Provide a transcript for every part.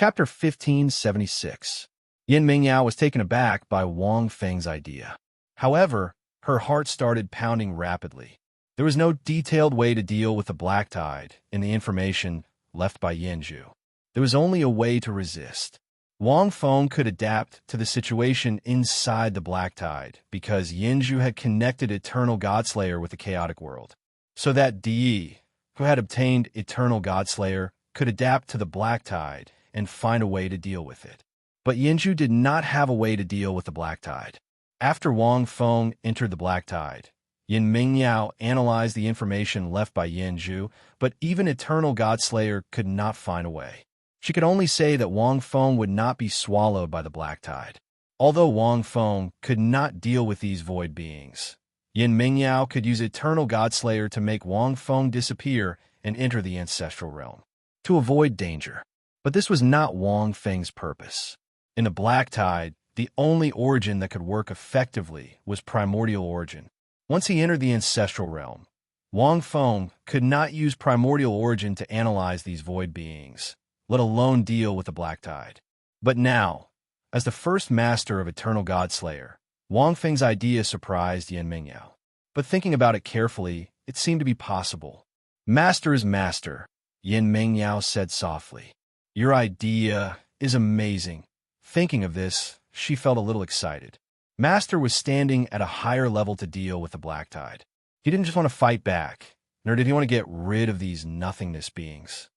Chapter 1576. Yin Mingyao was taken aback by Wang Feng's idea. However, her heart started pounding rapidly. There was no detailed way to deal with the black tide in the information left by Yanzhu. There was only a way to resist. Wang Feng could adapt to the situation inside the black tide because Yanzhu had connected Eternal Godslayer with the chaotic world, so that Di, who had obtained Eternal Godslayer, could adapt to the black tide and find a way to deal with it. But Yanzhu did not have a way to deal with the black tide. After Wang Feng entered the black tide, Yin Mingyao analyzed the information left by Yanzhu, but even Eternal Godslayer could not find a way. She could only say that Wang Feng would not be swallowed by the black tide. Although Wang Feng could not deal with these void beings, Yin Mingyao could use Eternal Godslayer to make Wang Feng disappear and enter the ancestral realm, to avoid danger. But this was not Wang Feng's purpose. In the black tide, the only origin that could work effectively was primordial origin. Once he entered the ancestral realm, Wang Feng could not use primordial origin to analyze these void beings, let alone deal with the black tide. But now, as the first master of Eternal Godslayer, Wang Feng's idea surprised Yin Mingyao. But thinking about it carefully, it seemed to be possible. Master is master, Yin Mingyao said softly. Your idea is amazing. Thinking of this, she felt a little excited. Master was standing at a higher level to deal with the black tide. He didn't just want to fight back, nor did he want to get rid of these nothingness beings.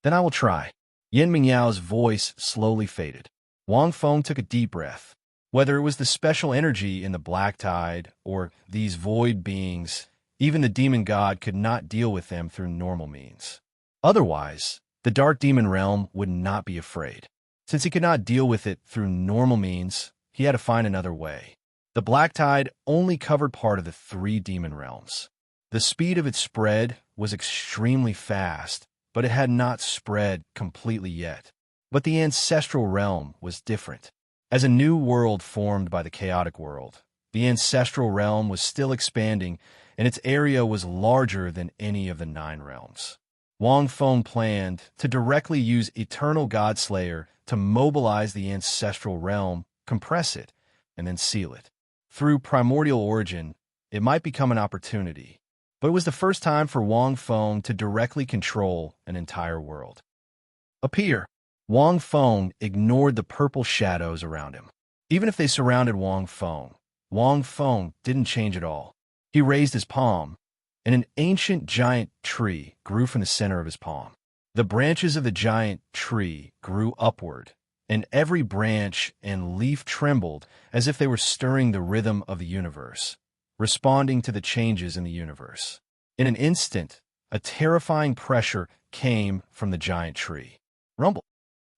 Then I will try. Yin Mingyao's voice slowly faded. Wang Feng took a deep breath. Whether it was the special energy in the black tide or these void beings, even the demon god could not deal with them through normal means. Otherwise, the dark demon realm would not be afraid. Since he could not deal with it through normal means, he had to find another way. The black tide only covered part of the 3 demon realms. The speed of its spread was extremely fast, but it had not spread completely yet. But the ancestral realm was different. As a new world formed by the chaotic world, the ancestral realm was still expanding, and its area was larger than any of the 9 realms. Wang Feng planned to directly use Eternal Godslayer to mobilize the ancestral realm, compress it, and then seal it. Through primordial origin, it might become an opportunity, but it was the first time for Wang Feng to directly control an entire world. Appear. Wang Feng ignored the purple shadows around him. Even if they surrounded Wang Feng didn't change at all. He raised his palm, and an ancient giant tree grew from the center of his palm. The branches of the giant tree grew upward, and every branch and leaf trembled as if they were stirring the rhythm of the universe, responding to the changes in the universe. In an instant, a terrifying pressure came from the giant tree. Rumble.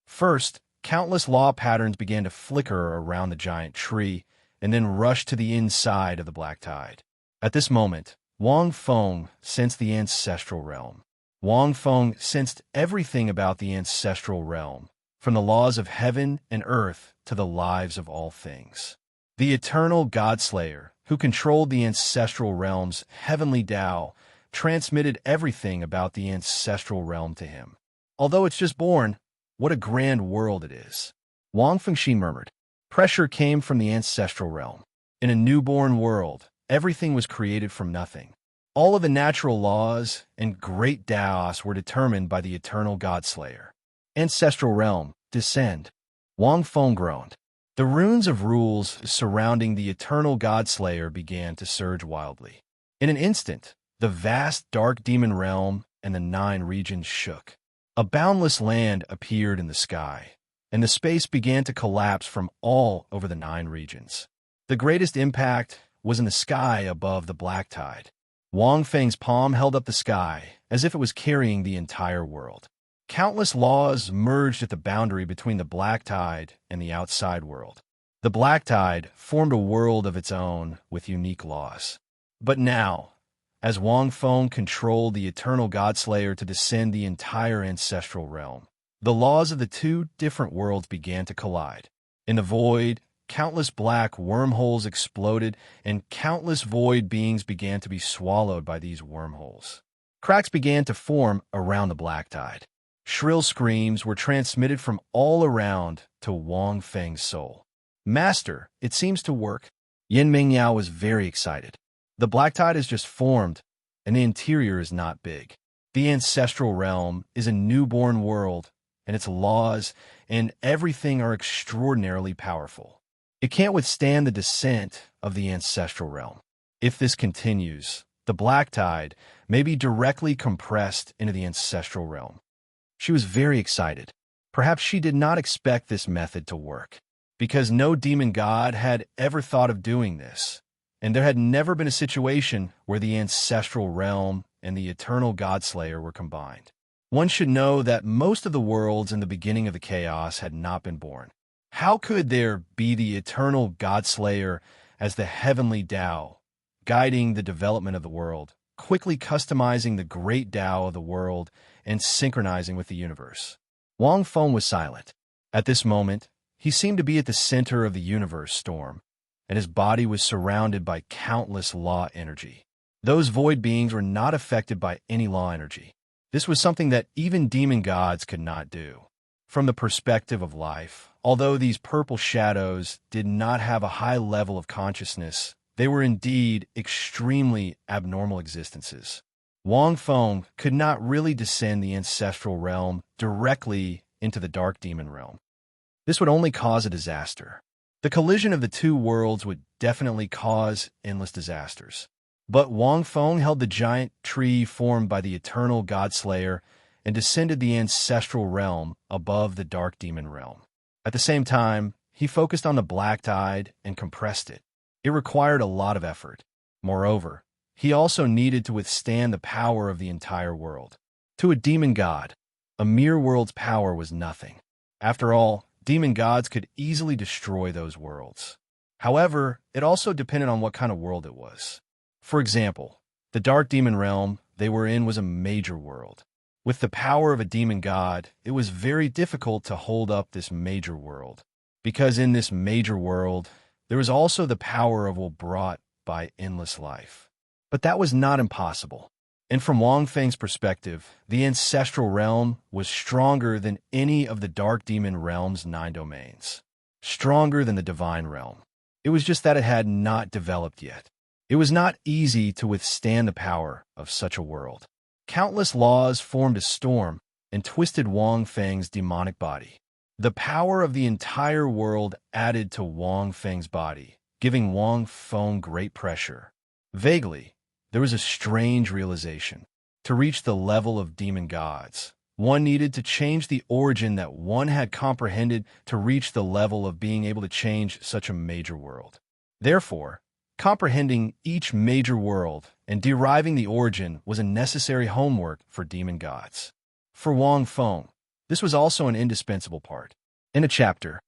First, countless law patterns began to flicker around the giant tree and then rush to the inside of the black tide. At this moment, Wang Feng sensed the ancestral realm. Wang Feng sensed everything about the ancestral realm, from the laws of heaven and earth to the lives of all things. The Eternal Godslayer, who controlled the ancestral realm's heavenly Tao, transmitted everything about the ancestral realm to him. Although it's just born, what a grand world it is. Wang Fengxi murmured. Pressure came from the ancestral realm. In a newborn world, everything was created from nothing. All of the natural laws and great Taos were determined by the Eternal Godslayer. Ancestral realm, descend. Wang Feng groaned. The runes of rules surrounding the Eternal Godslayer began to surge wildly. In an instant, the vast dark demon realm and the 9 regions shook. A boundless land appeared in the sky, and the space began to collapse from all over the 9 regions. The greatest impact was in the sky above the black tide. Wang Feng's palm held up the sky as if it was carrying the entire world. Countless laws merged at the boundary between the black tide and the outside world. The black tide formed a world of its own with unique laws. But now, as Wang Feng controlled the Eternal Godslayer to descend the entire ancestral realm, the laws of the 2 different worlds began to collide. In the void, countless black wormholes exploded, and countless void beings began to be swallowed by these wormholes. Cracks began to form around the black tide. Shrill screams were transmitted from all around to Wang Feng's soul. Master, it seems to work. Yin Mingyao was very excited. The black tide has just formed, and the interior is not big. The ancestral realm is a newborn world, and its laws and everything are extraordinarily powerful. It can't withstand the descent of the ancestral realm. If this continues, the black tide may be directly compressed into the ancestral realm. She was very excited. Perhaps she did not expect this method to work, because no demon god had ever thought of doing this, and there had never been a situation where the ancestral realm and the eternal godslayer were combined. One should know that most of the worlds in the beginning of the chaos had not been born. How could there be the eternal godslayer as the heavenly Tao, guiding the development of the world, quickly customizing the great Tao of the world and synchronizing with the universe? Wang Feng was silent. At this moment, he seemed to be at the center of the universe storm, and his body was surrounded by countless law energy. Those void beings were not affected by any law energy. This was something that even demon gods could not do. From the perspective of life, although these purple shadows did not have a high level of consciousness, they were indeed extremely abnormal existences. Wang Feng could not really descend the ancestral realm directly into the dark demon realm. This would only cause a disaster. The collision of the two worlds would definitely cause endless disasters. But Wang Feng held the giant tree formed by the eternal Godslayer and descended the ancestral realm above the dark demon realm. At the same time, he focused on the black tide and compressed it. It required a lot of effort. Moreover, he also needed to withstand the power of the entire world. To a demon god, a mere world's power was nothing. After all, demon gods could easily destroy those worlds. However, it also depended on what kind of world it was. For example, the dark demon realm they were in was a major world. With the power of a demon god, it was very difficult to hold up this major world, because in this major world, there was also the power of will brought by endless life. But that was not impossible. And from Wang Feng's perspective, the ancestral realm was stronger than any of the dark demon realm's 9 domains. Stronger than the divine realm. It was just that it had not developed yet. It was not easy to withstand the power of such a world. Countless laws formed a storm and twisted Wang Feng's demonic body. The power of the entire world added to Wang Feng's body, giving Wang Feng great pressure. Vaguely, there was a strange realization. To reach the level of demon gods, one needed to change the origin that one had comprehended to reach the level of being able to change such a major world. Therefore, comprehending each major world and deriving the origin was a necessary homework for demon gods. For Wang Feng, this was also an indispensable part. In a chapter.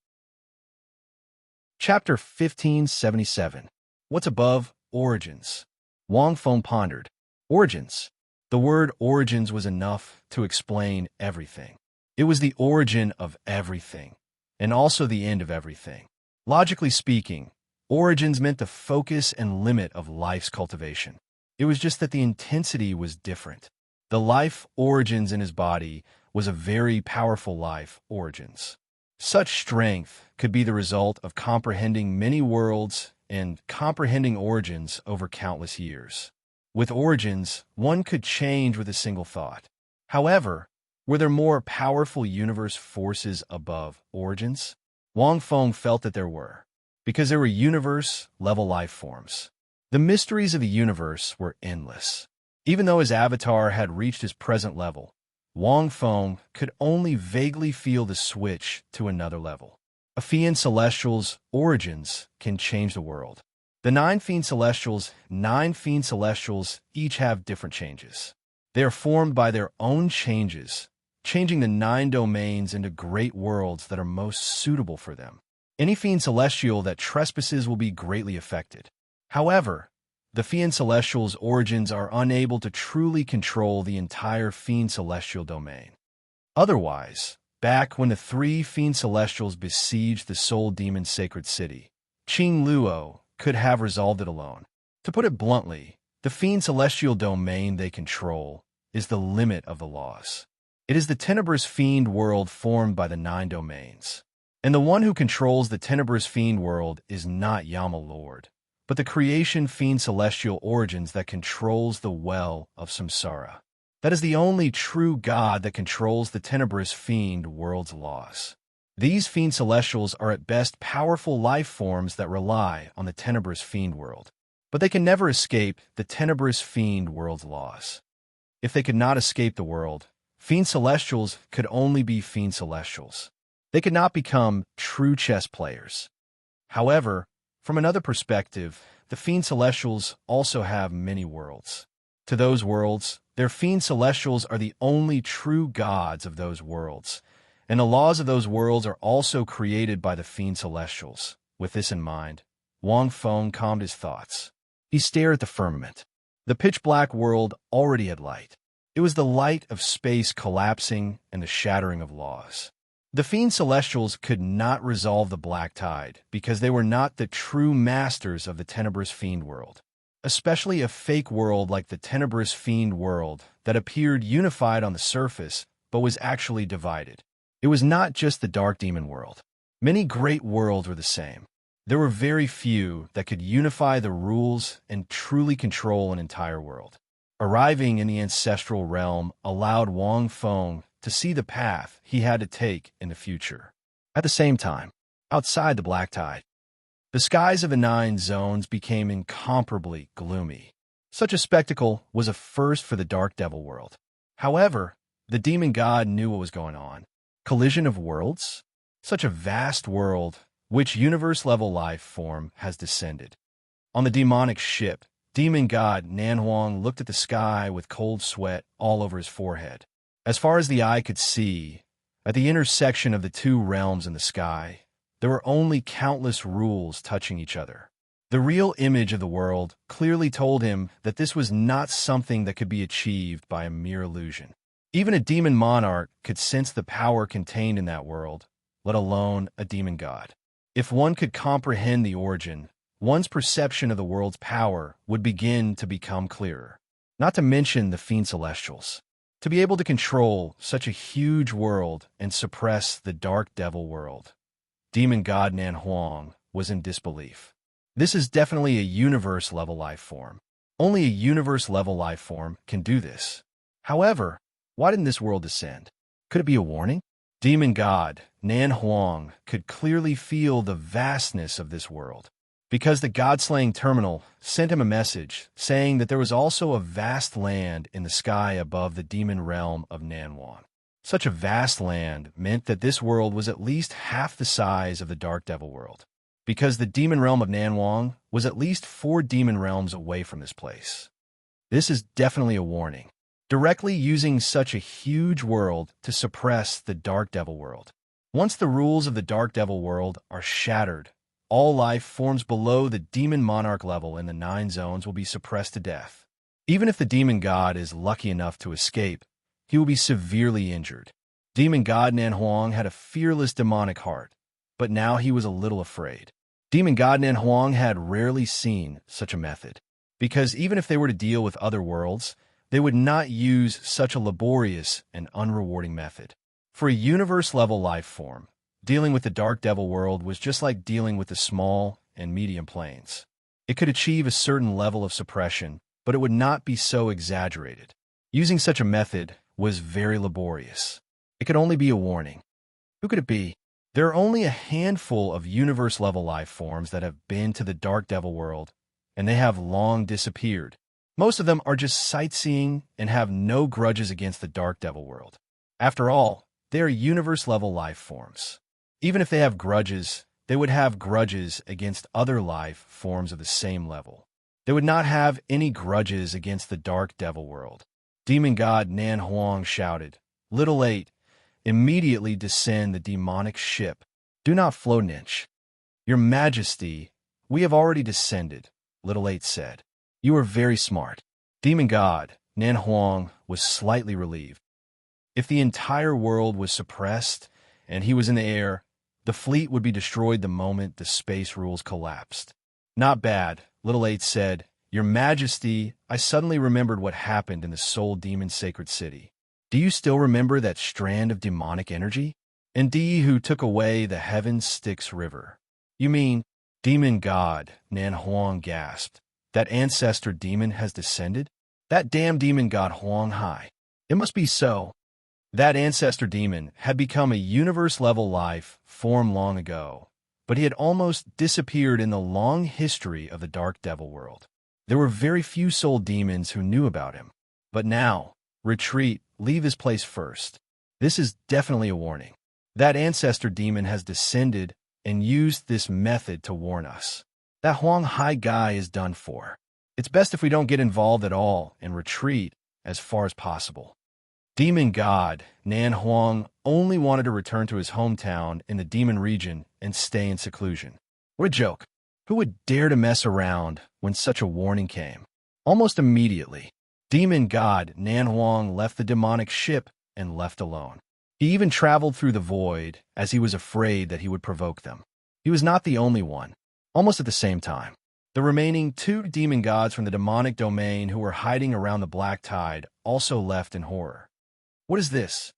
Chapter 1577. What's above origins? Wang Feng pondered. Origins. The word origins was enough to explain everything. It was the origin of everything, and also the end of everything. Logically speaking, origins meant the focus and limit of life's cultivation. It was just that the intensity was different. The life origins in his body was a very powerful life origins. Such strength could be the result of comprehending many worlds and comprehending origins over countless years. With origins, one could change with a single thought. However, were there more powerful universe forces above origins? Wang Feng felt that there were, because there were universe-level life forms. The mysteries of the universe were endless. Even though his avatar had reached his present level, Wang Feng could only vaguely feel the switch to another level. A Fiend Celestial's origins can change the world. The 9 Fiend Celestials, each have different changes. They are formed by their own changes, changing the 9 domains into great worlds that are most suitable for them. Any Fiend Celestial that trespasses will be greatly affected. However, the Fiend Celestial's origins are unable to truly control the entire Fiend Celestial domain. Otherwise, back when the 3 Fiend Celestials besieged the Soul Demon's sacred city, Luo could have resolved it alone. To put it bluntly, the Fiend Celestial domain they control is the limit of the laws. It is the tenebrous fiend world formed by the 9 domains. And the one who controls the tenebrous fiend world is not Yama Lord, but the creation fiend celestial origins that controls the well of samsara. That is the only true God that controls the tenebrous fiend world's laws. These fiend celestials are at best powerful life forms that rely on the tenebrous fiend world, but they can never escape the tenebrous fiend world's laws. If they could not escape the world, fiend celestials could only be fiend celestials. They could not become true chess players. However, from another perspective, the fiend celestials also have many worlds. To those worlds, their fiend celestials are the only true gods of those worlds, and the laws of those worlds are also created by the fiend celestials. With this in mind, Wang Feng calmed his thoughts. He stared at the firmament. The pitch-black world already had light. It was the light of space collapsing and the shattering of laws. The fiend celestials could not resolve the black tide because they were not the true masters of the tenebrous fiend world, especially a fake world like the tenebrous fiend world that appeared unified on the surface but was actually divided. It was not just the dark demon world. Many great worlds were the same. There were very few that could unify the rules and truly control an entire world. Arriving in the ancestral realm allowed Wang Feng to see the path he had to take in the future. At the same time, outside the black tide, the skies of the 9 zones became incomparably gloomy. Such a spectacle was a first for the dark devil world. However, the demon god knew what was going on. Collision of worlds? Such a vast world, which universe-level life form has descended. On the demonic ship, demon god Nanhuang looked at the sky with cold sweat all over his forehead. As far as the eye could see, at the intersection of the 2 realms in the sky, there were only countless rules touching each other. The real image of the world clearly told him that this was not something that could be achieved by a mere illusion. Even a demon monarch could sense the power contained in that world, let alone a demon god. If one could comprehend the origin, one's perception of the world's power would begin to become clearer. Not to mention the fiend celestials. To be able to control such a huge world and suppress the dark devil world, demon god Nanhuang was in disbelief. This is definitely a universe-level life form. Only a universe-level life form can do this. However, why didn't this world descend? Could it be a warning? Demon god Nanhuang could clearly feel the vastness of this world, because the god-slaying terminal sent him a message saying that there was also a vast land in the sky above the demon realm of Nanhuang. Such a vast land meant that this world was at least half the size of the dark devil world, because the demon realm of Nanhuang was at least 4 demon realms away from this place. This is definitely a warning. Directly using such a huge world to suppress the dark devil world. Once the rules of the dark devil world are shattered, all life forms below the demon monarch level in the 9 zones will be suppressed to death. Even if the demon god is lucky enough to escape, he will be severely injured. Demon god Nanhuang had a fearless demonic heart, but now he was a little afraid. Demon god Nanhuang had rarely seen such a method, because even if they were to deal with other worlds, they would not use such a laborious and unrewarding method. For a universe-level life form, dealing with the dark devil world was just like dealing with the small and medium planes. It could achieve a certain level of suppression, but it would not be so exaggerated. Using such a method was very laborious. It could only be a warning. Who could it be? There are only a handful of universe-level life forms that have been to the dark devil world, and they have long disappeared. Most of them are just sightseeing and have no grudges against the dark devil world. After all, they are universe-level life forms. Even if they have grudges, they would have grudges against other life forms of the same level. They would not have any grudges against the dark devil world. Demon god Nanhuang shouted, "Little 8, immediately descend the demonic ship. Do not float an inch." "Your Majesty, we have already descended," Little 8 said. "You are very smart." Demon god Nanhuang was slightly relieved. If the entire world was suppressed and he was in the air, the fleet would be destroyed the moment the space rules collapsed. "Not bad," Little 8 said. "Your Majesty, I suddenly remembered what happened in the Soul Demon Sacred City. Do you still remember that strand of demonic energy? And D who took away the heaven Styx river? You mean, demon god, Nan Huang gasped. That ancestor demon has descended? That damn demon god Huang Hai. It must be so. That ancestor demon had become a universe-level life form long ago, but he had almost disappeared in the long history of the Dark Devil world. There were very few soul demons who knew about him. But now, retreat, leave his place first. This is definitely a warning. That ancestor demon has descended and used this method to warn us. That Huang Hai guy is done for. It's best if we don't get involved at all and retreat as far as possible. Demon god Nan Huang only wanted to return to his hometown in the demon region and stay in seclusion. What a joke. Who would dare to mess around when such a warning came? Almost immediately, demon god Nan Huang left the demonic ship and left alone. He even traveled through the void as he was afraid that he would provoke them. He was not the only one. Almost at the same time, the remaining 2 demon gods from the demonic domain who were hiding around the black tide also left in horror. What is this?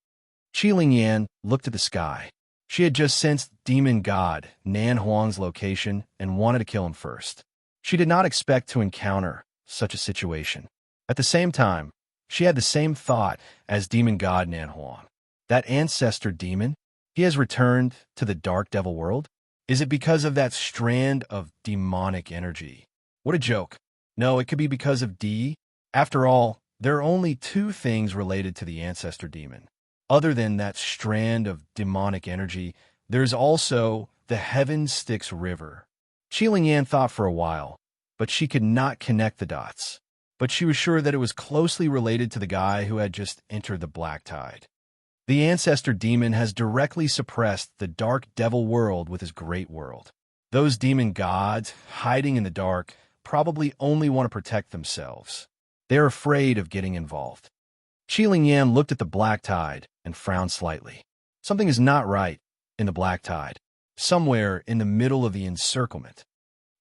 Qi Yan looked at the sky. She had just sensed demon god Nan Huang's location and wanted to kill him first. She did not expect to encounter such a situation. At the same time, she had the same thought as demon god Nan Huang. That ancestor demon, he has returned to the Dark Devil world? Is it because of that strand of demonic energy? What a joke. No, it could be because of D. After all, there are only 2 things related to the ancestor demon. Other than that strand of demonic energy, there's also the heaven Styx river. Qi Yan thought for a while, but she could not connect the dots. But she was sure that it was closely related to the guy who had just entered the black tide. The ancestor demon has directly suppressed the Dark Devil world with his great world. Those demon gods, hiding in the dark, probably only want to protect themselves. They are afraid of getting involved. Qi Yan looked at the black tide and frowned slightly. Something is not right in the black tide, somewhere in the middle of the encirclement.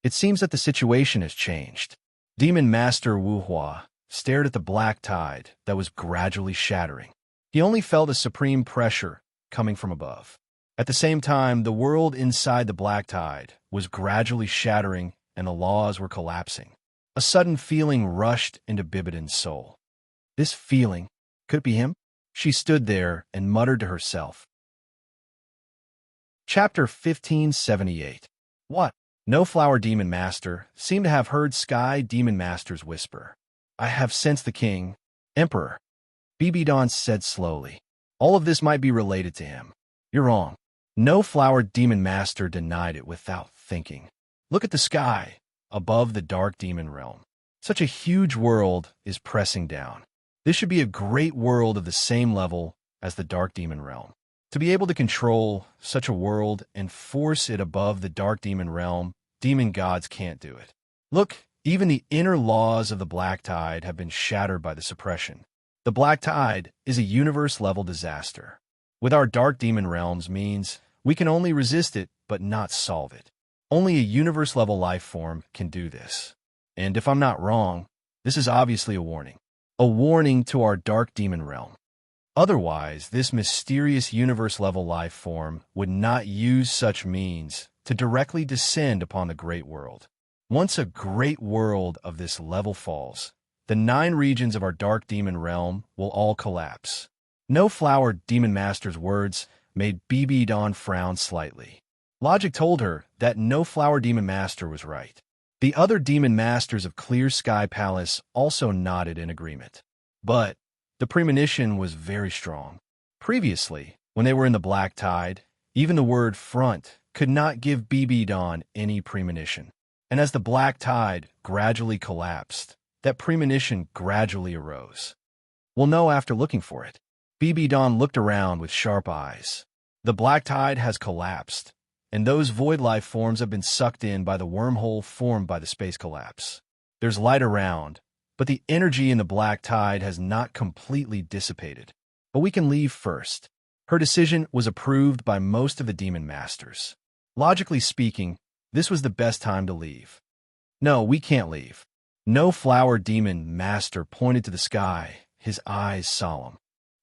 It seems that the situation has changed. Demon Master Wu Hua stared at the black tide that was gradually shattering. He only felt a supreme pressure coming from above. At the same time, the world inside the black tide was gradually shattering and the laws were collapsing. A sudden feeling rushed into Bibidon's soul. This feeling, could it be him? She stood there and muttered to herself. Chapter 1578. What? No Flower Demon Master seemed to have heard Sky Demon Master's whisper. I have sensed the king, Emperor. Bibidon said slowly. All of this might be related to him. You're wrong. No Flower Demon Master denied it without thinking. Look at the sky, above the dark demon realm. Such a huge world is pressing down. This should be a great world of the same level as the dark demon realm. To be able to control such a world and force it above the dark demon realm, demon gods can't do it. Look, even the inner laws of the black tide have been shattered by the suppression. The black tide is a universe-level disaster. With our dark demon realms means we can only resist it but not solve it. Only a universe-level life form can do this. And if I'm not wrong, this is obviously a warning. A warning to our dark demon realm. Otherwise, this mysterious universe-level life form would not use such means to directly descend upon the great world. Once a great world of this level falls, the 9 regions of our dark demon realm will all collapse. No Flower Demon Master's words made Bibidon frown slightly. Logic told her that No Flower Demon Master was right. The other demon masters of Clear Sky Palace also nodded in agreement. But the premonition was very strong. Previously, when they were in the black tide, even the word front could not give Bibidon any premonition. And as the black tide gradually collapsed, that premonition gradually arose. We'll know after looking for it. Bibidon looked around with sharp eyes. The black tide has collapsed, and those void life forms have been sucked in by the wormhole formed by the space collapse. There's light around, but the energy in the black tide has not completely dissipated. But we can leave first. Her decision was approved by most of the demon masters. Logically speaking, this was the best time to leave. No, we can't leave. No Flower Demon Master pointed to the sky, his eyes solemn.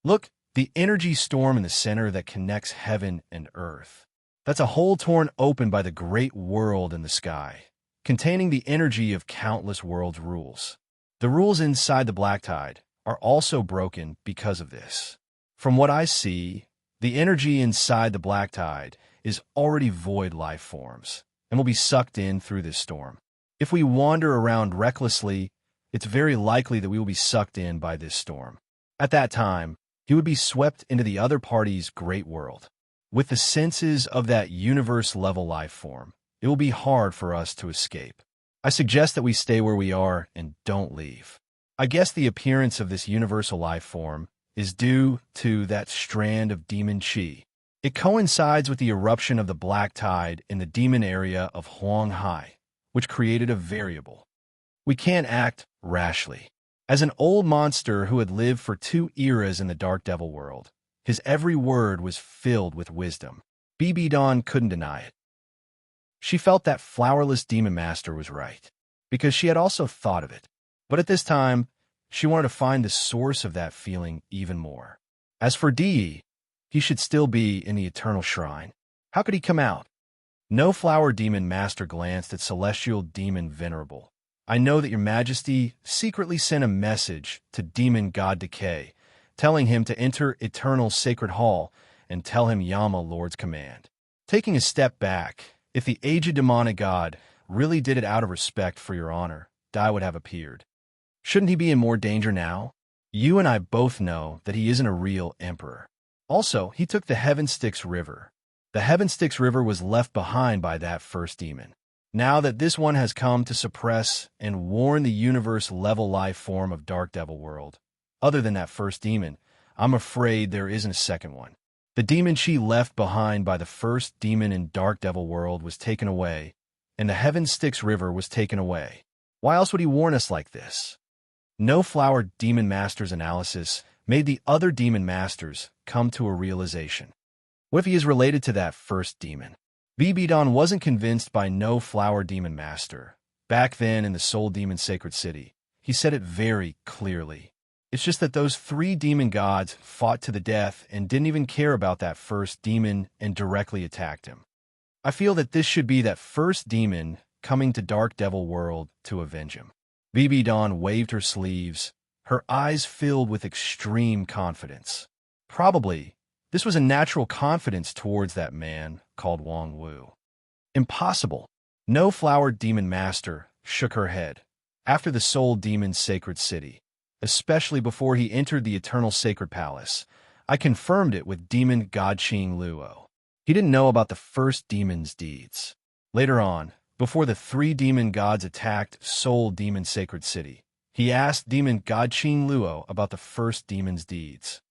Look, the energy storm in the center that connects heaven and earth. That's a hole torn open by the great world in the sky, containing the energy of countless worlds' rules. The rules inside the black tide are also broken because of this. From what I see, the energy inside the black tide is already void life forms and will be sucked in through this storm. If we wander around recklessly, it's very likely that we will be sucked in by this storm. At that time, he would be swept into the other party's great world. With the senses of that universe-level life form, it will be hard for us to escape. I suggest that we stay where we are and don't leave. I guess the appearance of this universal life form is due to that strand of demon chi. It coincides with the eruption of the black tide in the demon area of Huang Hai, which created a variable. We can't act rashly. As an old monster who had lived for 2 eras in the Dark Devil world, his every word was filled with wisdom. BB Dawn couldn't deny it. She felt that flowerless demon master was right, because she had also thought of it. But at this time, she wanted to find the source of that feeling even more. As for Di, he should still be in the eternal shrine. How could he come out? No flower demon master glanced at celestial demon venerable. I know that your majesty secretly sent a message to demon god Decay, telling him to enter eternal sacred hall and tell him Yama Lord's command. Taking a step back, if the aged demonic god really did it out of respect for your honor, Dai would have appeared. Shouldn't he be in more danger now? You and I both know that he isn't a real emperor. Also, he took the Heaven Styx River. The Heaven Styx River was left behind by that first demon. Now that this one has come to suppress and warn the universe-level life form of Dark Devil world, other than that first demon, I'm afraid there isn't a second one. The demon chi left behind by the first demon in Dark Devil world was taken away, and the Heaven Styx River was taken away. Why else would he warn us like this? No flower demon master's analysis made the other demon masters come to a realization. What if he is related to that first demon? BB Dawn wasn't convinced by no flower demon master. Back then in the Soul Demon Sacred City, he said it very clearly. It's just that those 3 demon gods fought to the death and didn't even care about that first demon and directly attacked him. I feel that this should be that first demon coming to Dark Devil world to avenge him. BB Dawn waved her sleeves, her eyes filled with extreme confidence. Probably, this was a natural confidence towards that man called Wang Wu. Impossible. No flower demon master shook her head. After the Soul Demon Sacred City, especially before he entered the Eternal Sacred Palace, I confirmed it with demon god Qing Luo. He didn't know about the first demon's deeds. Later on, before the 3 demon gods attacked Soul Demon Sacred City, he asked demon god Qing Luo about the first demon's deeds.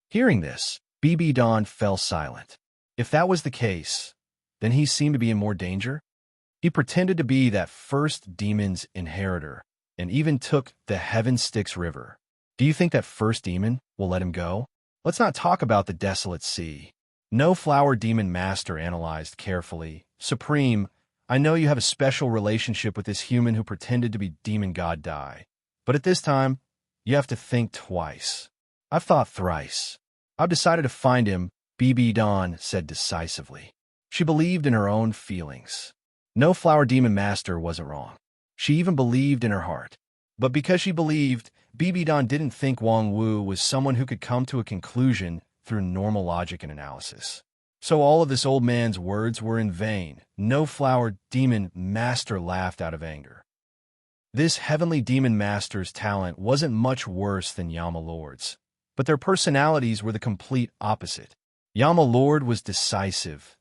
Hearing this, BB Dawn fell silent. If that was the case, then he seemed to be in more danger. He pretended to be that first demon's inheritor, and even took the Heaven Styx River. Do you think that first demon will let him go? Let's not talk about the desolate sea. No flower demon master analyzed carefully. Supreme, I know you have a special relationship with this human who pretended to be demon god Dai. But at this time, you have to think twice. I've thought thrice. I've decided to find him, BB Dawn said decisively. She believed in her own feelings. No flower demon master wasn't wrong. She even believed in her heart. But because she believed, BB Dawn didn't think Wang Wu was someone who could come to a conclusion through normal logic and analysis. So all of this old man's words were in vain. No flower demon master laughed out of anger. This heavenly demon master's talent wasn't much worse than Yama Lord's, but their personalities were the complete opposite. Yama Lord was decisive,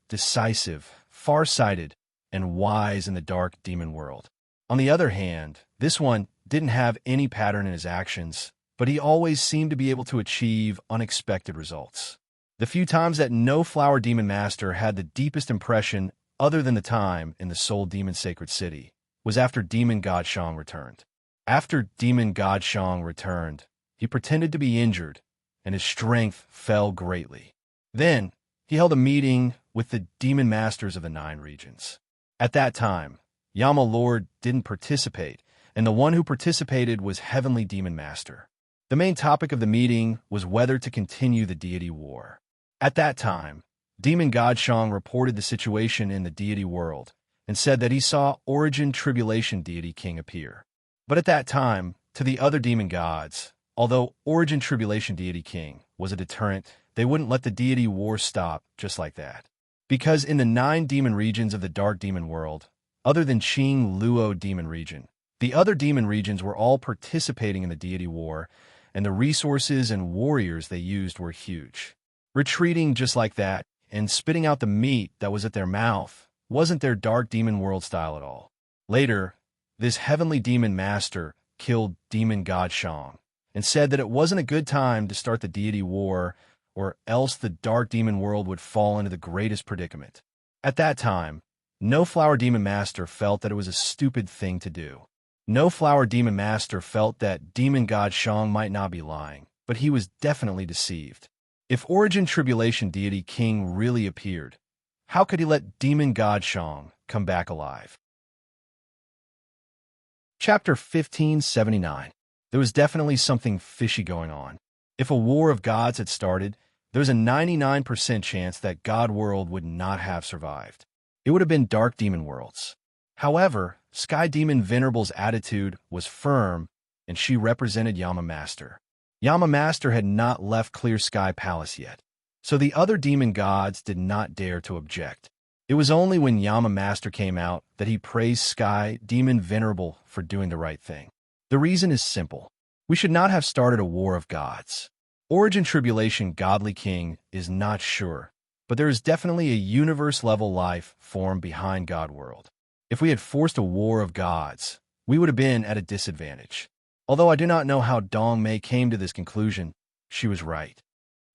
far-sighted, and wise in the dark demon world. On the other hand, this one didn't have any pattern in his actions, but he always seemed to be able to achieve unexpected results. The few times that no flower demon master had the deepest impression other than the time in the Soul Demon Sacred City was after Demon God Shang returned. After Demon God Shang returned, he pretended to be injured, and his strength fell greatly. Then, he held a meeting with the demon masters of the 9 regions. At that time, Yama Lord didn't participate, and the one who participated was Heavenly Demon Master. The main topic of the meeting was whether to continue the deity war. At that time, demon god Shang reported the situation in the deity world and said that he saw Origin Tribulation deity king appear. But at that time, to the other demon gods, although Origin Tribulation deity king was a deterrent, they wouldn't let the deity war stop just like that. Because in the 9 demon regions of the dark demon world, other than Qing Luo demon region, the other demon regions were all participating in the deity war, and the resources and warriors they used were huge. Retreating just like that and spitting out the meat that was at their mouth wasn't their dark demon world style at all. Later, this heavenly demon master killed demon god Shang and said that it wasn't a good time to start the deity war, or else the dark demon world would fall into the greatest predicament. At that time, No Flower Demon Master felt that it was a stupid thing to do. No Flower Demon Master felt that demon god Shang might not be lying, but he was definitely deceived. If Origin Tribulation deity king really appeared, how could he let demon god Shang come back alive? Chapter 1579. There was definitely something fishy going on. If a war of gods had started, there was a 99% chance that God World would not have survived. It would have been Dark Demon Worlds. However, Sky Demon Venerable's attitude was firm, and she represented Yama Master. Yama Master had not left Clear Sky Palace yet, so the other demon gods did not dare to object. It was only when Yama Master came out that he praised Sky Demon Venerable for doing the right thing. The reason is simple. We should not have started a war of gods. Origin Tribulation Godly King is not sure, but there is definitely a universe-level life form behind God World. If we had forced a war of gods, we would have been at a disadvantage. Although I do not know how Dong Mei came to this conclusion, she was right.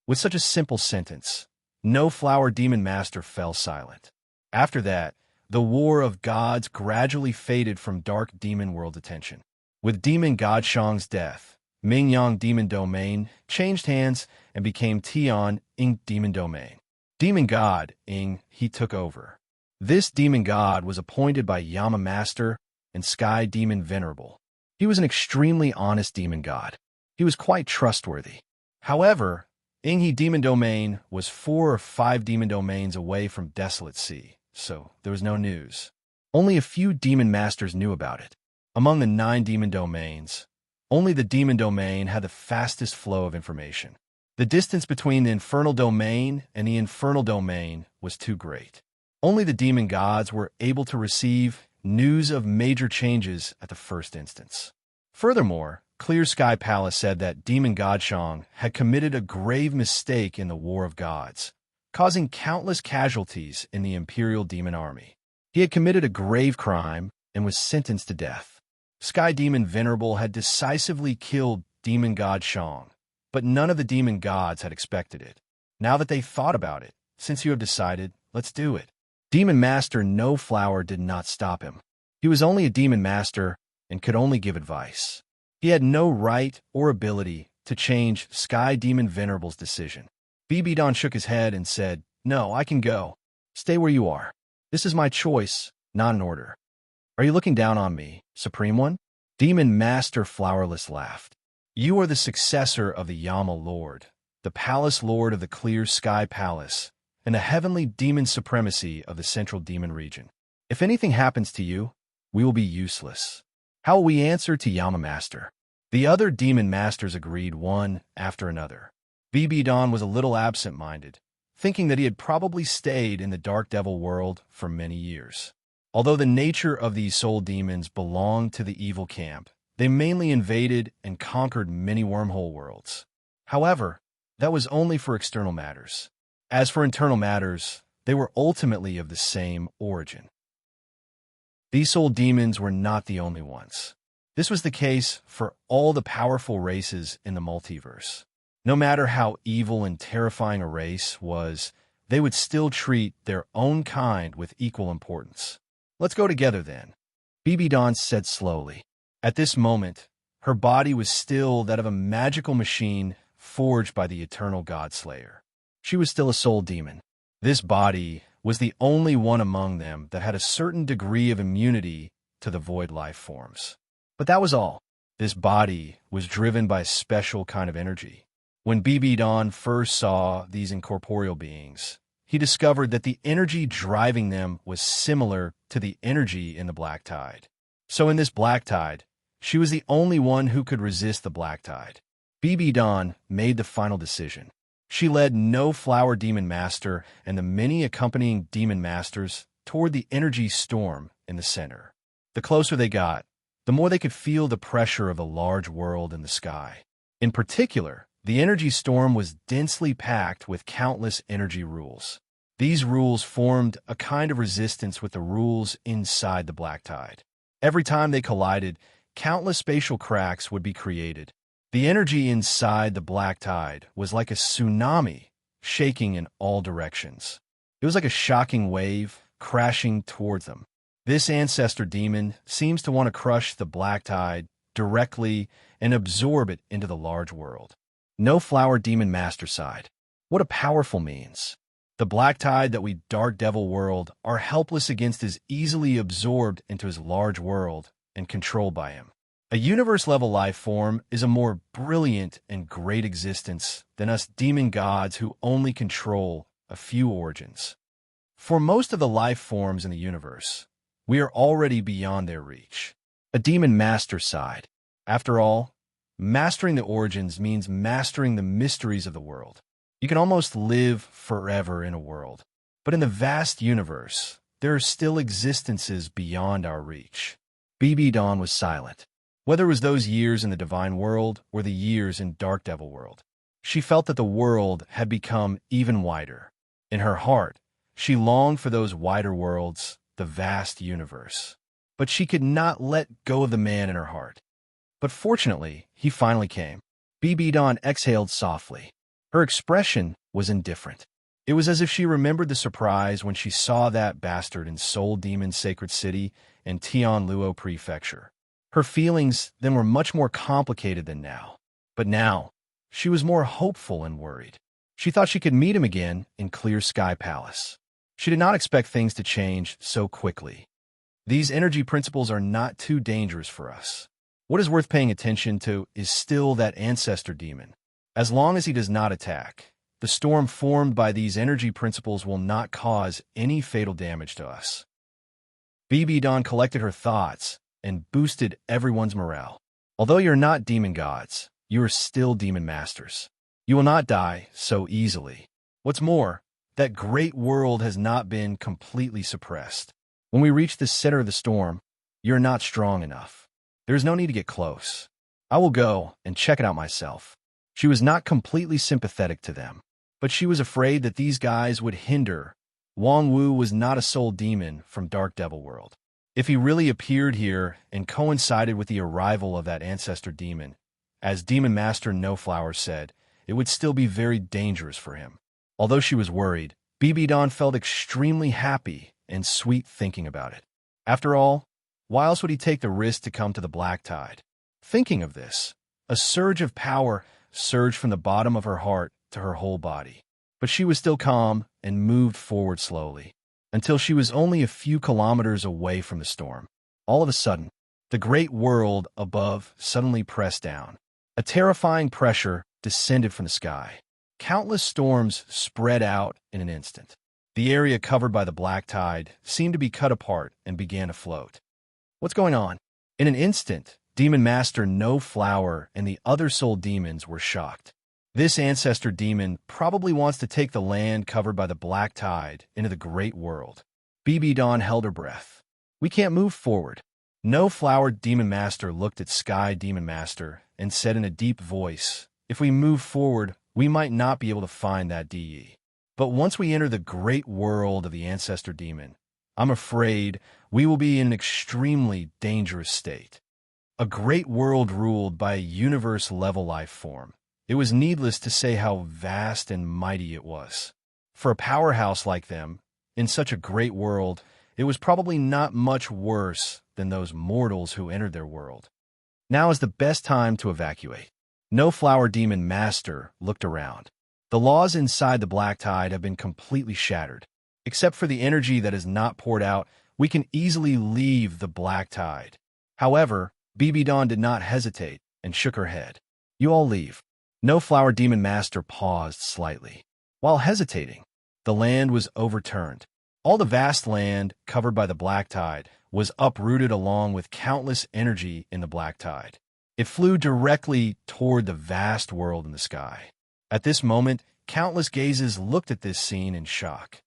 With such a simple sentence, No Flower Demon Master fell silent. After that, the war of gods gradually faded from Dark Demon World attention. With Demon God Shang's death, Mingyang Demon Domain changed hands and became Tian Ing Demon Domain. Demon God Ing, he took over. This demon god was appointed by Yama Master and Sky Demon Venerable. He was an extremely honest demon god. He was quite trustworthy. However, Inghe Demon Domain was 4 or 5 demon domains away from Desolate Sea, so there was no news. Only a few demon masters knew about it. Among the 9 demon domains, only the demon domain had the fastest flow of information. The distance between the infernal domain and the infernal domain was too great. Only the demon gods were able to receive news of major changes at the first instance. Furthermore, Clear Sky Palace said that demon god Shang had committed a grave mistake in the War of Gods, causing countless casualties in the Imperial Demon Army. He had committed a grave crime and was sentenced to death. Sky Demon Venerable had decisively killed demon god Shang, but none of the demon gods had expected it. Now that they thought about it, since you have decided, let's do it. Demon Master No Flower did not stop him. He was only a demon master and could only give advice. He had no right or ability to change Sky Demon Venerable's decision. Bibidon shook his head and said, "No, I can go. Stay where you are. This is my choice, not an order." "Are you looking down on me, Supreme One?" Demon Master Flowerless laughed. "You are the successor of the Yama Lord, the Palace Lord of the Clear Sky Palace, and the heavenly demon supremacy of the Central Demon Region. If anything happens to you, we will be useless. How will we answer to Yama Master?" The other demon masters agreed one after another. Bibidon was a little absent-minded, thinking that he had probably stayed in the Dark Devil world for many years. Although the nature of these soul demons belonged to the evil camp, they mainly invaded and conquered many wormhole worlds. However, that was only for external matters. As for internal matters, they were ultimately of the same origin. These soul demons were not the only ones. This was the case for all the powerful races in the multiverse. No matter how evil and terrifying a race was, they would still treat their own kind with equal importance. "Let's go together then," Bibidon said slowly. At this moment, her body was still that of a magical machine forged by the eternal God-Slayer. She was still a soul demon. This body was the only one among them that had a certain degree of immunity to the void life forms. But that was all. This body was driven by a special kind of energy. When BB Don first saw these incorporeal beings, he discovered that the energy driving them was similar to the energy in the black tide. So in this black tide, she was the only one who could resist the black tide. BB Don made the final decision. She led No Flower Demon Master and the many accompanying demon masters toward the energy storm in the center. The closer they got, the more they could feel the pressure of the large world in the sky. In particular, the energy storm was densely packed with countless energy rules. These rules formed a kind of resistance with the rules inside the black tide. Every time they collided, countless spatial cracks would be created. The energy inside the black tide was like a tsunami, shaking in all directions. It was like a shocking wave crashing towards them. This ancestor demon seems to want to crush the black tide directly and absorb it into the large world. No Flower Demon Master sighed. What a powerful means. The black tide that we Dark Devil world are helpless against is easily absorbed into his large world and controlled by him. A universe-level life form is a more brilliant and great existence than us demon gods who only control a few origins. For most of the life forms in the universe, we are already beyond their reach. A demon master sighed. After all, mastering the origins means mastering the mysteries of the world. You can almost live forever in a world, but in the vast universe, there are still existences beyond our reach. BB Dawn was silent. Whether it was those years in the divine world or the years in Dark Devil world, she felt that the world had become even wider. In her heart, she longed for those wider worlds, the vast universe. But she could not let go of the man in her heart. But fortunately, he finally came. BB Dawn exhaled softly. Her expression was indifferent. It was as if she remembered the surprise when she saw that bastard in Soul Demon's sacred city in Tianluo Prefecture. Her feelings then were much more complicated than now. But now, she was more hopeful and worried. She thought she could meet him again in Clear Sky Palace. She did not expect things to change so quickly. These energy principles are not too dangerous for us. What is worth paying attention to is still that ancestor demon. As long as he does not attack, the storm formed by these energy principles will not cause any fatal damage to us. BB Dawn collected her thoughts and boosted everyone's morale. Although you're not demon gods, you are still demon masters. You will not die so easily. What's more, that great world has not been completely suppressed. When we reach the center of the storm, you're not strong enough. There's no need to get close. I will go and check it out myself. She was not completely sympathetic to them, but she was afraid that these guys would hinder. Wang Wu was not a soul demon from Dark Devil world. If he really appeared here and coincided with the arrival of that ancestor demon, as Demon Master No Flower said, it would still be very dangerous for him. Although she was worried, BB Dawn felt extremely happy and sweet thinking about it. After all, why else would he take the risk to come to the black tide? Thinking of this, a surge of power surged from the bottom of her heart to her whole body. But she was still calm and moved forward slowly, until she was only a few kilometers away from the storm. All of a sudden, the great world above suddenly pressed down. A terrifying pressure descended from the sky. Countless storms spread out in an instant. The area covered by the black tide seemed to be cut apart and began to float. What's going on? In an instant, Demon Master No Flower and the other soul demons were shocked. This ancestor demon probably wants to take the land covered by the black tide into the great world. BB Dawn held her breath. We can't move forward. No Flower Demon Master looked at Sky Demon Master and said in a deep voice, if we move forward, we might not be able to find that DE. But once we enter the great world of the ancestor demon, I'm afraid we will be in an extremely dangerous state. A great world ruled by a universe-level life form. It was needless to say how vast and mighty it was. For a powerhouse like them, in such a great world, it was probably not much worse than those mortals who entered their world. Now is the best time to evacuate. No Flower Demon Master looked around. The laws inside the black tide have been completely shattered. Except for the energy that is not poured out, we can easily leave the black tide. However, BB Dawn did not hesitate and shook her head. You all leave. No Flower Demon Master paused slightly. While hesitating, the land was overturned. All the vast land, covered by the black tide, was uprooted along with countless energy in the black tide. It flew directly toward the vast world in the sky. At this moment, countless gazes looked at this scene in shock.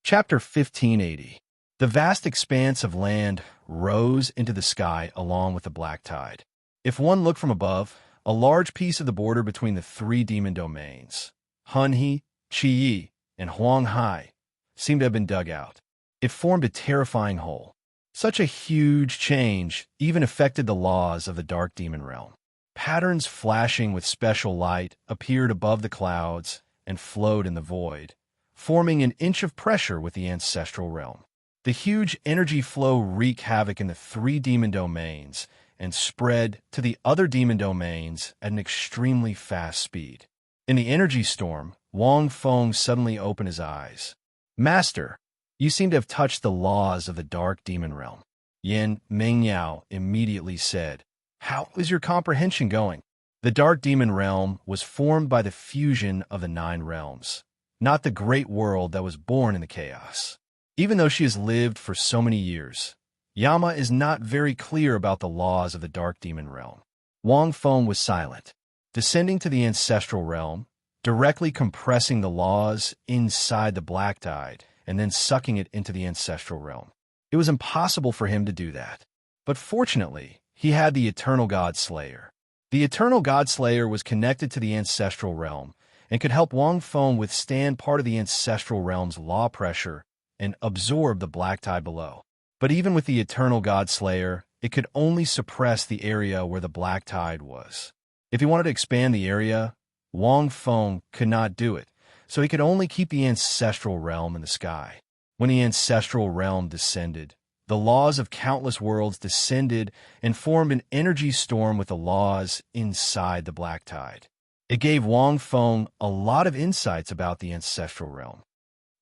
Chapter 1580. The vast expanse of land rose into the sky along with the black tide. If one looked from above, a large piece of the border between the three demon domains, Hunhe, Chiyi, and Huanghai, seemed to have been dug out. It formed a terrifying hole. Such a huge change even affected the laws of the dark demon realm. Patterns flashing with special light appeared above the clouds and flowed in the void, forming an inch of pressure with the ancestral realm. The huge energy flow wreaked havoc in the three demon domains and spread to the other demon domains at an extremely fast speed. In the energy storm, Wang Feng suddenly opened his eyes. Master, you seem to have touched the laws of the dark demon realm. Yin Mengyao immediately said, How is your comprehension going? The dark demon realm was formed by the fusion of the 9 realms, not the great world that was born in the chaos. Even though she has lived for so many years, Yama is not very clear about the laws of the dark demon realm. Wang Feng was silent, descending to the ancestral realm, directly compressing the laws inside the black tide, and then sucking it into the ancestral realm. It was impossible for him to do that. But fortunately, he had the Eternal God Slayer. The Eternal God Slayer was connected to the ancestral realm and could help Wang Feng withstand part of the ancestral realm's law pressure and absorb the black tide below. But even with the Eternal God Slayer, it could only suppress the area where the black tide was. If he wanted to expand the area, Wang Feng could not do it, so he could only keep the ancestral realm in the sky. When the ancestral realm descended, the laws of countless worlds descended and formed an energy storm with the laws inside the black tide. It gave Wang Feng a lot of insights about the ancestral realm.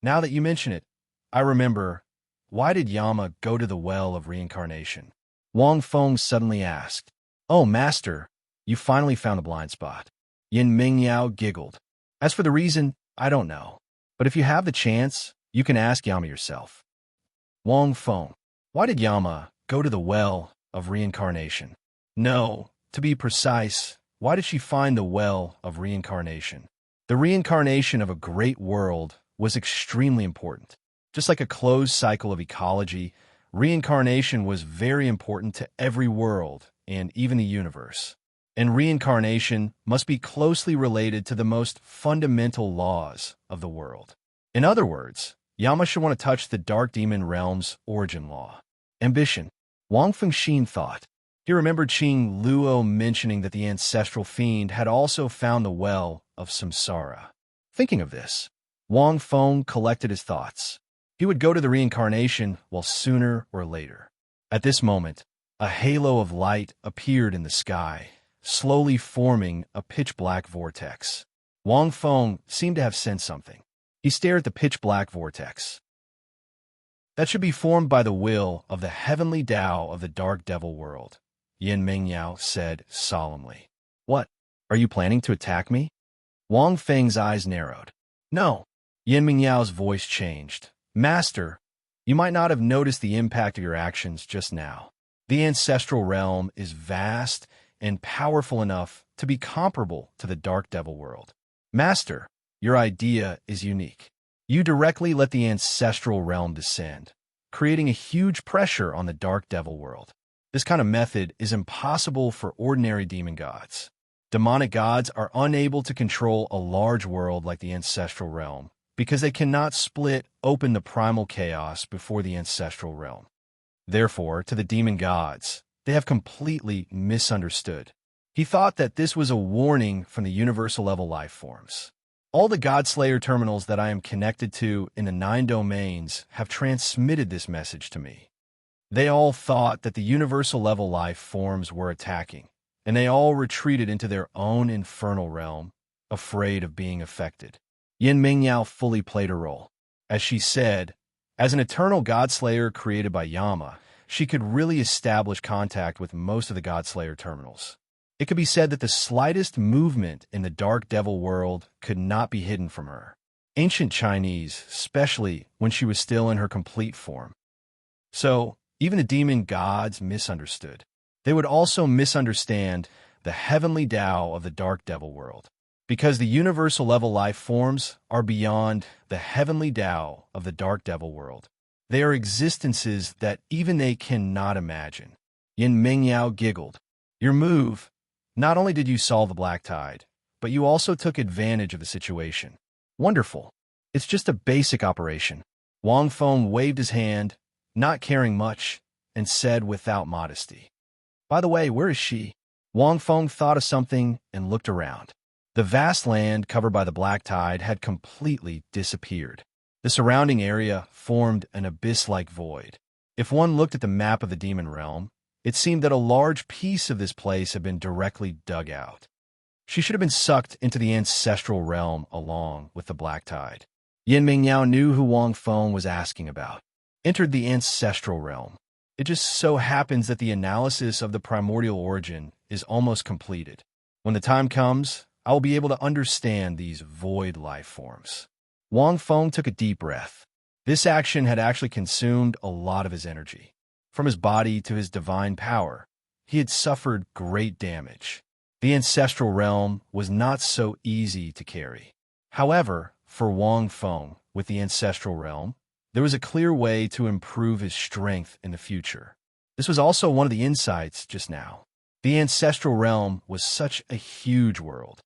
Now that you mention it, I remember, why did Yama go to the well of reincarnation? Wang Feng suddenly asked. Oh, Master, you finally found a blind spot. Yin Mingyao giggled. As for the reason, I don't know. But if you have the chance, you can ask Yama yourself. Wang Feng. Why did Yama go to the well of reincarnation? No, to be precise, why did she find the well of reincarnation? The reincarnation of a great world was extremely important. Just like a closed cycle of ecology, reincarnation was very important to every world and even the universe. And reincarnation must be closely related to the most fundamental laws of the world. In other words, Yama should want to touch the dark demon realm's origin law. Ambition. Wang Fengxin thought. He remembered Qing Luo mentioning that the ancestral fiend had also found the well of samsara. Thinking of this, Wang Feng collected his thoughts. He would go to the reincarnation well sooner or later. At this moment, a halo of light appeared in the sky, slowly forming a pitch-black vortex. Wang Feng seemed to have sensed something. He stared at the pitch-black vortex. That should be formed by the will of the heavenly Tao of the dark devil world, Yin Mingyao said solemnly. What? Are you planning to attack me? Wang Feng's eyes narrowed. No. Yin Mingyao's voice changed. Master, you might not have noticed the impact of your actions just now. The ancestral realm is vast and powerful enough to be comparable to the dark devil world. Master, your idea is unique. You directly let the ancestral realm descend, creating a huge pressure on the dark devil world. This kind of method is impossible for ordinary demon gods. Demonic gods are unable to control a large world like the ancestral realm, because they cannot split open the primal chaos before the ancestral realm. Therefore, to the demon gods, they have completely misunderstood. He thought that this was a warning from the universal level life forms. All the Godslayer terminals that I am connected to in the 9 domains have transmitted this message to me. They all thought that the universal level life forms were attacking, and they all retreated into their own infernal realm, afraid of being affected. Yin Mingyao fully played a role. As she said, as an eternal Godslayer created by Yama, she could really establish contact with most of the Godslayer terminals. It could be said that the slightest movement in the dark devil world could not be hidden from her. Ancient Chinese, especially when she was still in her complete form. So, even the demon gods misunderstood. They would also misunderstand the heavenly Tao of the dark devil world, because the universal level life forms are beyond the heavenly Tao of the dark devil world. They are existences that even they cannot imagine. Yin Mingyao giggled. Your move. Not only did you solve the black tide, but you also took advantage of the situation. Wonderful. It's just a basic operation. Wang Feng waved his hand, not caring much, and said without modesty. By the way, where is she? Wang Feng thought of something and looked around. The vast land covered by the black tide had completely disappeared. The surrounding area formed an abyss-like void. If one looked at the map of the demon realm, it seemed that a large piece of this place had been directly dug out. She should have been sucked into the ancestral realm along with the black tide. Yin Mingyao knew who Wang Feng was asking about. Entered the ancestral realm. It just so happens that the analysis of the primordial origin is almost completed. When the time comes, I will be able to understand these void life forms. Wang Feng took a deep breath. This action had actually consumed a lot of his energy. From his body to his divine power, he had suffered great damage. The ancestral realm was not so easy to carry. However, for Wang Feng, with the ancestral realm, there was a clear way to improve his strength in the future. This was also one of the insights just now. The ancestral realm was such a huge world.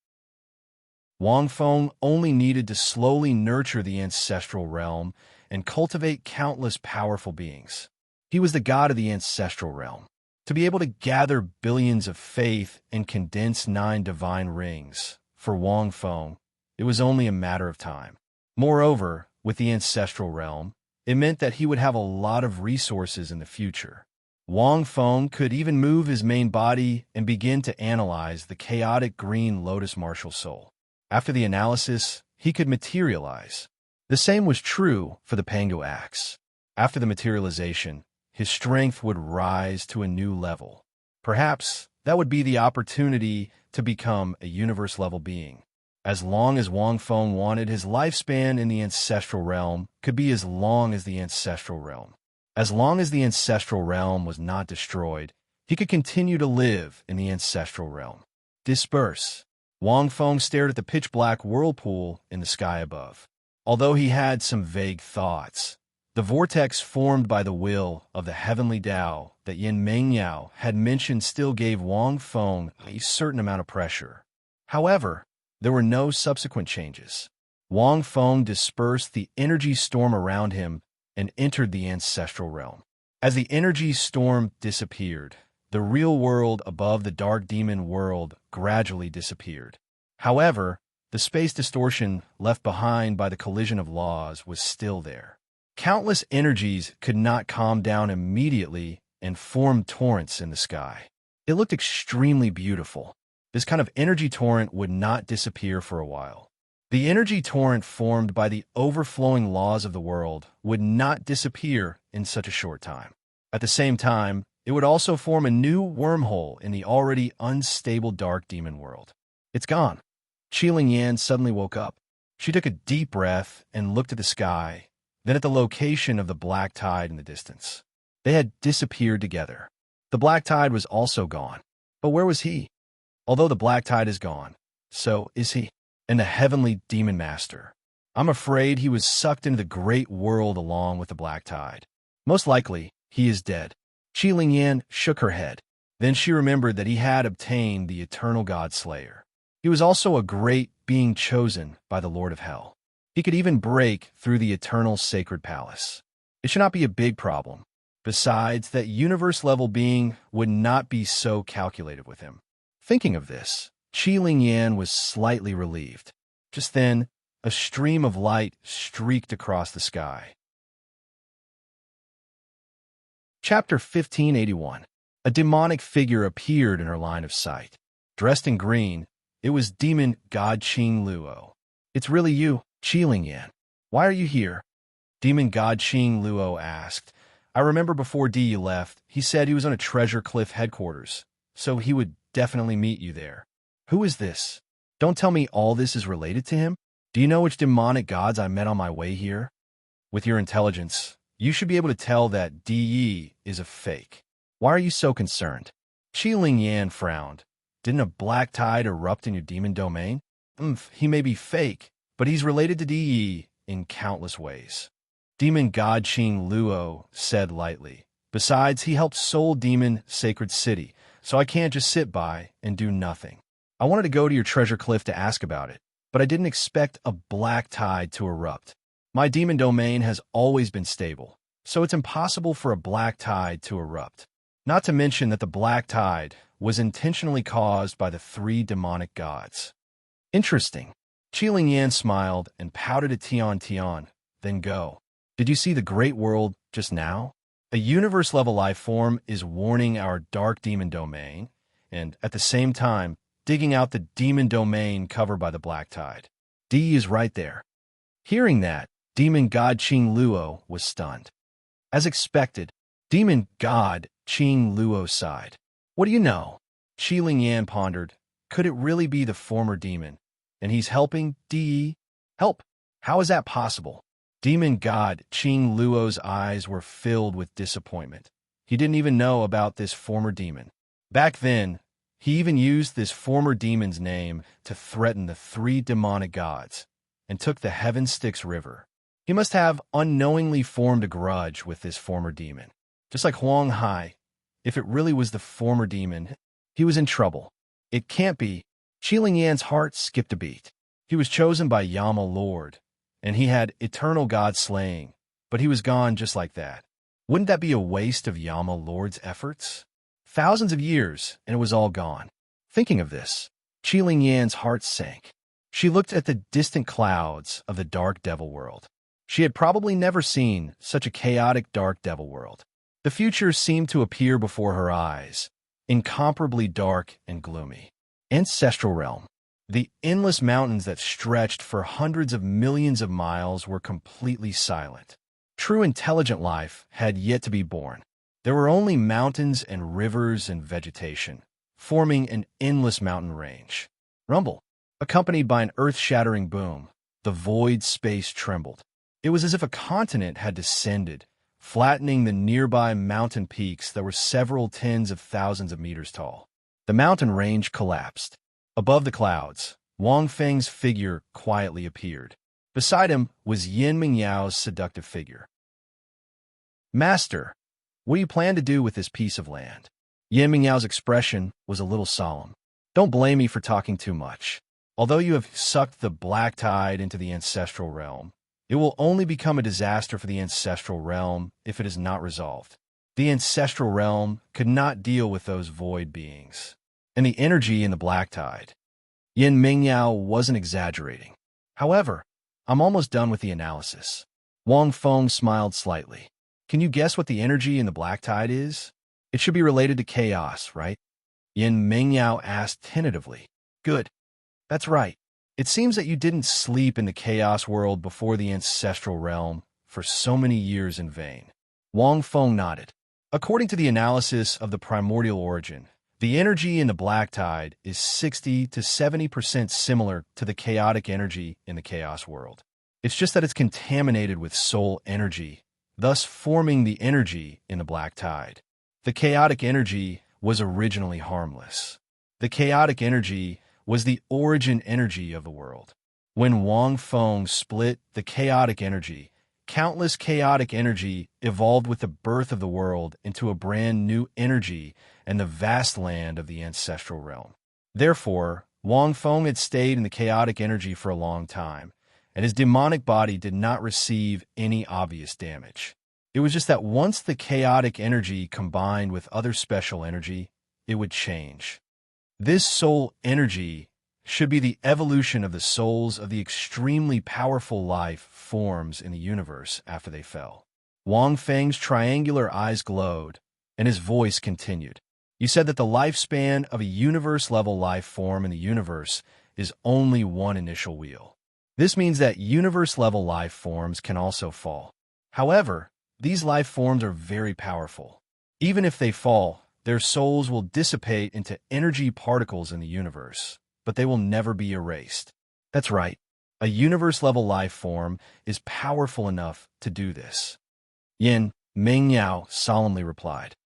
Wang Feng only needed to slowly nurture the ancestral realm and cultivate countless powerful beings. He was the god of the ancestral realm. To be able to gather billions of faith and condense 9 divine rings, for Wang Feng, it was only a matter of time. Moreover, with the ancestral realm, it meant that he would have a lot of resources in the future. Wang Feng could even move his main body and begin to analyze the chaotic green lotus martial soul. After the analysis, he could materialize. The same was true for the Pango axe. After the materialization, his strength would rise to a new level. Perhaps that would be the opportunity to become a universe-level being. As long as Wang Feng wanted, his lifespan in the ancestral realm could be as long as the ancestral realm. As long as the ancestral realm was not destroyed, he could continue to live in the ancestral realm. Disperse. Wang Feng stared at the pitch-black whirlpool in the sky above. Although he had some vague thoughts, the vortex formed by the will of the heavenly Tao that Yin Mingyao had mentioned still gave Wang Feng a certain amount of pressure. However, there were no subsequent changes. Wang Feng dispersed the energy storm around him and entered the ancestral realm. As the energy storm disappeared, the real world above the dark demon world gradually disappeared. However, the space distortion left behind by the collision of laws was still there. Countless energies could not calm down immediately and form torrents in the sky. It looked extremely beautiful. This kind of energy torrent would not disappear for a while. The energy torrent formed by the overflowing laws of the world would not disappear in such a short time. At the same time, it would also form a new wormhole in the already unstable dark demon world. It's gone. Qi Yan suddenly woke up. She took a deep breath and looked at the sky, then at the location of the black tide in the distance. They had disappeared together. The black tide was also gone. But where was he? Although the black tide is gone, so is he. And the heavenly demon master. I'm afraid he was sucked into the great world along with the black tide. Most likely, he is dead. Qi Yan shook her head. Then she remembered that he had obtained the eternal God Slayer. He was also a great being chosen by the Lord of Hell. He could even break through the eternal sacred palace. It should not be a big problem. Besides, that universe-level being would not be so calculated with him. Thinking of this, Qi Yan was slightly relieved. Just then, a stream of light streaked across the sky. Chapter 1581. A demonic figure appeared in her line of sight. Dressed in green, it was demon god Douluo. It's really you, Qi Yan. Why are you here? Demon god Douluo asked, I remember before D left, he said he was on a Treasure Cliff headquarters, so he would definitely meet you there. Who is this? Don't tell me all this is related to him. Do you know which demonic gods I met on my way here? With your intelligence, you should be able to tell that DE is a fake. Why are you so concerned? Qi Ling Yan frowned. Didn't a black tide erupt in your demon domain? He may be fake, but he's related to DE in countless ways. Demon god Qing Luo said lightly. Besides, he helped Soul Demon Sacred City, so I can't just sit by and do nothing. I wanted to go to your treasure cliff to ask about it, but I didn't expect a black tide to erupt. My demon domain has always been stable, so it's impossible for a black tide to erupt. Not to mention that the black tide was intentionally caused by the 3 demonic gods. Interesting. Qi Ling Yan smiled and pouted at Tian, then go. Did you see the great world just now? A universe-level life form is warning our dark demon domain, and at the same time, digging out the demon domain covered by the black tide. D is right there. Hearing that, demon god Qing Luo was stunned. As expected, demon god Qing Luo sighed. What do you know? Qi Ling Yan pondered. Could it really be the former demon? And he's helping DE? Help? How is that possible? Demon god Qing Luo's eyes were filled with disappointment. He didn't even know about this former demon. Back then, he even used this former demon's name to threaten the 3 demonic gods, and took the Heaven Styx River. He must have unknowingly formed a grudge with this former demon. Just like Huang Hai, if it really was the former demon, he was in trouble. It can't be. Qi Ling Yan's heart skipped a beat. He was chosen by Yama Lord, and he had eternal god slaying, but he was gone just like that. Wouldn't that be a waste of Yama Lord's efforts? Thousands of years, and it was all gone. Thinking of this, Qi Ling Yan's heart sank. She looked at the distant clouds of the dark devil world. She had probably never seen such a chaotic dark devil world. The future seemed to appear before her eyes, incomparably dark and gloomy. Ancestral realm. The endless mountains that stretched for hundreds of millions of miles were completely silent. True intelligent life had yet to be born. There were only mountains and rivers and vegetation, forming an endless mountain range. Rumble. Accompanied by an earth-shattering boom, the void space trembled. It was as if a continent had descended, flattening the nearby mountain peaks that were several tens of thousands of meters tall. The mountain range collapsed. Above the clouds, Wang Feng's figure quietly appeared. Beside him was Yin Mingyao's seductive figure. Master, what do you plan to do with this piece of land? Yin Mingyao's expression was a little solemn. Don't blame me for talking too much. Although you have sucked the black tide into the ancestral realm, it will only become a disaster for the ancestral realm if it is not resolved. The ancestral realm could not deal with those void beings and the energy in the black tide. Yin Mingyao wasn't exaggerating. However, I'm almost done with the analysis. Wang Feng smiled slightly. Can you guess what the energy in the black tide is? It should be related to chaos, right? Yin Mingyao asked tentatively. Good. That's right. It seems that you didn't sleep in the chaos world before the ancestral realm for so many years in vain. Wang Feng nodded. According to the analysis of the primordial origin, the energy in the black tide is 60 to 70% similar to the chaotic energy in the chaos world. It's just that it's contaminated with soul energy, thus forming the energy in the black tide. The chaotic energy was originally harmless. The chaotic energy was the origin energy of the world. When Wang Feng split the chaotic energy, countless chaotic energy evolved with the birth of the world into a brand new energy and the vast land of the ancestral realm. Therefore, Wang Feng had stayed in the chaotic energy for a long time, and his demonic body did not receive any obvious damage. It was just that once the chaotic energy combined with other special energy, it would change. This soul energy should be the evolution of the souls of the extremely powerful life forms in the universe after they fell. Wang Feng's triangular eyes glowed, and his voice continued. You said that the lifespan of a universe-level life form in the universe is only one initial wheel. This means that universe-level life forms can also fall. However, These life forms are very powerful. Even if they fall, their souls will dissipate into energy particles in the universe, but they will never be erased. That's right. A universe-level life form is powerful enough to do this. Yin Mingyao solemnly replied.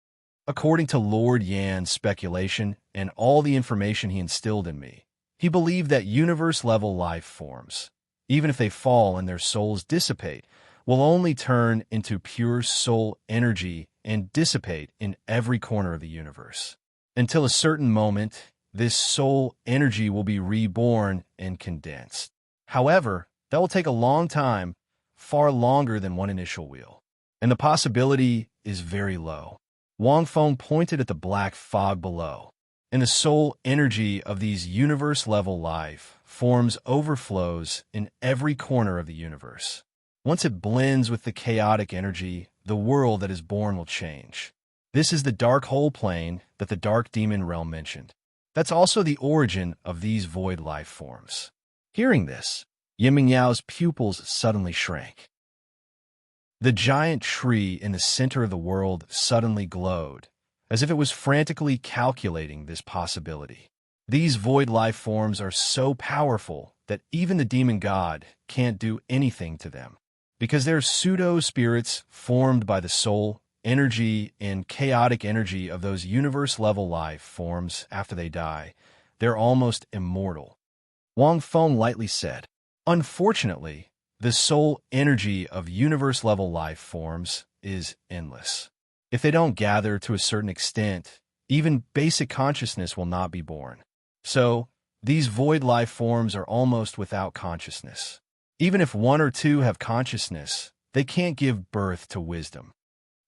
According to Lord Yan's speculation and all the information he instilled in me, he believed that universe-level life forms, even if they fall and their souls dissipate, will only turn into pure soul energy and dissipate in every corner of the universe. Until a certain moment, this soul energy will be reborn and condensed. However, that will take a long time, far longer than one initial will. And the possibility is very low. Wang Feng pointed at the black fog below, and the soul energy of these universe-level life forms overflows in every corner of the universe. Once it blends with the chaotic energy, the world that is born will change. This is the dark hole plane that the dark demon realm mentioned. That's also the origin of these void life forms. Hearing this, Yin Mingyao's pupils suddenly shrank. The giant tree in the center of the world suddenly glowed, as if it was frantically calculating this possibility. These void life forms are so powerful that even the demon god can't do anything to them. Because they're pseudo-spirits formed by the soul, energy, and chaotic energy of those universe-level life forms after they die, they're almost immortal. Wang Feng lightly said, unfortunately, the soul energy of universe-level life forms is endless. If they don't gather to a certain extent, even basic consciousness will not be born. So, these void life forms are almost without consciousness. Even if one or two have consciousness, they can't give birth to wisdom.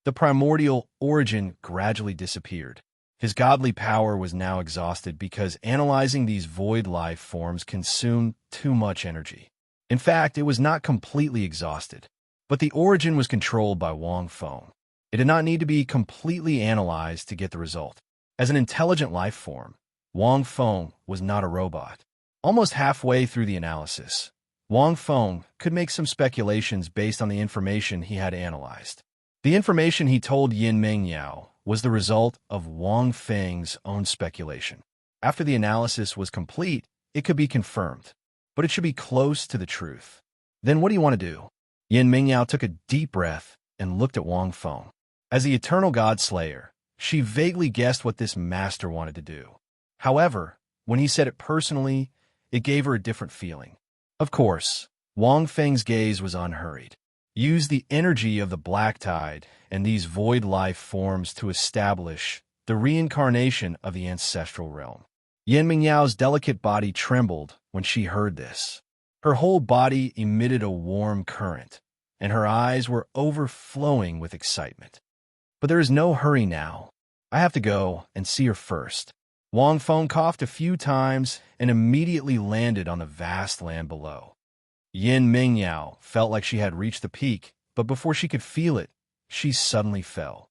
The primordial origin gradually disappeared. His godly power was now exhausted because analyzing these void life forms consumed too much energy. In fact, it was not completely exhausted, but the origin was controlled by Wang Feng. It did not need to be completely analyzed to get the result. As an intelligent life form, Wang Feng was not a robot. Almost halfway through the analysis, Wang Feng could make some speculations based on the information he had analyzed. The information he told Yin Mingyao was the result of Wang Feng's own speculation. After the analysis was complete, it could be confirmed, but it should be close to the truth. Then what do you want to do? Yin Mingyao took a deep breath and looked at Wang Feng. As the eternal god slayer, she vaguely guessed what this master wanted to do. However, when he said it personally, it gave her a different feeling. Of course, Wang Feng's gaze was unhurried. Use the energy of the black tide and these void life forms to establish the reincarnation of the ancestral realm. Yin Mingyao's delicate body trembled when she heard this. Her whole body emitted a warm current, and her eyes were overflowing with excitement. But there is no hurry now. I have to go and see her first. Wang Feng coughed a few times and immediately landed on the vast land below. Yin Mingyao felt like she had reached the peak, but before she could feel it, she suddenly fell.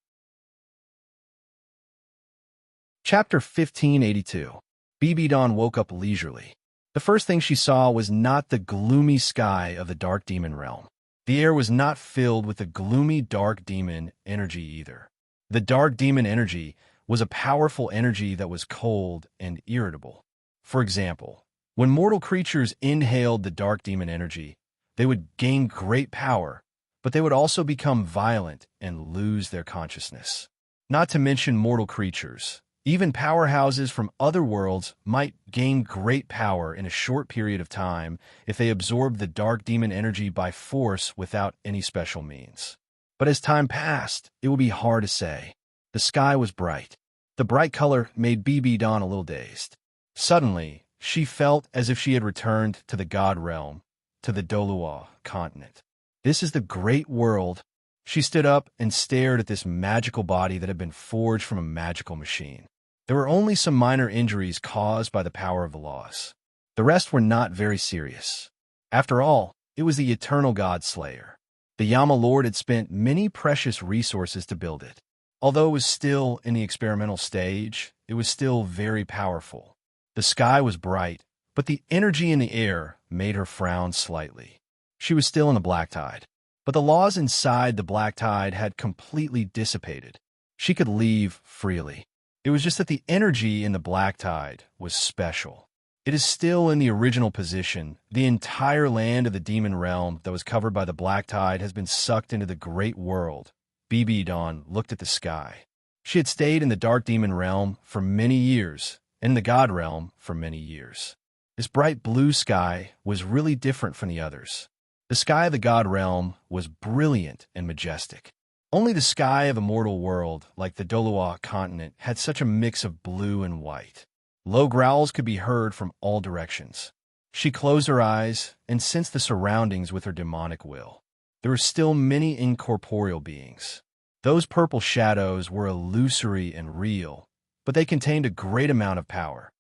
Chapter 1582. BB Dawn woke up leisurely. The first thing she saw was not the gloomy sky of the dark demon realm. The air was not filled with the gloomy dark demon energy either. The dark demon energy was a powerful energy that was cold and irritable. For example, when mortal creatures inhaled the dark demon energy, they would gain great power, but they would also become violent and lose their consciousness. Not to mention mortal creatures. Even powerhouses from other worlds might gain great power in a short period of time if they absorbed the dark demon energy by force without any special means. But as time passed, it would be hard to say. The sky was bright. The bright color made BB Dawn a little dazed. Suddenly, she felt as if she had returned to the god realm, to the Douluo continent. This is the great world. She stood up and stared at this magical body that had been forged from a magical machine. There were only some minor injuries caused by the power of the laws. The rest were not very serious. After all, it was the eternal god slayer. The Yama Lord had spent many precious resources to build it. Although it was still in the experimental stage, it was still very powerful. The sky was bright, but the energy in the air made her frown slightly. She was still in the black tide. But the laws inside the black tide had completely dissipated. She could leave freely. It was just that the energy in the black tide was special. It is still in the original position. The entire land of the demon realm that was covered by the black tide has been sucked into the great world. BB Dawn looked at the sky. She had stayed in the dark demon realm for many years, and in the god realm for many years. This bright blue sky was really different from the others. The sky of the god realm was brilliant and majestic. Only the sky of a mortal world, like the Douluo continent, had such a mix of blue and white. Low growls could be heard from all directions. She closed her eyes and sensed the surroundings with her demonic will. There were still many incorporeal beings. Those purple shadows were illusory and real, but they contained a great amount of power.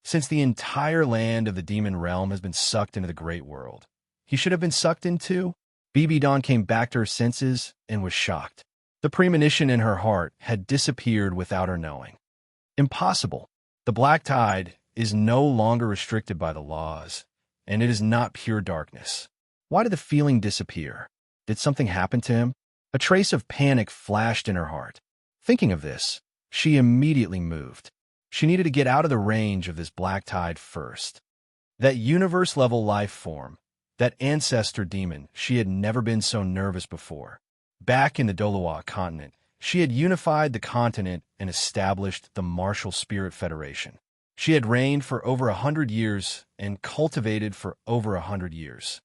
Since the entire land of the demon realm has been sucked into the great world, he should have been sucked into? BB Dawn came back to her senses and was shocked. The premonition in her heart had disappeared without her knowing. Impossible. The black tide is no longer restricted by the laws, and it is not pure darkness. Why did the feeling disappear? Did something happen to him? A trace of panic flashed in her heart. Thinking of this, she immediately moved. She needed to get out of the range of this black tide first. That universe-level life form, that ancestor demon, she had never been so nervous before. Back in the Douluo continent, she had unified the continent and established the Martial Spirit Federation. She had reigned for over 100 years and cultivated for over 100 years.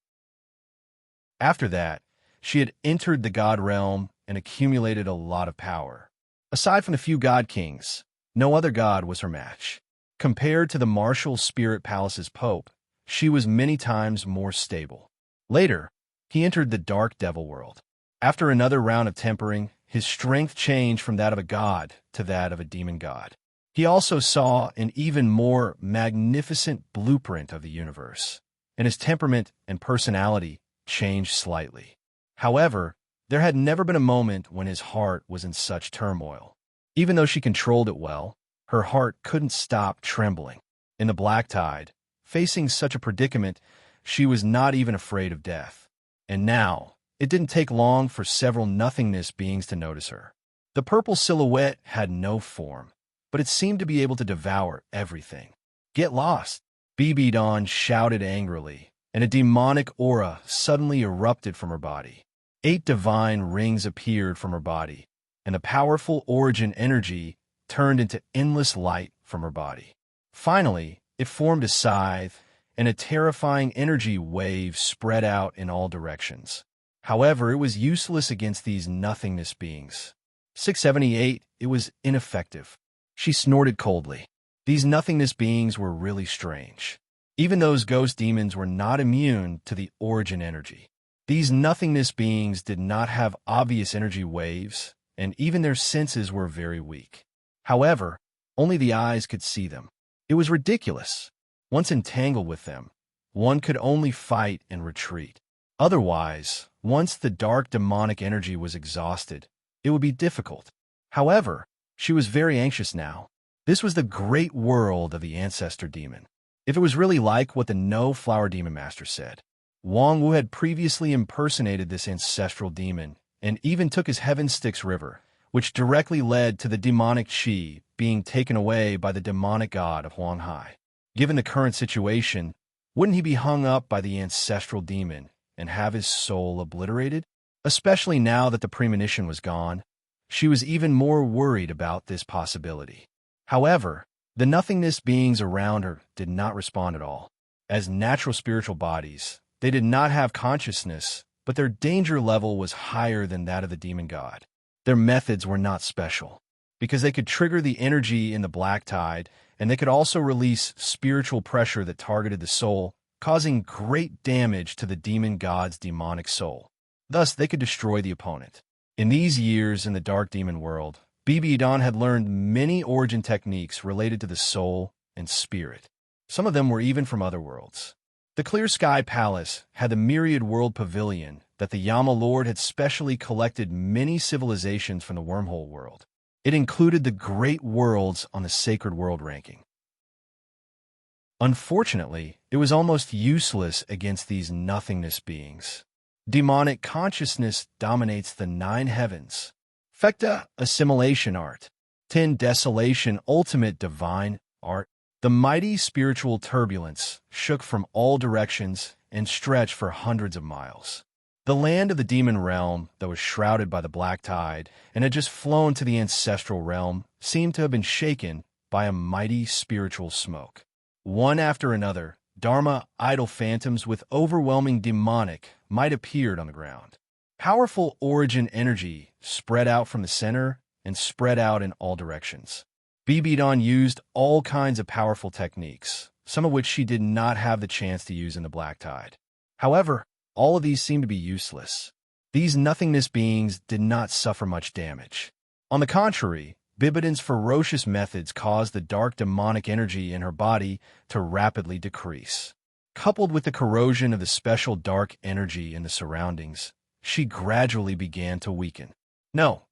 After that, she had entered the god realm and accumulated a lot of power. Aside from the few god kings, no other god was her match. Compared to the Martial Spirit Palace's Pope, she was many times more stable. Later, he entered the dark devil world. After another round of tempering, his strength changed from that of a god to that of a demon god. He also saw an even more magnificent blueprint of the universe, and his temperament and personality changed slightly. However, there had never been a moment when his heart was in such turmoil. Even though she controlled it well, her heart couldn't stop trembling. In the black tide, facing such a predicament, she was not even afraid of death. And now, it didn't take long for several nothingness beings to notice her. The purple silhouette had no form, but it seemed to be able to devour everything. "Get lost!" BB Dawn shouted angrily, and a demonic aura suddenly erupted from her body. 8 divine rings appeared from her body, and the powerful origin energy turned into endless light from her body. Finally, it formed a scythe, and a terrifying energy wave spread out in all directions. However, it was useless against these nothingness beings. 678, it was ineffective. She snorted coldly. These nothingness beings were really strange. Even those ghost demons were not immune to the origin energy. These nothingness beings did not have obvious energy waves, and even their senses were very weak. However, only the eyes could see them. It was ridiculous. Once entangled with them, one could only fight and retreat. Otherwise, once the dark demonic energy was exhausted, it would be difficult. However, she was very anxious now. This was the great world of the ancestor demon. If it was really like what the no-flower demon master said, Wang Wu had previously impersonated this ancestral demon and even took his Heaven Styx River, which directly led to the demonic Qi being taken away by the demonic god of Huanghai. Given the current situation, wouldn't he be hung up by the ancestral demon and have his soul obliterated? Especially now that the premonition was gone, she was even more worried about this possibility. However, the nothingness beings around her did not respond at all. As natural spiritual bodies, they did not have consciousness, but their danger level was higher than that of the demon god. Their methods were not special, because they could trigger the energy in the black tide, and they could also release spiritual pressure that targeted the soul, causing great damage to the demon god's demonic soul. Thus, they could destroy the opponent. In these years in the dark demon world, BB Dawn had learned many origin techniques related to the soul and spirit. Some of them were even from other worlds. The Clear Sky Palace had the Myriad World Pavilion that the Yama Lord had specially collected many civilizations from the Wormhole world. It included the great worlds on the Sacred World ranking. Unfortunately, it was almost useless against these nothingness beings. Demonic consciousness dominates the 9 heavens. Fecta, assimilation art. 10, desolation, ultimate divine art. The mighty spiritual turbulence shook from all directions and stretched for hundreds of miles. The land of the demon realm that was shrouded by the black tide and had just flown to the ancestral realm seemed to have been shaken by a mighty spiritual smoke. One after another, Dharma idol phantoms with overwhelming demonic might appeared on the ground. Powerful origin energy spread out from the center and spread out in all directions. Bibidon used all kinds of powerful techniques, some of which she did not have the chance to use in the black tide. However, all of these seemed to be useless. These nothingness beings did not suffer much damage. On the contrary, Bibidon's ferocious methods caused the dark demonic energy in her body to rapidly decrease. Coupled with the corrosion of the special dark energy in the surroundings, she gradually began to weaken. No,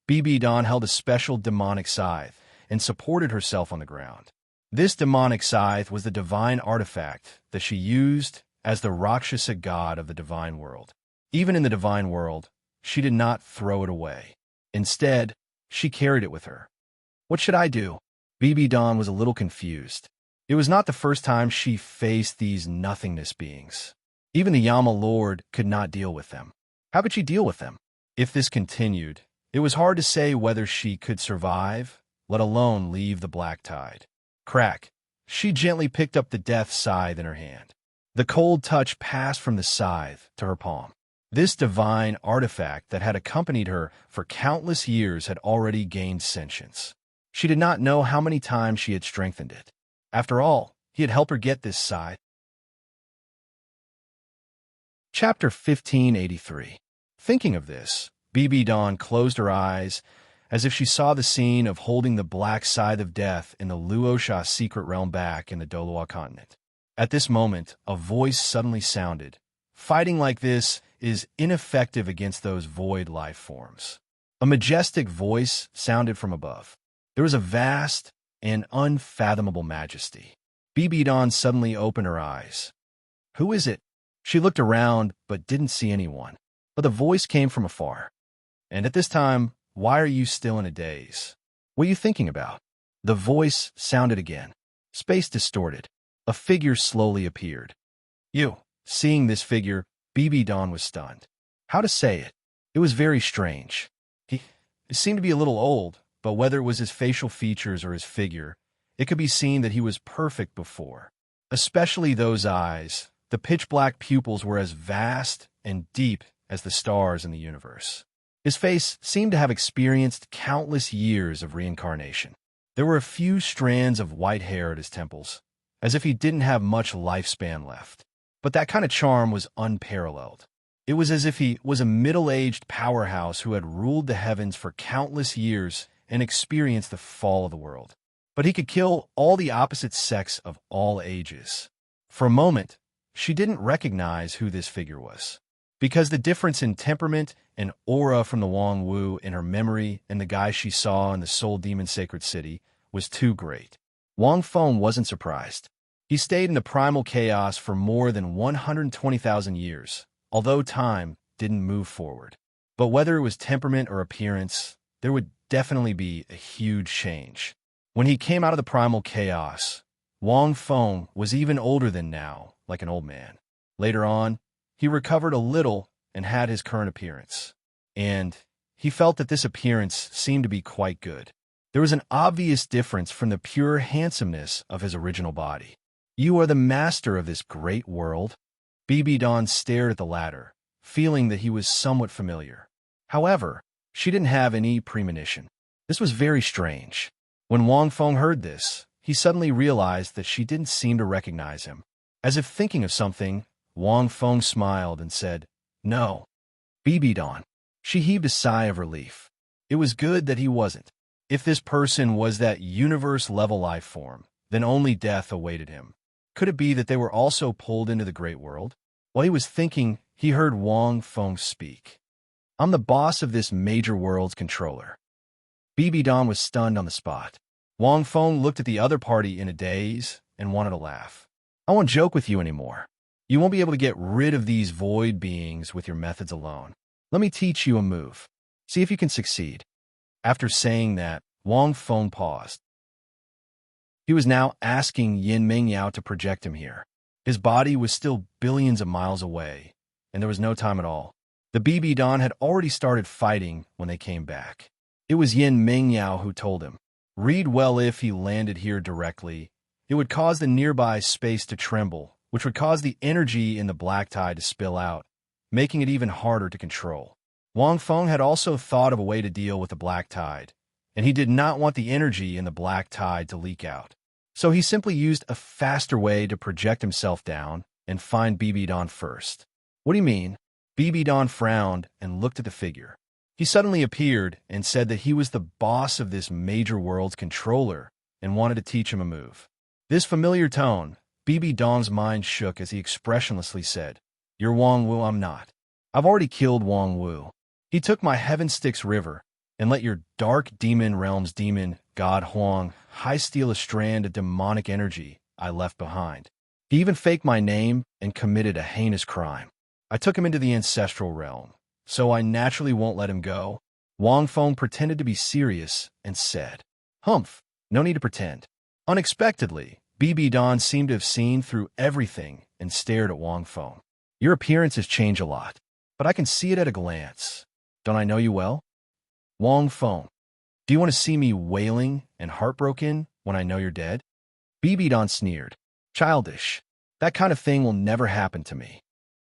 Bibidon held a special demonic scythe and supported herself on the ground. This demonic scythe was the divine artifact that she used as the Rakshasa god of the divine world. Even in the divine world, she did not throw it away. Instead, she carried it with her. What should I do? Bibidon was a little confused. It was not the first time she faced these nothingness beings. Even the Yama Lord could not deal with them. How could she deal with them? If this continued, it was hard to say whether she could survive, let alone leave the black tide. Crack. She gently picked up the death scythe in her hand. The cold touch passed from the scythe to her palm. This divine artifact that had accompanied her for countless years had already gained sentience. She did not know how many times she had strengthened it. After all, he had helped her get this scythe. Chapter 1583. Thinking of this, Bibidon closed her eyes as if she saw the scene of holding the black scythe of death in the Luosha secret realm back in the Douluo continent. At this moment, a voice suddenly sounded. Fighting like this is ineffective against those void life forms. A majestic voice sounded from above. There was a vast and unfathomable majesty. Bibidon suddenly opened her eyes. Who is it? She looked around but didn't see anyone. But the voice came from afar. And at this time, why are you still in a daze? What are you thinking about? The voice sounded again. Space distorted. A figure slowly appeared. You. Seeing this figure, Bibidon was stunned. How to say it? It was very strange. He seemed to be a little old, but whether it was his facial features or his figure, it could be seen that he was perfect before. Especially those eyes. The pitch-black pupils were as vast and deep as the stars in the universe. His face seemed to have experienced countless years of reincarnation. There were a few strands of white hair at his temples, as if he didn't have much lifespan left. But that kind of charm was unparalleled. It was as if he was a middle-aged powerhouse who had ruled the heavens for countless years and experienced the fall of the world. But he could kill all the opposite sex of all ages. For a moment, she didn't recognize who this figure was, because the difference in temperament and aura from the Wang Wu in her memory and the guy she saw in the Soul Demon Sacred City was too great. Wang Feng wasn't surprised. He stayed in the primal chaos for more than 120,000 years, although time didn't move forward. But whether it was temperament or appearance, there would definitely be a huge change. When he came out of the primal chaos, Wang Feng was even older than now, like an old man. Later on, he recovered a little and had his current appearance. And he felt that this appearance seemed to be quite good. There was an obvious difference from the pure handsomeness of his original body. You are the master of this great world? Bibidon stared at the latter, feeling that he was somewhat familiar. However, she didn't have any premonition. This was very strange. When Wang Feng heard this, he suddenly realized that she didn't seem to recognize him. As if thinking of something, Wang Feng smiled and said, "No." Bibidon. She heaved a sigh of relief. It was good that he wasn't. If this person was that universe-level life form, then only death awaited him. Could it be that they were also pulled into the great world? While he was thinking, he heard Wang Feng speak. "I'm the boss of this major world's controller." Bibidon was stunned on the spot. Wang Feng looked at the other party in a daze and wanted to laugh. "I won't joke with you anymore. You won't be able to get rid of these void beings with your methods alone. Let me teach you a move. See if you can succeed." After saying that, Wang Feng paused. He was now asking Yin Mingyao to project him here. His body was still billions of miles away, and there was no time at all. The BB Dawn had already started fighting when they came back. It was Yin Mingyao who told him, "Read well. If he landed here directly, it would cause the nearby space to tremble, which would cause the energy in the black tide to spill out, making it even harder to control." Wang Feng had also thought of a way to deal with the black tide, and he did not want the energy in the black tide to leak out. So he simply used a faster way to project himself down and find BB Dawn first. "What do you mean?" BB Dawn frowned and looked at the figure. He suddenly appeared and said that he was the boss of this major world's controller and wanted to teach him a move. This familiar tone, BB Dawn's mind shook as he expressionlessly said, "You're Wang Wu, I'm not. I've already killed Wang Wu. He took my Heaven Styx River and let your dark demon realm's demon, God Huang, high steal a strand of demonic energy I left behind. He even faked my name and committed a heinous crime. I took him into the ancestral realm, so I naturally won't let him go." Wang Feng pretended to be serious and said, "Humph, no need to pretend." Unexpectedly, BB Dawn seemed to have seen through everything and stared at Wang Feng. "Your appearance has changed a lot, but I can see it at a glance. Don't I know you well?" "Wang Feng, do you want to see me wailing and heartbroken when I know you're dead?" BB Dawn sneered. "Childish. That kind of thing will never happen to me.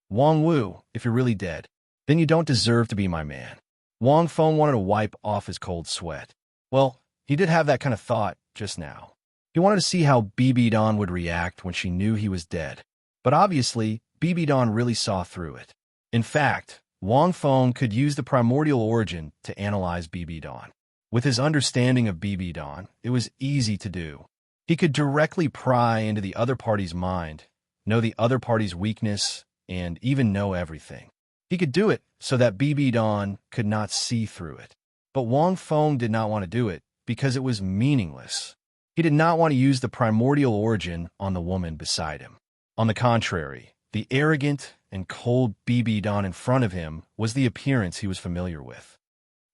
Wang Wu, if you're really dead, then you don't deserve to be my man." Wang Feng wanted to wipe off his cold sweat. Well, he did have that kind of thought just now. He wanted to see how BB Dawn would react when she knew he was dead. But obviously, BB Dawn really saw through it. In fact, Wang Feng could use the primordial origin to analyze BB Dawn. With his understanding of BB Dawn, it was easy to do. He could directly pry into the other party's mind, know the other party's weakness, and even know everything. He could do it so that BB Dawn could not see through it. But Wang Feng did not want to do it because it was meaningless. He did not want to use the primordial origin on the woman beside him. On the contrary, the arrogant and cold BB Dawn in front of him was the appearance he was familiar with.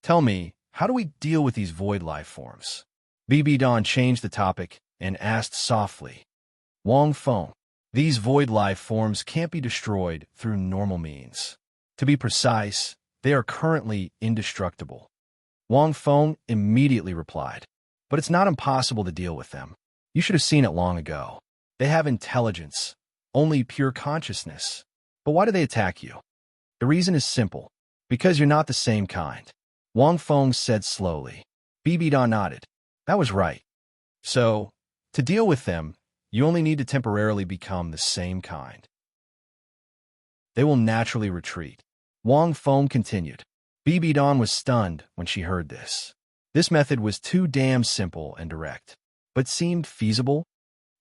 "Tell me, how do we deal with these void life forms?" BB Dawn changed the topic and asked softly. "Wang Feng, these void life forms can't be destroyed through normal means. To be precise, they are currently indestructible." Wang Feng immediately replied, "But it's not impossible to deal with them. You should have seen it long ago. They have intelligence, only pure consciousness. But why do they attack you? The reason is simple. Because you're not the same kind." Wang Feng said slowly. BB Dawn nodded. "That was right. So, to deal with them, you only need to temporarily become the same kind. They will naturally retreat." Wang Feng continued. BB Dawn was stunned when she heard this. This method was too damn simple and direct, but seemed feasible.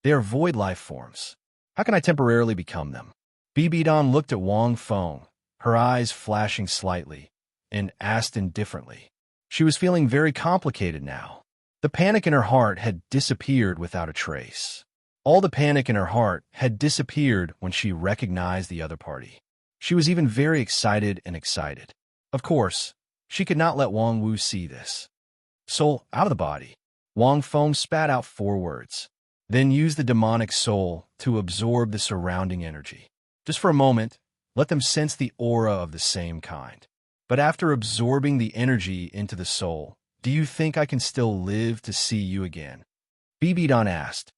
They are void life forms. How can I temporarily become them? BB Dawn looked at Wang Feng, her eyes flashing slightly, and asked indifferently. She was feeling very complicated now. The panic in her heart had disappeared without a trace. All the panic in her heart had disappeared when she recognized the other party. She was even very excited and excited. Of course, she could not let Wang Wu see this. "Soul out of the body." Wang Feng spat out 4 words, then used the demonic soul to absorb the surrounding energy. Just for a moment, let them sense the aura of the same kind. But after absorbing the energy into the soul, do you think I can still live to see you again? BB Dawn asked.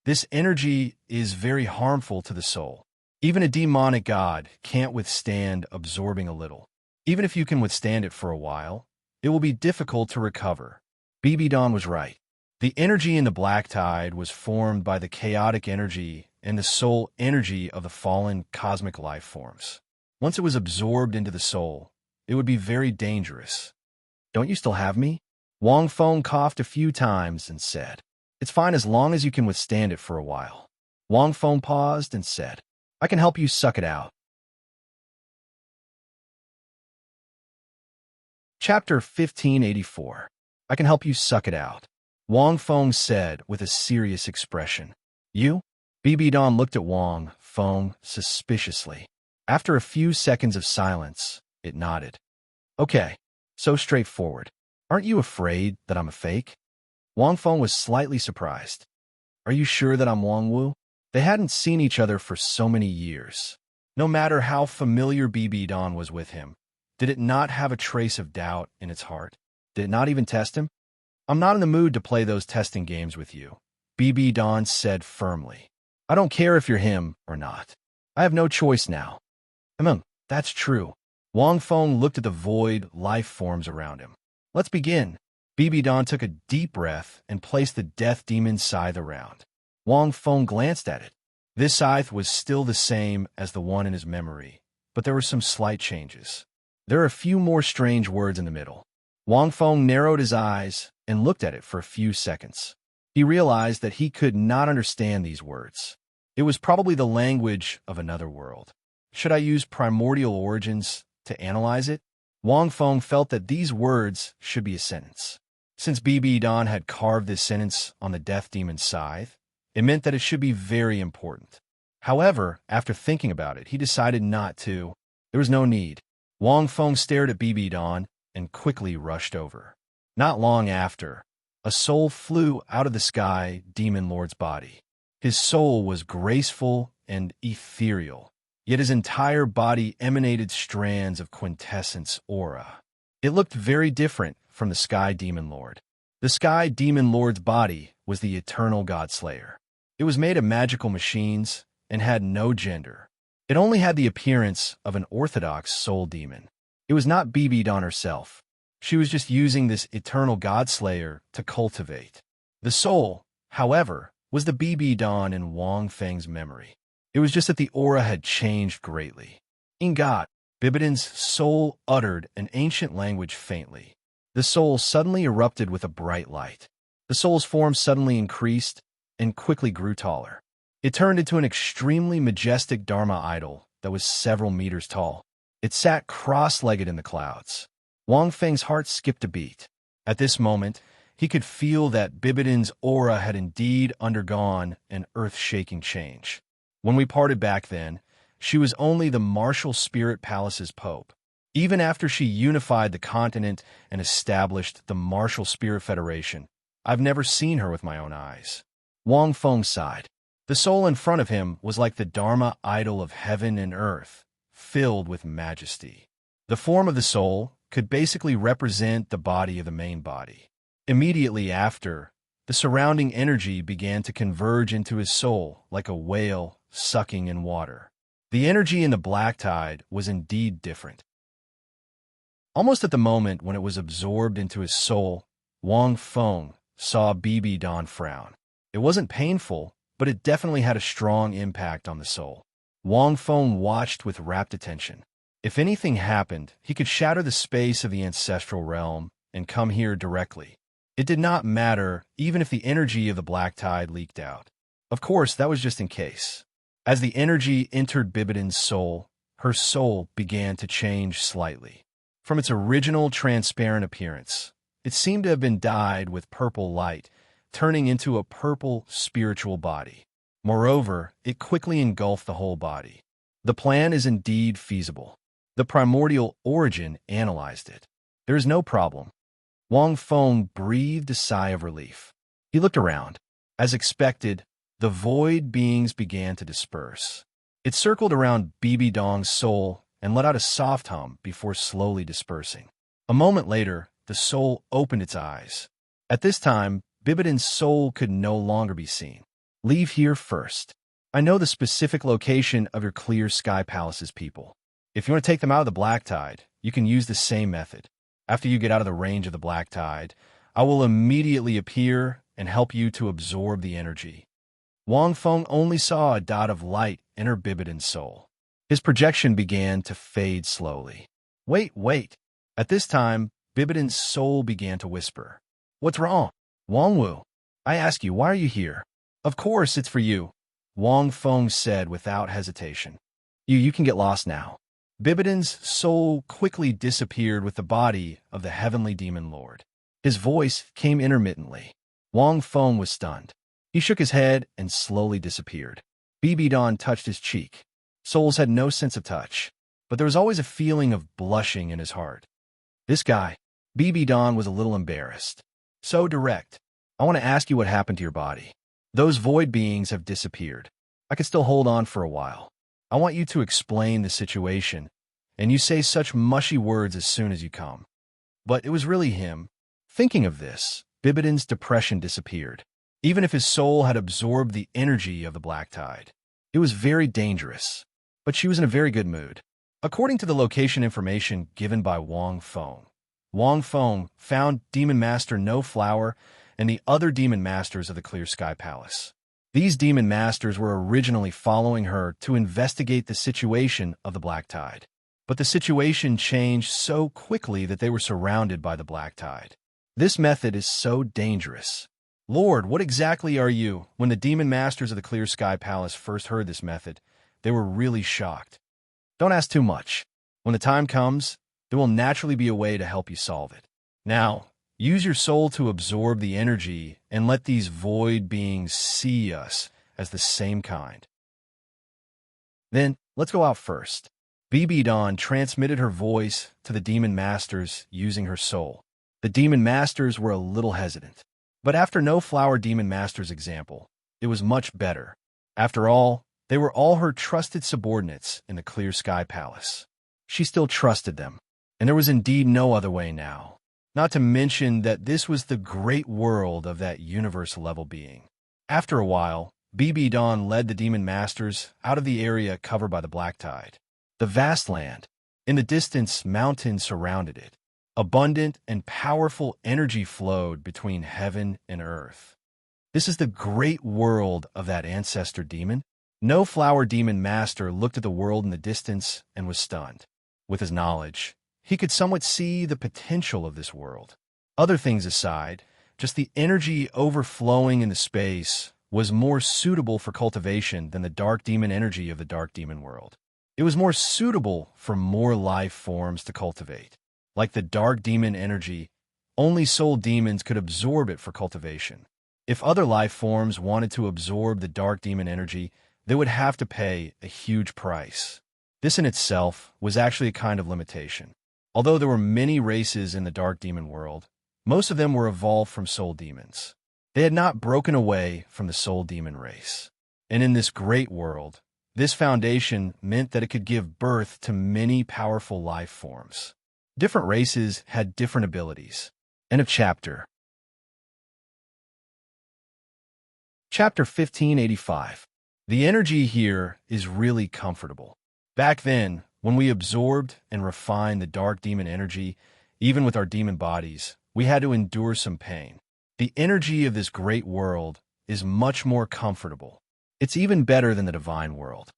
This energy is very harmful to the soul. Even a demonic god can't withstand absorbing a little. Even if you can withstand it for a while, it will be difficult to recover. BB Dawn was right. The energy in the black tide was formed by the chaotic energy and the soul energy of the fallen cosmic life forms. Once it was absorbed into the soul, it would be very dangerous. Don't you still have me? Wang Feng coughed a few times and said, It's fine as long as you can withstand it for a while. Wang Feng paused and said, I can help you suck it out. Chapter 1584. I can help you suck it out. Wang Feng said with a serious expression. You? BB Dawn looked at Wang Feng suspiciously. After a few seconds of silence, it nodded. Okay, so straightforward. Aren't you afraid that I'm a fake? Wang Feng was slightly surprised. Are you sure that I'm Wang Wu? They hadn't seen each other for so many years. No matter how familiar BB Don was with him, did it not have a trace of doubt in its heart? Did it not even test him? I'm not in the mood to play those testing games with you, BB Don said firmly. I don't care if you're him or not. I have no choice now. That's true. Wang Feng looked at the void life forms around him. Let's begin. BB Don took a deep breath and placed the death demon scythe around. Wang Feng glanced at it. This scythe was still the same as the one in his memory, but there were some slight changes. There are a few more strange words in the middle. Wang Feng narrowed his eyes and looked at it for a few seconds. He realized that he could not understand these words. It was probably the language of another world. Should I use primordial origins to analyze it? Wang Feng felt that these words should be a sentence. Since BB Don had carved this sentence on the death demon's scythe, it meant that it should be very important. However, after thinking about it, he decided not to. There was no need. Wang Feng stared at BB Don and quickly rushed over. Not long after, a soul flew out of the sky demon lord's body. His soul was graceful and ethereal, yet his entire body emanated strands of quintessence aura. It looked very different from the Sky Demon Lord. The Sky Demon Lord's body was the eternal God Slayer. It was made of magical machines and had no gender. It only had the appearance of an orthodox soul demon. It was not BB Don herself. She was just using this eternal God Slayer to cultivate. The soul, however, was the BB Don in Wang Feng's memory. It was just that the aura had changed greatly. In God, Bibidin's soul uttered an ancient language faintly. The soul suddenly erupted with a bright light. The soul's form suddenly increased and quickly grew taller. It turned into an extremely majestic Dharma idol that was several meters tall. It sat cross-legged in the clouds. Wang Feng's heart skipped a beat. At this moment, he could feel that Bibidin's aura had indeed undergone an earth-shaking change. When we parted back then, she was only the martial spirit palace's pope. Even after she unified the continent and established the Martial Spirit Federation, I've never seen her with my own eyes. Wang Feng sighed. The soul in front of him was like the Dharma idol of heaven and earth, filled with majesty. The form of the soul could basically represent the body of the main body. Immediately after, the surrounding energy began to converge into his soul like a whale sucking in water. The energy in the black tide was indeed different. Almost at the moment when it was absorbed into his soul, Wang Feng saw BB Don frown. It wasn't painful, but it definitely had a strong impact on the soul. Wang Feng watched with rapt attention. If anything happened, he could shatter the space of the ancestral realm and come here directly. It did not matter even if the energy of the black tide leaked out. Of course, that was just in case. As the energy entered Bibidin's soul, her soul began to change slightly. From its original transparent appearance, it seemed to have been dyed with purple light, turning into a purple spiritual body. Moreover, it quickly engulfed the whole body. The plan is indeed feasible. The primordial origin analyzed it. There is no problem. Wang Feng breathed a sigh of relief. He looked around. As expected, the void beings began to disperse. It circled around BB Dong's soul and let out a soft hum before slowly dispersing. A moment later, the soul opened its eyes. At this time, Bibidin's soul could no longer be seen. Leave here first. I know the specific location of your Clear Sky Palace's people. If you want to take them out of the black tide, you can use the same method. After you get out of the range of the black tide, I will immediately appear and help you to absorb the energy. Wang Feng only saw a dot of light enter Bibidin's soul. His projection began to fade slowly. Wait. At this time, Bibidin's soul began to whisper. What's wrong? Wang Wu, I ask you, why are you here? Of course, it's for you, Wang Feng said without hesitation. You can get lost now. Bibidin's soul quickly disappeared with the body of the heavenly demon lord. His voice came intermittently. Wang Feng was stunned. He shook his head and slowly disappeared. BB Don touched his cheek. Souls had no sense of touch, but there was always a feeling of blushing in his heart. This guy, BB Don, was a little embarrassed. So direct. I want to ask you what happened to your body. Those void beings have disappeared. I could still hold on for a while. I want you to explain the situation, and you say such mushy words as soon as you come. But it was really him. Thinking of this, Bibidon's depression disappeared, even if his soul had absorbed the energy of the black tide. It was very dangerous, but she was in a very good mood. According to the location information given by Wang Feng found Demon Master No Flower and the other Demon Masters of the Clear Sky Palace. These Demon Masters were originally following her to investigate the situation of the black tide. But the situation changed so quickly that they were surrounded by the black tide. This method is so dangerous. Lord, what exactly are you? When the Demon Masters of the Clear Sky Palace first heard this method, they were really shocked. Don't ask too much. When the time comes, there will naturally be a way to help you solve it. Now, use your soul to absorb the energy and let these void beings see us as the same kind. Then, let's go out first. BB Don transmitted her voice to the Demon Masters using her soul. The Demon Masters were a little hesitant. But after No Flower Demon Master's example, it was much better. After all, they were all her trusted subordinates in the Clear Sky Palace. She still trusted them, and there was indeed no other way now. Not to mention that this was the great world of that universe-level being. After a while, BB Don led the Demon Masters out of the area covered by the black tide. The vast land. In the distance, mountains surrounded it. Abundant and powerful energy flowed between heaven and earth. This is the great world of that ancestor demon. No Flower Demon Master looked at the world in the distance and was stunned. With his knowledge, he could somewhat see the potential of this world. Other things aside, just the energy overflowing in the space was more suitable for cultivation than the dark demon energy of the dark demon world. It was more suitable for more life forms to cultivate. Like the dark demon energy, only soul demons could absorb it for cultivation. If other life forms wanted to absorb the dark demon energy, they would have to pay a huge price. This in itself was actually a kind of limitation. Although there were many races in the dark demon world, most of them were evolved from soul demons. They had not broken away from the soul demon race. And in this great world, this foundation meant that it could give birth to many powerful life forms. Different races had different abilities. End of chapter. Chapter 1585. The energy here is really comfortable. Back then, when we absorbed and refined the dark demon energy, even with our demon bodies, we had to endure some pain. The energy of this great world is much more comfortable. It's even better than the divine world.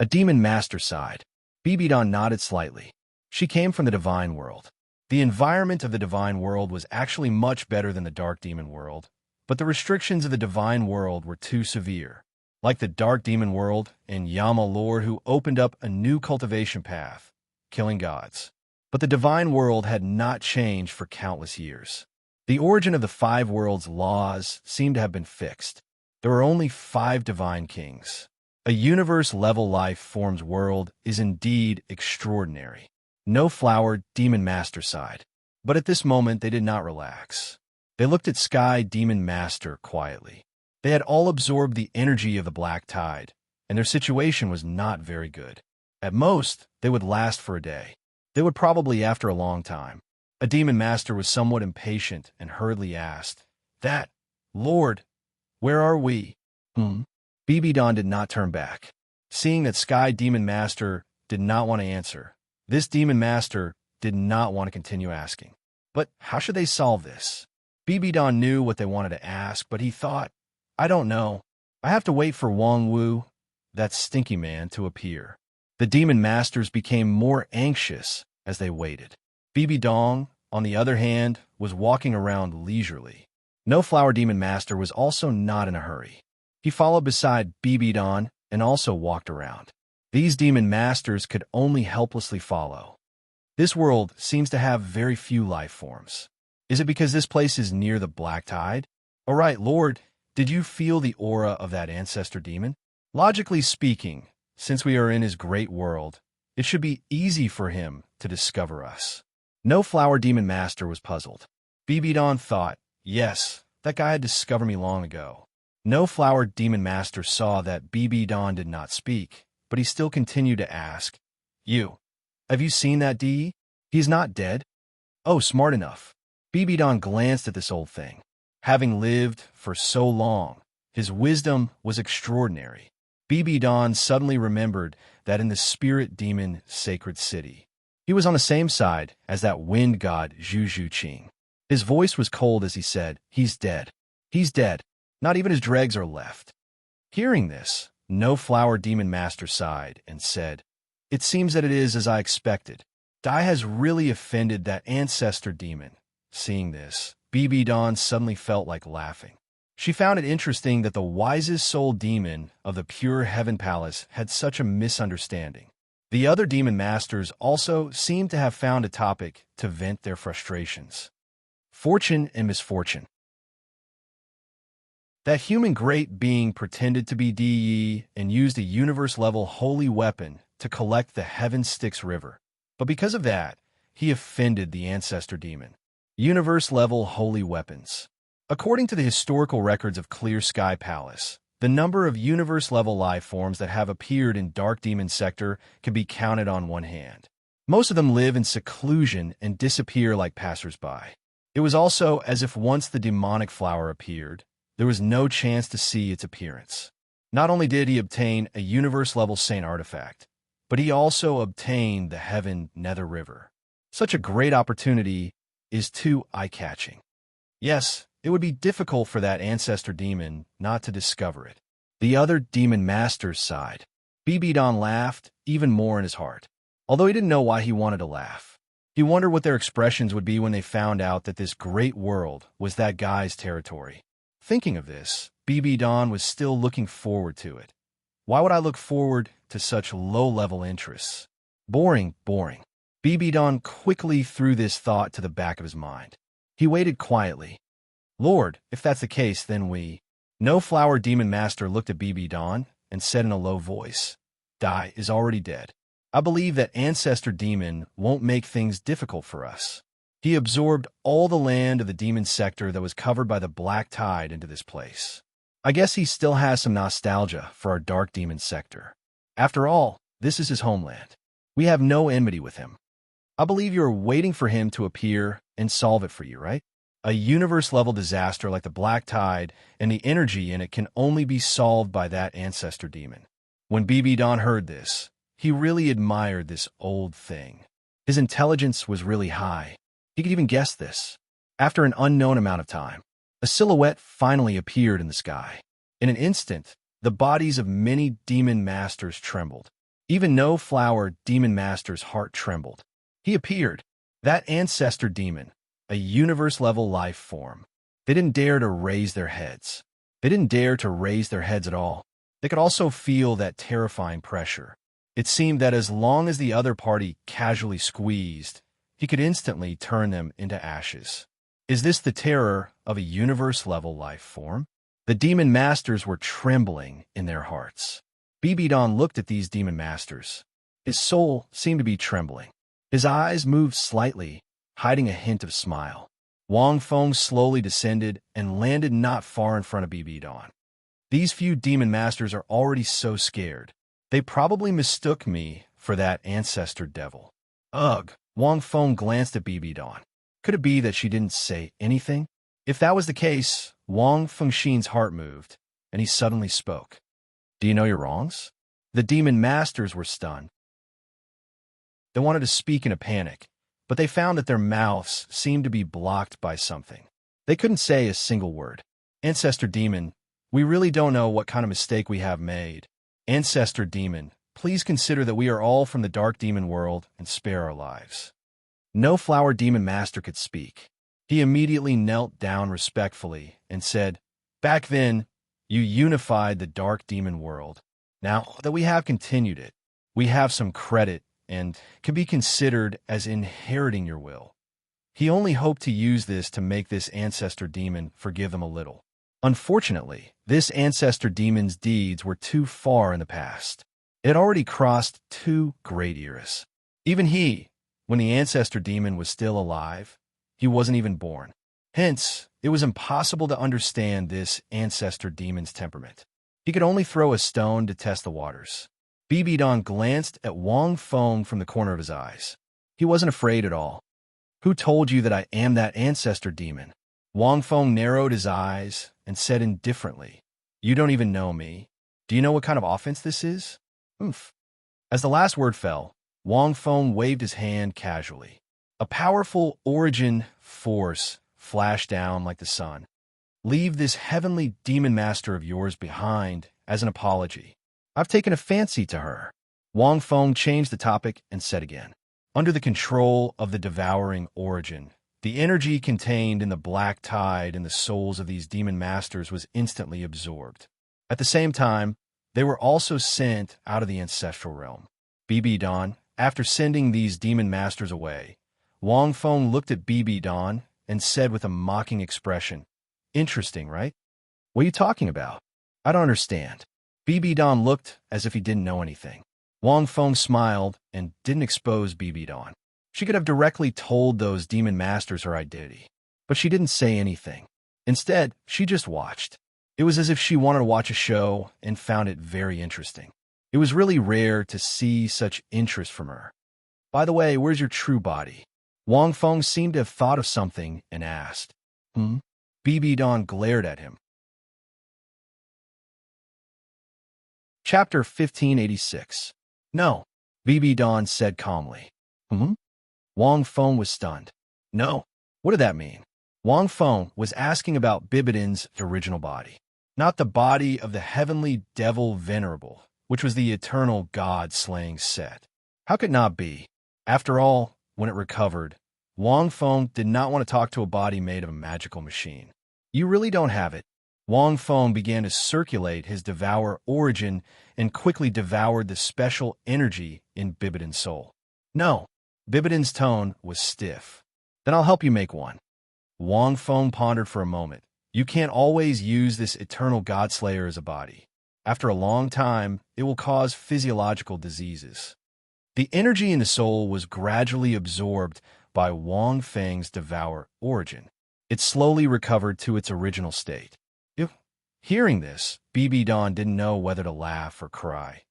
A demon master sighed. BB Don nodded slightly. She came from the divine world. The environment of the divine world was actually much better than the dark demon world, but the restrictions of the divine world were too severe. Like the dark demon world and Yama Lord, who opened up a new cultivation path, killing gods. But the divine world had not changed for countless years. The origin of the 5 worlds' laws seemed to have been fixed. There were only 5 divine kings. A universe-level life form's world is indeed extraordinary. No Flower Demon Master sighed. But at this moment, they did not relax. They looked at Sky Demon Master quietly. They had all absorbed the energy of the black tide, and their situation was not very good. At most, they would last for a day. They would probably after a long time. A Demon Master was somewhat impatient and hurriedly asked, Lord, where are we? BB Don did not turn back. Seeing that Sky Demon Master did not want to answer, this Demon Master did not want to continue asking. But how should they solve this? BB Don knew what they wanted to ask, but he thought, I don't know. I have to wait for Wang Wu, that stinky man, to appear. The Demon Masters became more anxious as they waited. BB Dong, on the other hand, was walking around leisurely. No Flower Demon Master was also not in a hurry. He followed beside BB Don and also walked around. These Demon Masters could only helplessly follow. This world seems to have very few life forms. Is it because this place is near the black tide? All right, Lord, did you feel the aura of that ancestor demon? Logically speaking, since we are in his great world, it should be easy for him to discover us. No Flower Demon Master was puzzled. Bibidon thought, yes, that guy had discovered me long ago. No Flower Demon Master saw that Bibidon did not speak, but he still continued to ask, have you seen that DE? He's not dead? Oh, smart enough. Bibidon glanced at this old thing. Having lived for so long, his wisdom was extraordinary. Bibidon suddenly remembered that in the spirit demon sacred city, he was on the same side as that wind god Zhu Qing. His voice was cold as he said, he's dead. He's dead. Not even his dregs are left. Hearing this, No Flower Demon Master sighed and said, it seems that it is as I expected. Dai has really offended that ancestor demon. Seeing this, Bibidon suddenly felt like laughing. She found it interesting that the wisest soul demon of the pure heaven palace had such a misunderstanding. The other demon masters also seemed to have found a topic to vent their frustrations. Fortune and misfortune. That human great being pretended to be DE and used a universe-level holy weapon to collect the Heaven Styx River. But because of that, he offended the ancestor demon. Universe-level holy weapons. According to the historical records of Clear Sky Palace, the number of universe-level life forms that have appeared in Dark Demon Sector can be counted on one hand. Most of them live in seclusion and disappear like passers-by. It was also as if once the demonic flower appeared, there was no chance to see its appearance. Not only did he obtain a universe-level saint artifact, but he also obtained the Heaven Nether River. Such a great opportunity is too eye-catching. Yes, it would be difficult for that ancestor demon not to discover it. The other demon masters sighed. Bibidon laughed even more in his heart, although he didn't know why he wanted to laugh. He wondered what their expressions would be when they found out that this great world was that guy's territory. Thinking of this, Bibidon was still looking forward to it. Why would I look forward to such low-level interests? Boring. Bibidon quickly threw this thought to the back of his mind. He waited quietly. Lord, if that's the case, then we... No Flower Demon Master looked at Bibidon and said in a low voice, Dai is already dead. I believe that Ancestor Demon won't make things difficult for us. He absorbed all the land of the demon sector that was covered by the black tide into this place. I guess he still has some nostalgia for our dark demon sector. After all, this is his homeland. We have no enmity with him. I believe you are waiting for him to appear and solve it for you, right? A universe-level disaster like the black tide and the energy in it can only be solved by that ancestor demon. When Bibidon heard this, he really admired this old thing. His intelligence was really high. He could even guess this. After an unknown amount of time, a silhouette finally appeared in the sky. In an instant, the bodies of many demon masters trembled. Even No Flower Demon Master's heart trembled. He appeared, that ancestor demon, a universe-level life form. They didn't dare to raise their heads. They didn't dare to raise their heads at all. They could also feel that terrifying pressure. It seemed that as long as the other party casually squeezed, he could instantly turn them into ashes. Is this the terror of a universe-level life form? The demon masters were trembling in their hearts. Bibidon looked at these demon masters. His soul seemed to be trembling. His eyes moved slightly, hiding a hint of smile. Wang Feng slowly descended and landed not far in front of Bibidon. These few demon masters are already so scared. They probably mistook me for that ancestor devil. Ugh! Wang Feng glanced at Bibidon. Could it be that she didn't say anything? If that was the case, Wang Fengxin's heart moved, and he suddenly spoke. Do you know your wrongs? The demon masters were stunned. They wanted to speak in a panic, but they found that their mouths seemed to be blocked by something. They couldn't say a single word. Ancestor Demon, we really don't know what kind of mistake we have made. Ancestor Demon, please consider that we are all from the dark demon world and spare our lives. No Flower Demon Master could speak. He immediately knelt down respectfully and said, Back then, you unified the dark demon world. Now that we have continued it, we have some credit and can be considered as inheriting your will. He only hoped to use this to make this ancestor demon forgive him a little. Unfortunately, this ancestor demon's deeds were too far in the past. It had already crossed 2 great eras. Even he, when the ancestor demon was still alive, he wasn't even born. Hence, it was impossible to understand this ancestor demon's temperament. He could only throw a stone to test the waters. Bibidon glanced at Wang Feng from the corner of his eyes. He wasn't afraid at all. Who told you that I am that ancestor demon? Wang Feng narrowed his eyes and said indifferently, You don't even know me. Do you know what kind of offense this is? Oomph. As the last word fell, Wang Feng waved his hand casually. A powerful origin force flashed down like the sun. Leave this heavenly demon master of yours behind as an apology. I've taken a fancy to her. Wang Feng changed the topic and said again, Under the control of the devouring origin, the energy contained in the black tide in the souls of these demon masters was instantly absorbed. At the same time, they were also sent out of the ancestral realm. Bibidon, after sending these demon masters away, Wang Feng looked at Bibidon and said with a mocking expression, Interesting, right? What are you talking about? I don't understand. Bibidon looked as if he didn't know anything. Wang Feng smiled and didn't expose Bibidon. She could have directly told those demon masters her identity, but she didn't say anything. Instead, she just watched. It was as if she wanted to watch a show and found it very interesting. It was really rare to see such interest from her. By the way, where's your true body? Wang Feng seemed to have thought of something and asked. Bibidon glared at him. Chapter 1586. No, Bibidon said calmly. Wang Feng was stunned. No. What did that mean? Wang Feng was asking about Bibidon's original body, not the body of the heavenly devil venerable, which was the eternal god-slaying Set. How could it not be? After all, when it recovered, Wang Feng did not want to talk to a body made of a magical machine. You really don't have it. Wang Feng began to circulate his devour origin and quickly devoured the special energy in Bibidon's soul. No. Bibidon's tone was stiff. Then I'll help you make one. Wang Feng pondered for a moment. You can't always use this eternal godslayer as a body. After a long time, it will cause physiological diseases. The energy in the soul was gradually absorbed by Wang Feng's devour origin. It slowly recovered to its original state. Hearing this, Bibidon didn't know whether to laugh or cry.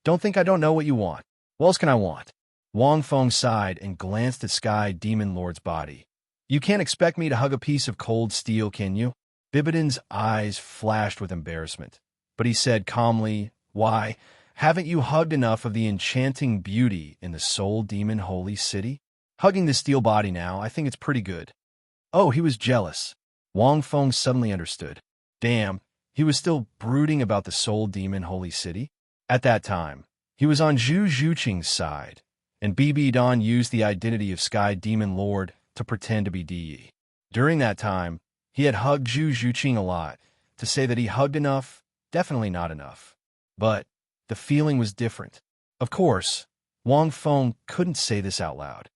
Don't think I don't know what you want. What else can I want? Wang Feng sighed and glanced at Sky Demon Lord's body. You can't expect me to hug a piece of cold steel, can you? Bibidon's eyes flashed with embarrassment, but he said calmly, Why, haven't you hugged enough of the enchanting beauty in the Soul Demon Holy City? Hugging the steel body now, I think it's pretty good. Oh, he was jealous. Wang Feng suddenly understood. Damn, he was still brooding about the Soul Demon Holy City? At that time, he was on Zhu Zhuqing's side, and Bibidon used the identity of Sky Demon Lord to pretend to be Di. During that time, he had hugged Zhu Zhuqing a lot. To say that he hugged enough, definitely not enough. But the feeling was different. Of course, Wang Feng couldn't say this out loud.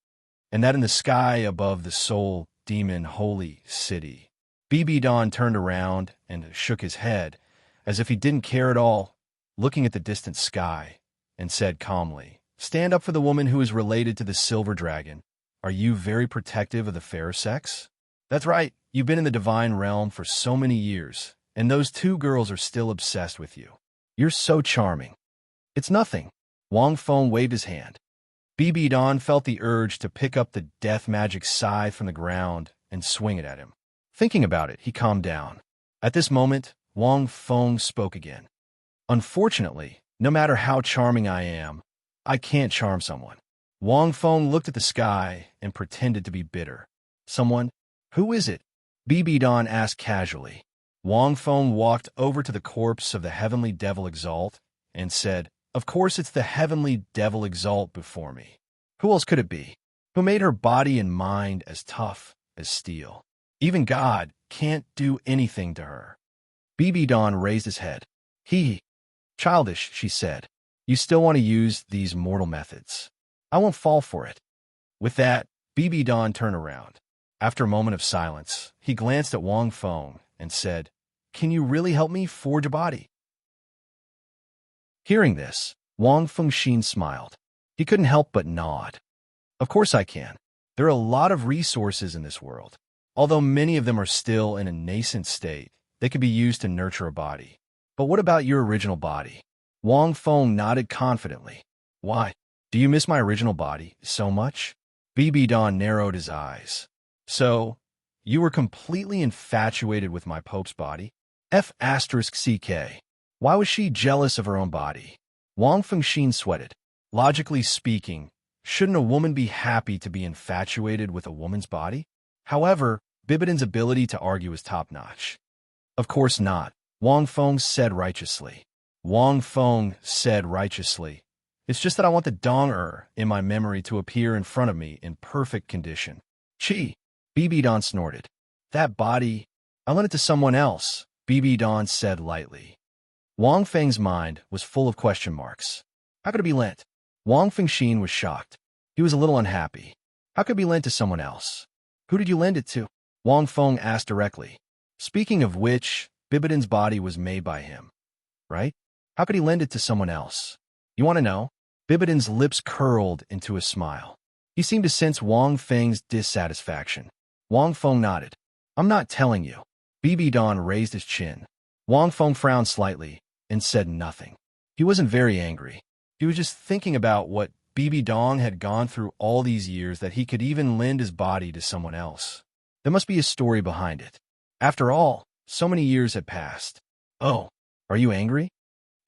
And that in the sky above the Soul Demon Holy City, Bibidon turned around and shook his head, as if he didn't care at all, looking at the distant sky, and said calmly, Stand up for the woman who is related to the Silver Dragon. Are you very protective of the fair sex? That's right, you've been in the divine realm for so many years, and those 2 girls are still obsessed with you. You're so charming. It's nothing. Wang Feng waved his hand. Bibidon felt the urge to pick up the death magic scythe from the ground and swing it at him. Thinking about it, he calmed down. At this moment, Wang Feng spoke again. Unfortunately, no matter how charming I am, I can't charm someone. Wang Feng looked at the sky and pretended to be bitter. Someone? Who is it? Bibidon asked casually. Wang Feng walked over to the corpse of the heavenly devil Exalt and said, Of course it's the heavenly devil Exalt before me. Who else could it be? Who made her body and mind as tough as steel? Even God can't do anything to her. Bibidon raised his head. Childish, she said. You still want to use these mortal methods. I won't fall for it. With that, Bibidon turned around. After a moment of silence, he glanced at Wang Feng and said, can you really help me forge a body? Hearing this, Wang Fengxin smiled. He couldn't help but nod. Of course I can. There are a lot of resources in this world. Although many of them are still in a nascent state, they could be used to nurture a body. But what about your original body? Wang Feng nodded confidently. Why? Do you miss my original body so much? BB Don narrowed his eyes. So, you were completely infatuated with my Pope's body? F***CK. Why was she jealous of her own body? Wang Fengxin sweated. Logically speaking, shouldn't a woman be happy to be infatuated with a woman's body? However, Bibidan's ability to argue is top-notch. Of course not, Wang Feng said righteously. Wang Feng said righteously. It's just that I want the dong-er in my memory to appear in front of me in perfect condition. Chi, BB Don snorted. That body, I lent it to someone else, BB Don said lightly. Wang Feng's mind was full of question marks. How could it be lent? Wang Fengxin was shocked. He was a little unhappy. How could it be lent to someone else? Who did you lend it to? Wang Feng asked directly. Speaking of which, Bibidan's body was made by him, right? How could he lend it to someone else? You want to know? Bibidan's lips curled into a smile. He seemed to sense Wang Feng's dissatisfaction. Wang Feng nodded. I'm not telling you. BB Don raised his chin. Wang Feng frowned slightly and said nothing. He wasn't very angry. He was just thinking about what BB Dong had gone through all these years that he could even lend his body to someone else. There must be a story behind it. After all, so many years had passed. Oh, are you angry?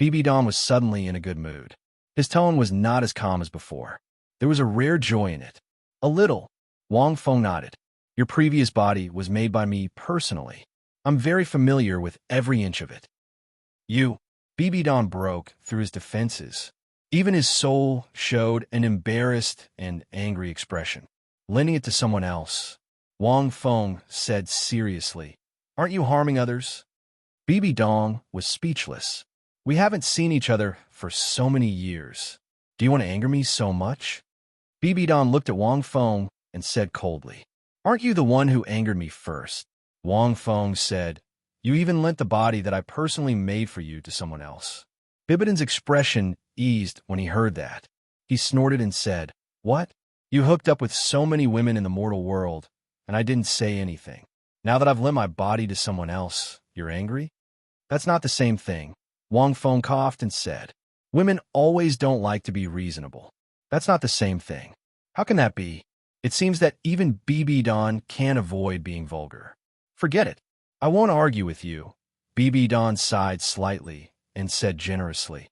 BB Dong was suddenly in a good mood. His tone was not as calm as before. There was a rare joy in it. A little. Wang Feng nodded. Your previous body was made by me personally. I'm very familiar with every inch of it. You. BB Don broke through his defenses. Even his soul showed an embarrassed and angry expression. Lending it to someone else. Wang Feng said seriously. Aren't you harming others? BB Dong was speechless. We haven't seen each other for so many years. Do you want to anger me so much? BB Don looked at Wang Feng and said coldly. Aren't you the one who angered me first? Wang Feng said. You even lent the body that I personally made for you to someone else. Bibidan's expression eased when he heard that. He snorted and said, What? You hooked up with so many women in the mortal world, and I didn't say anything. Now that I've lent my body to someone else, you're angry? That's not the same thing. Wang Feng coughed and said, Women always don't like to be reasonable. That's not the same thing. How can that be? It seems that even BB Don can't avoid being vulgar. Forget it. I won't argue with you. BB Don sighed slightly and said generously,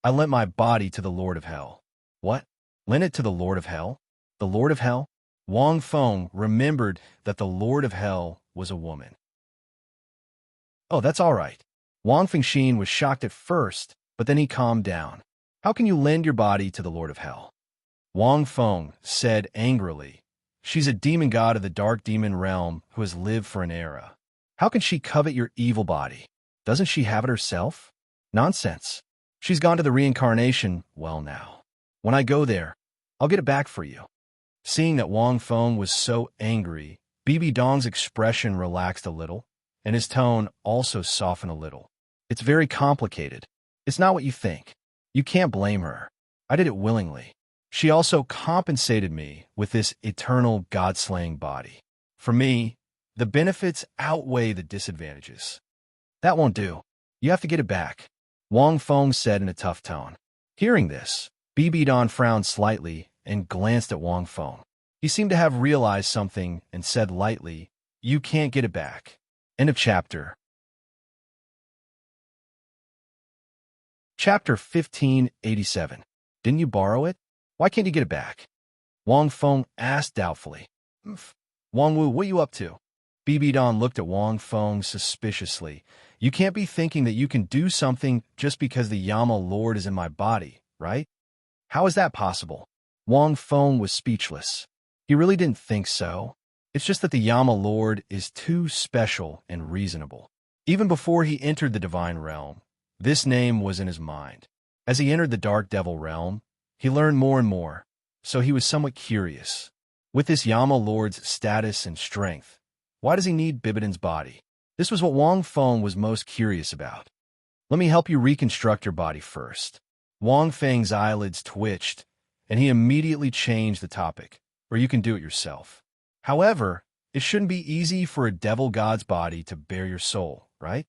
I lent my body to the Lord of Hell. What? Lent it to the Lord of Hell? The Lord of Hell? Wang Feng remembered that the Lord of Hell was a woman. Oh, that's all right. Wang Fengxin was shocked at first, but then he calmed down. How can you lend your body to the Lord of Hell? Wang Feng said angrily, She's a demon god of the dark demon realm who has lived for an era. How can she covet your evil body? Doesn't she have it herself? Nonsense. She's gone to the reincarnation well now. When I go there, I'll get it back for you. Seeing that Wang Feng was so angry, BB Dong's expression relaxed a little, and his tone also softened a little. It's very complicated. It's not what you think. You can't blame her. I did it willingly. She also compensated me with this eternal god-slaying body. For me, the benefits outweigh the disadvantages. That won't do. You have to get it back, Wang Feng said in a tough tone. Hearing this, BB Don frowned slightly and glanced at Wang Feng. He seemed to have realized something and said lightly, You can't get it back. End of chapter. Chapter 1587. Didn't you borrow it? Why can't you get it back? Wang Feng asked doubtfully. Wang Wu, what are you up to? BB Don looked at Wang Feng suspiciously. You can't be thinking that you can do something just because the Yama Lord is in my body, right? How is that possible? Wang Feng was speechless. He really didn't think so. It's just that the Yama Lord is too special and reasonable. Even before he entered the divine realm, this name was in his mind. As he entered the dark devil realm, he learned more and more, so he was somewhat curious. With this Yama Lord's status and strength, why does he need Bibidan's body? This was what Wang Feng was most curious about. Let me help you reconstruct your body first. Wang Feng's eyelids twitched, and he immediately changed the topic, or you can do it yourself. However, it shouldn't be easy for a devil god's body to bear your soul, right?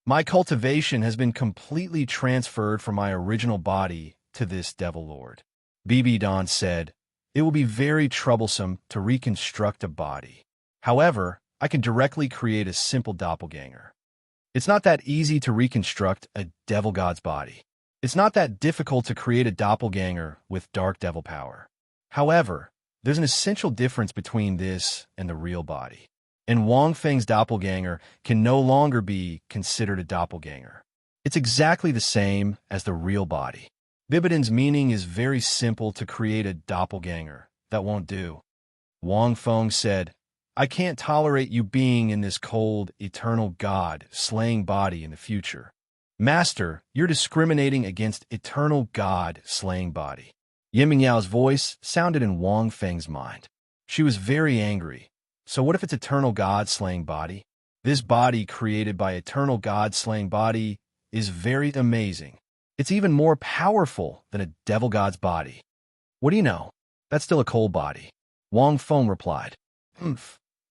My cultivation has been completely transferred from my original body to this devil lord. BB Don said, it will be very troublesome to reconstruct a body. However, I can directly create a simple doppelganger. It's not that easy to reconstruct a devil god's body. It's not that difficult to create a doppelganger with dark devil power. However, there's an essential difference between this and the real body. And Wang Feng's doppelganger can no longer be considered a doppelganger. It's exactly the same as the real body. Bibidon's meaning is very simple to create a doppelganger. That won't do. Wang Feng said, I can't tolerate you being in this cold, eternal God-slaying body in the future. Master, you're discriminating against eternal God-slaying body. Yin Mingyao's voice sounded in Wang Feng's mind. She was very angry. So what if it's eternal God-slaying body? This body created by eternal God-slaying body is very amazing. It's even more powerful than a devil god's body. What do you know? That's still a cold body. Wang Feng replied.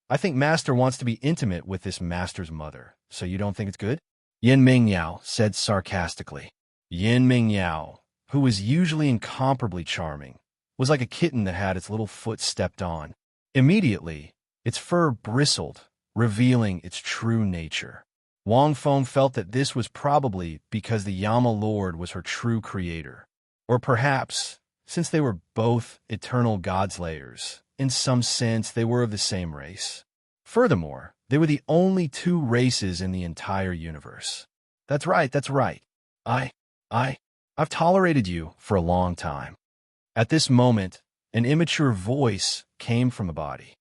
I think Master wants to be intimate with this Master's mother, so you don't think it's good? Yin Mingyao said sarcastically. Yin Mingyao, who was usually incomparably charming, was like a kitten that had its little foot stepped on. Immediately, its fur bristled, revealing its true nature. Wang Feng felt that this was probably because the Yama Lord was her true creator. Or perhaps, since they were both eternal godslayers, in some sense they were of the same race. Furthermore, they were the only two races in the entire universe. That's right, that's right. I've tolerated you for a long time. At this moment, an immature voice came from the body.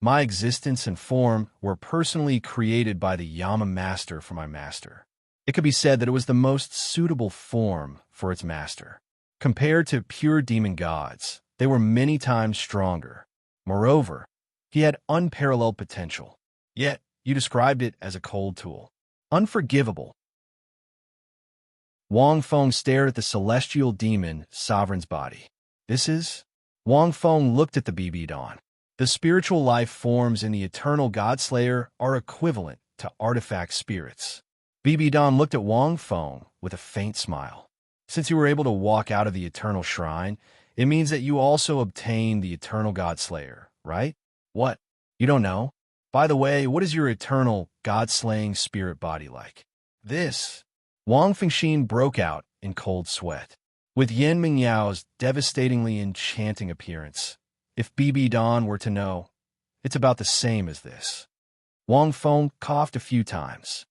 My existence and form were personally created by the Yama Master for my master. It could be said that it was the most suitable form for its master. Compared to pure demon gods, they were many times stronger. Moreover, he had unparalleled potential. Yet, you described it as a cold tool. Unforgivable. Wang Feng stared at the celestial demon sovereign's body. This is? Wang Feng looked at the BB Dawn. The spiritual life forms in the eternal Godslayer are equivalent to artifact spirits. BB Dawn looked at Wang Feng with a faint smile. Since you were able to walk out of the eternal shrine, it means that you also obtained the eternal Godslayer, right? What? You don't know? By the way, what is your eternal God-slaying spirit body like? This. Wang Fengxin broke out in cold sweat. With Yin Mingyao's devastatingly enchanting appearance, if BB Dawn were to know, it's about the same as this. Wang Feng coughed a few times.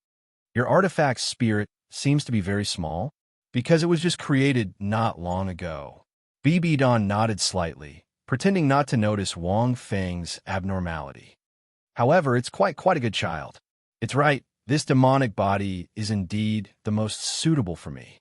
Your artifact spirit seems to be very small, because it was just created not long ago. BB Dawn nodded slightly, pretending not to notice Wang Feng's abnormality. However, it's quite a good child. It's right, this demonic body is indeed the most suitable for me.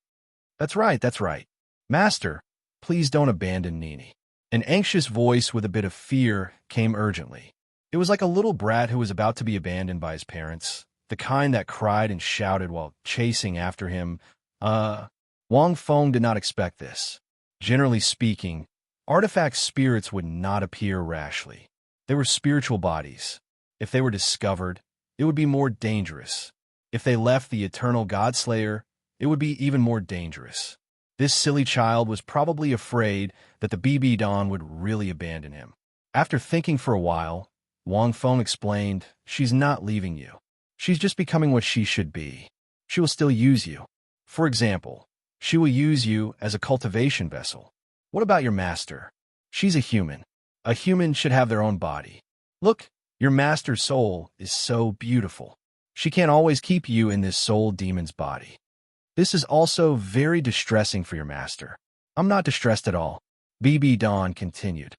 That's right. Master, please don't abandon Nini. An anxious voice with a bit of fear came urgently. It was like a little brat who was about to be abandoned by his parents, the kind that cried and shouted while chasing after him. Wang Feng did not expect this. Generally speaking, artifact spirits would not appear rashly. They were spiritual bodies. If they were discovered, it would be more dangerous. If they left the eternal Godslayer, it would be even more dangerous. This silly child was probably afraid that the BB Dawn would really abandon him. After thinking for a while, Wang Feng explained, she's not leaving you. She's just becoming what she should be. She will still use you. For example, she will use you as a cultivation vessel. What about your master? She's a human. A human should have their own body. Look, your master's soul is so beautiful. She can't always keep you in this soul demon's body. This is also very distressing for your master. I'm not distressed at all. BB Dawn continued.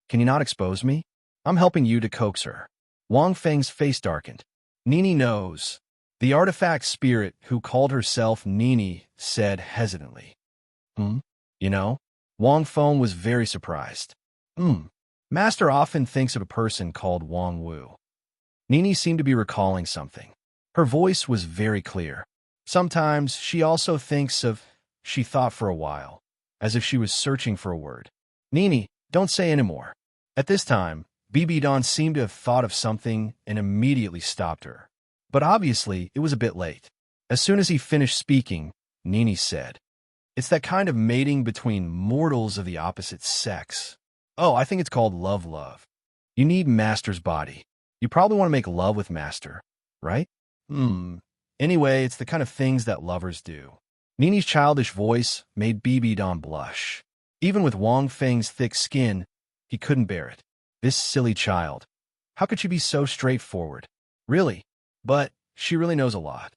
Can you not expose me? I'm helping you to coax her. Wang Feng's face darkened. Nini knows. The artifact spirit who called herself Nini said hesitantly. You know? Wang Feng was very surprised. Master often thinks of a person called Wang Wu. Nini seemed to be recalling something. Her voice was very clear. Sometimes she also thinks of, she thought for a while, as if she was searching for a word. Nini, don't say anymore. At this time, BB Dawn seemed to have thought of something and immediately stopped her. But obviously, it was a bit late. As soon as he finished speaking, Nini said, "It's that kind of mating between mortals of the opposite sex. Oh, I think it's called love. You need Master's body. You probably want to make love with Master, right? Anyway, it's the kind of things that lovers do." Nini's childish voice made BB Dawn blush. Even with Wang Feng's thick skin, he couldn't bear it. This silly child. How could she be so straightforward? Really? But she really knows a lot.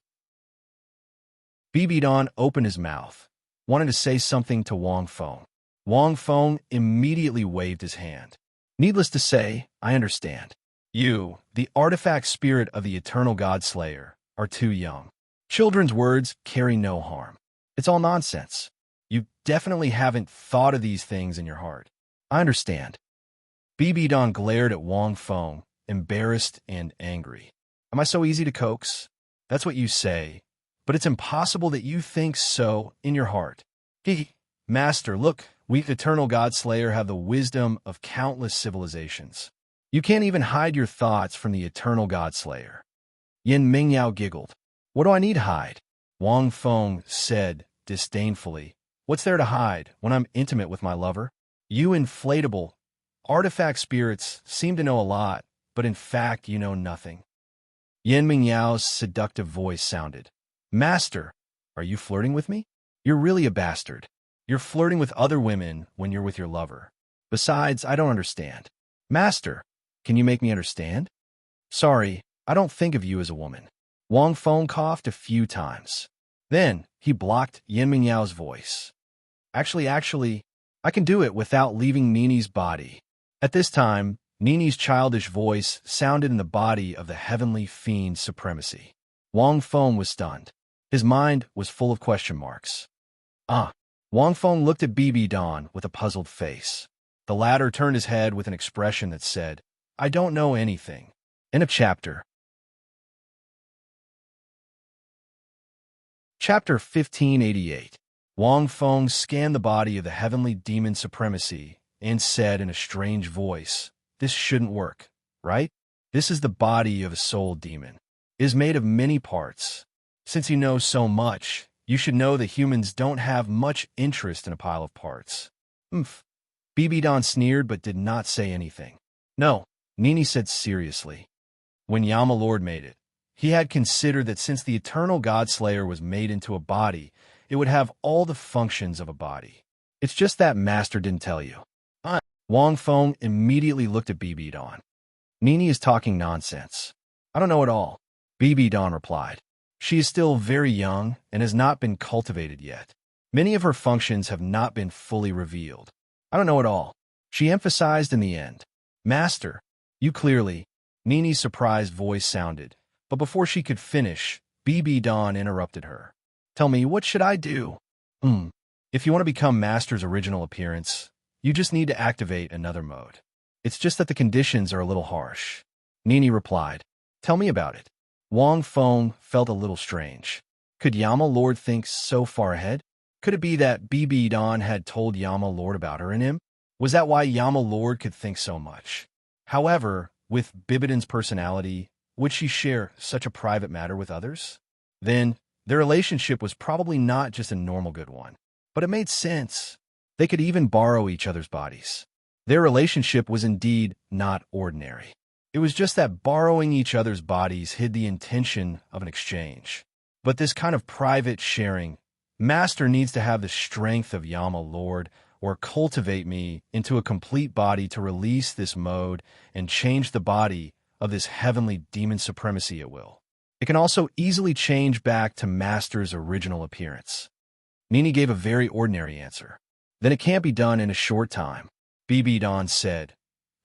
BB Dawn opened his mouth, wanted to say something to Wang Feng. Wang Feng immediately waved his hand. Needless to say, I understand. You, the artifact spirit of the eternal God Slayer, are too young. Children's words carry no harm. It's all nonsense. You definitely haven't thought of these things in your heart. I understand. BB Dawn glared at Wang Feng, embarrassed and angry. Am I so easy to coax? That's what you say, but it's impossible that you think so in your heart. Master, look, we eternal God Slayer have the wisdom of countless civilizations. You can't even hide your thoughts from the eternal God Slayer. Yin Mingyao giggled. What do I need to hide? Wang Feng said disdainfully. What's there to hide when I'm intimate with my lover? You inflatable artifact spirits seem to know a lot, but in fact you know nothing. Yin Mingyao's seductive voice sounded. Master, are you flirting with me? You're really a bastard. You're flirting with other women when you're with your lover. Besides, I don't understand. Master, can you make me understand? Sorry, I don't think of you as a woman. Wang Feng coughed a few times. Then he blocked Yin Mingyao's voice. Actually, I can do it without leaving Nini's body. At this time, Nini's childish voice sounded in the body of the heavenly fiend supremacy. Wang Feng was stunned. His mind was full of question marks. Wang Feng looked at BB Dawn with a puzzled face. The latter turned his head with an expression that said, I don't know anything. End of chapter. Chapter 1588. Wang Feng scanned the body of the heavenly demon supremacy and said in a strange voice, This shouldn't work, right? This is the body of a soul demon. It is made of many parts. Since you know so much, you should know that humans don't have much interest in a pile of parts. BB Dawn sneered but did not say anything. No, Nini said seriously. When Yama Lord made it, he had considered that since the eternal God Slayer was made into a body, it would have all the functions of a body. It's just that Master didn't tell you. Wang Feng immediately looked at BB Dawn. Nini is talking nonsense. I don't know at all, BB Dawn replied. She is still very young and has not been cultivated yet. Many of her functions have not been fully revealed. I don't know at all, she emphasized in the end. Master, you clearly, Nini's surprised voice sounded, but before she could finish, BB Dawn interrupted her. Tell me, what should I do? If you want to become Master's original appearance, you just need to activate another mode. It's just that the conditions are a little harsh. Nini replied. Tell me about it. Wang Feng felt a little strange. Could Yama Lord think so far ahead? Could it be that BB Dawn had told Yama Lord about her and him? Was that why Yama Lord could think so much? However, with Bibidan's personality, would she share such a private matter with others? Then, their relationship was probably not just a normal good one. But it made sense. They could even borrow each other's bodies. Their relationship was indeed not ordinary. It was just that borrowing each other's bodies hid the intention of an exchange. But this kind of private sharing, Master needs to have the strength of Yama Lord or cultivate me into a complete body to release this mode and change the body of this heavenly demon supremacy at will. It can also easily change back to Master's original appearance. Nini gave a very ordinary answer. Then it can't be done in a short time, BB Dawn said.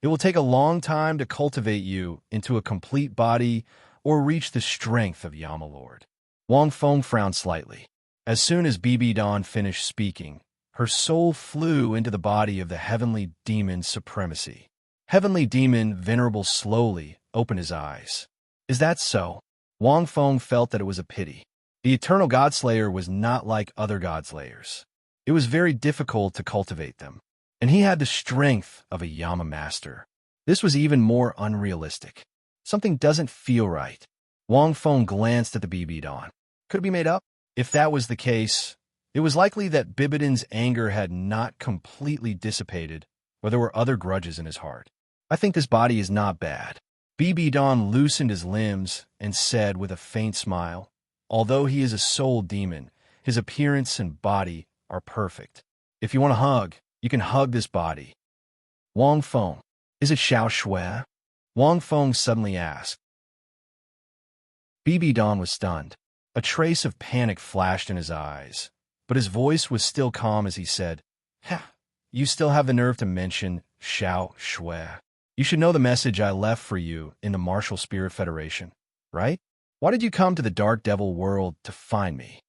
It will take a long time to cultivate you into a complete body or reach the strength of Yama Lord. Wang Feng frowned slightly. As soon as BB Dawn finished speaking, her soul flew into the body of the heavenly demon supremacy. Heavenly demon Venerable slowly opened his eyes. Is that so? Wang Feng felt that it was a pity. The eternal Godslayer was not like other Godslayers. It was very difficult to cultivate them, and he had the strength of a Yama master. This was even more unrealistic. Something doesn't feel right. Wang Feng glanced at the Bibidon. Could it be made up? If that was the case, it was likely that Bibidon's anger had not completely dissipated, or there were other grudges in his heart. I think this body is not bad. Bibidon loosened his limbs and said with a faint smile, although he is a soul demon, his appearance and body are perfect. If you want a hug, you can hug this body. Wang Feng, is it Xiao Shui? Wang Feng suddenly asked. Bibidon was stunned. A trace of panic flashed in his eyes, but his voice was still calm as he said, You still have the nerve to mention Xiao Shui. You should know the message I left for you in the Martial Spirit Federation, right? Why did you come to the Dark Devil world to find me?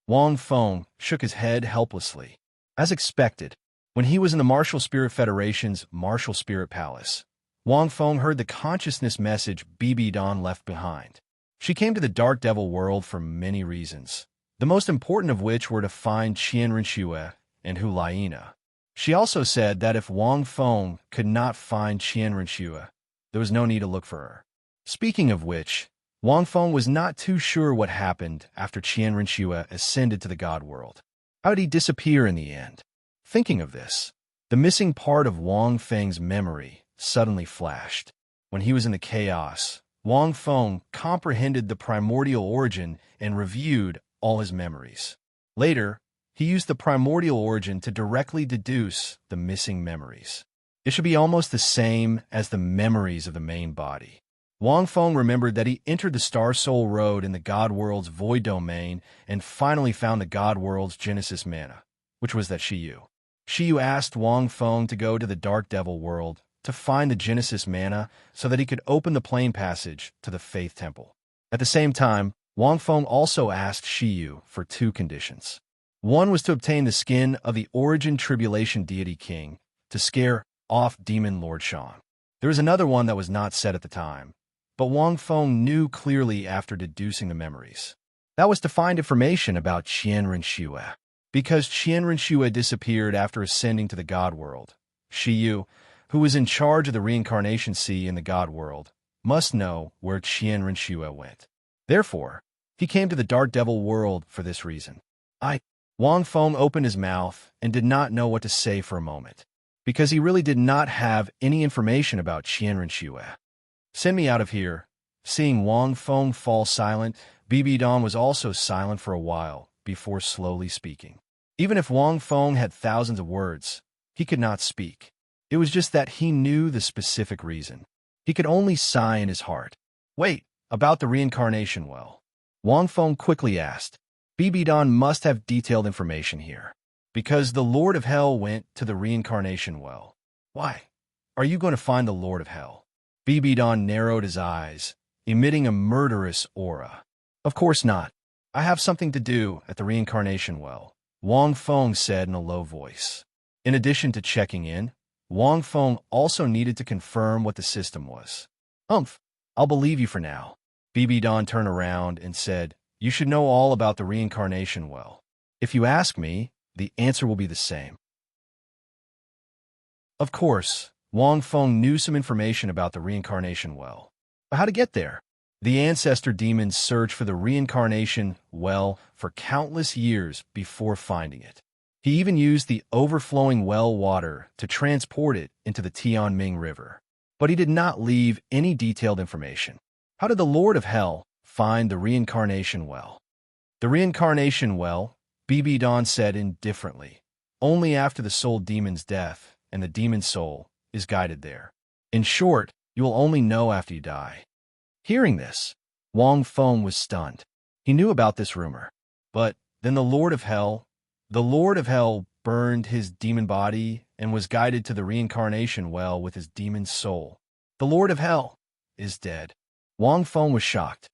Wang Feng shook his head helplessly. As expected, when he was in the Martial Spirit Federation's Martial Spirit Palace, Wang Feng heard the consciousness message Bibidon left behind. She came to the Dark Devil world for many reasons, the most important of which were to find Qianrenxue and Hulaina. She also said that if Wang Feng could not find Qianrenxue, there was no need to look for her. Speaking of which, Wang Feng was not too sure what happened after Qianrenxue ascended to the God world. How did he disappear in the end? Thinking of this, the missing part of Wang Feng's memory suddenly flashed. When he was in the chaos, Wang Feng comprehended the primordial origin and reviewed all his memories. Later, he used the primordial origin to directly deduce the missing memories. It should be almost the same as the memories of the main body. Wang Feng remembered that he entered the Star Soul Road in the God World's Void Domain and finally found the God World's Genesis Mana, which was that Shiyu. Shiyu asked Wang Feng to go to the Dark Devil world to find the Genesis Mana so that he could open the plane passage to the Faith Temple. At the same time, Wang Feng also asked Shiyu for two conditions. One was to obtain the skin of the Origin Tribulation Deity King to scare off Demon Lord Shan. There was another one that was not said at the time, but Wang Feng knew clearly after deducing the memories. That was to find information about Qianrenxue. Because Qianrenxue disappeared after ascending to the God world, Shiyu, who was in charge of the Reincarnation Sea in the God world, must know where Qianrenxue went. Therefore, he came to the Dark Devil world for this reason. Wang Feng opened his mouth and did not know what to say for a moment, because he really did not have any information about Qianrenxue. Send me out of here. Seeing Wang Feng fall silent, Bibidon was also silent for a while before slowly speaking. Even if Wang Feng had thousands of words, he could not speak. It was just that he knew the specific reason. He could only sigh in his heart. Wait, about the reincarnation well. Wang Feng quickly asked. Bibidon must have detailed information here. Because the Lord of Hell went to the reincarnation well. Why? Are you going to find the Lord of Hell? Bibidon narrowed his eyes, emitting a murderous aura. Of course not. I have something to do at the reincarnation well, Wang Feng said in a low voice. In addition to checking in, Wang Feng also needed to confirm what the system was. I'll believe you for now. Bibidon turned around and said, You should know all about the reincarnation well. If you ask me, the answer will be the same. Of course, Wang Feng knew some information about the reincarnation well. But how to get there? The ancestor demons searched for the reincarnation well for countless years before finding it. He even used the overflowing well water to transport it into the Tianming River. But he did not leave any detailed information. How did the Lord of Hell find the reincarnation well? The reincarnation well, Bibidon said indifferently, only after the soul demon's death and the demon soul is guided there. In short, you will only know after you die. Hearing this, Wang Feng was stunned. He knew about this rumor. But then the Lord of Hell burned his demon body and was guided to the reincarnation well with his demon soul. The Lord of Hell is dead. Wang Feng was shocked.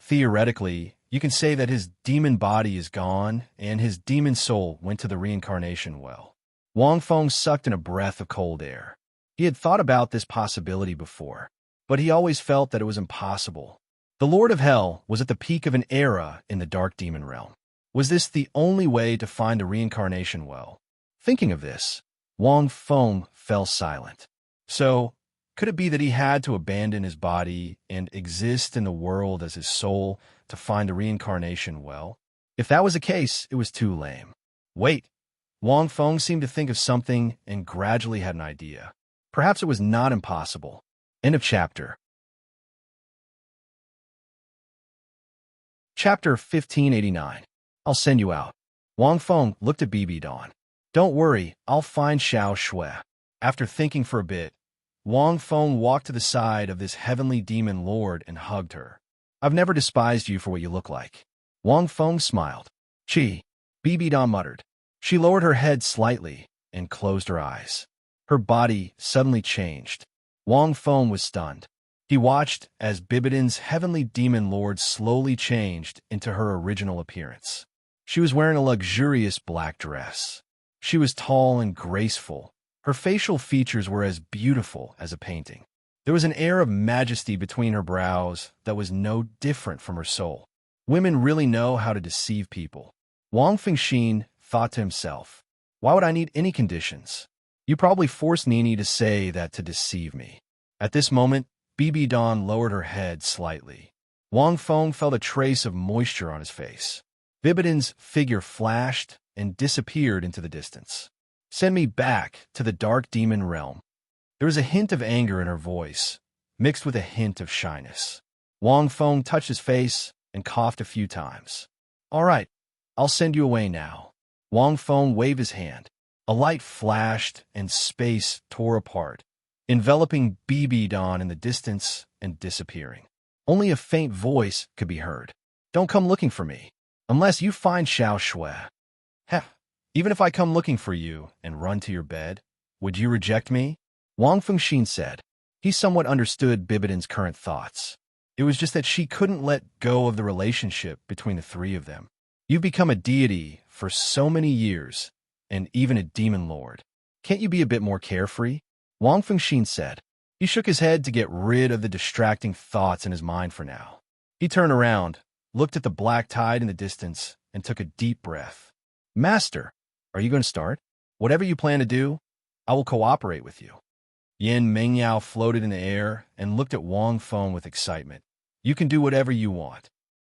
Theoretically, you can say that his demon body is gone and his demon soul went to the reincarnation well. Wang Feng sucked in a breath of cold air. He had thought about this possibility before, but he always felt that it was impossible. The Lord of Hell was at the peak of an era in the dark demon realm. Was this the only way to find a reincarnation well? Thinking of this, Wang Feng fell silent. So, could it be that he had to abandon his body and exist in the world as his soul to find a reincarnation well? If that was the case, it was too lame. Wait, Wang Feng seemed to think of something and gradually had an idea. Perhaps it was not impossible. End of chapter. Chapter 1589. I'll send you out. Wang Feng looked at Bibi Dawn. Don't worry, I'll find Xiao Shui. After thinking for a bit, Wang Feng walked to the side of this heavenly demon lord and hugged her. I've never despised you for what you look like. Wang Feng smiled. Chi, Bibi Dawn muttered. She lowered her head slightly and closed her eyes. Her body suddenly changed. Wang Feng was stunned. He watched as Bibidan's heavenly demon lord slowly changed into her original appearance. She was wearing a luxurious black dress. She was tall and graceful. Her facial features were as beautiful as a painting. There was an air of majesty between her brows that was no different from her soul. Women really know how to deceive people. Wang Fengxin thought to himself, why would I need any conditions? You probably forced Nini to say that to deceive me. At this moment, Bibi Dawn lowered her head slightly. Wang Feng felt a trace of moisture on his face. Bibidan's figure flashed and disappeared into the distance. Send me back to the dark demon realm. There was a hint of anger in her voice, mixed with a hint of shyness. Wang Feng touched his face and coughed a few times. All right, I'll send you away now. Wang Feng waved his hand. A light flashed and space tore apart, enveloping Bibi Dawn in the distance and disappearing. Only a faint voice could be heard. Don't come looking for me, unless you find Xiao Shui. Heh, even if I come looking for you and run to your bed, would you reject me? Wang Fengxin said. He somewhat understood Bibidan's current thoughts. It was just that she couldn't let go of the relationship between the three of them. You've become a deity for so many years, and even a demon lord. Can't you be a bit more carefree? Wang Fengxin said. He shook his head to get rid of the distracting thoughts in his mind for now. He turned around, looked at the black tide in the distance, and took a deep breath. Master, are you going to start? Whatever you plan to do, I will cooperate with you. Yin Mengyao floated in the air and looked at Wang Feng with excitement. You can do whatever you want.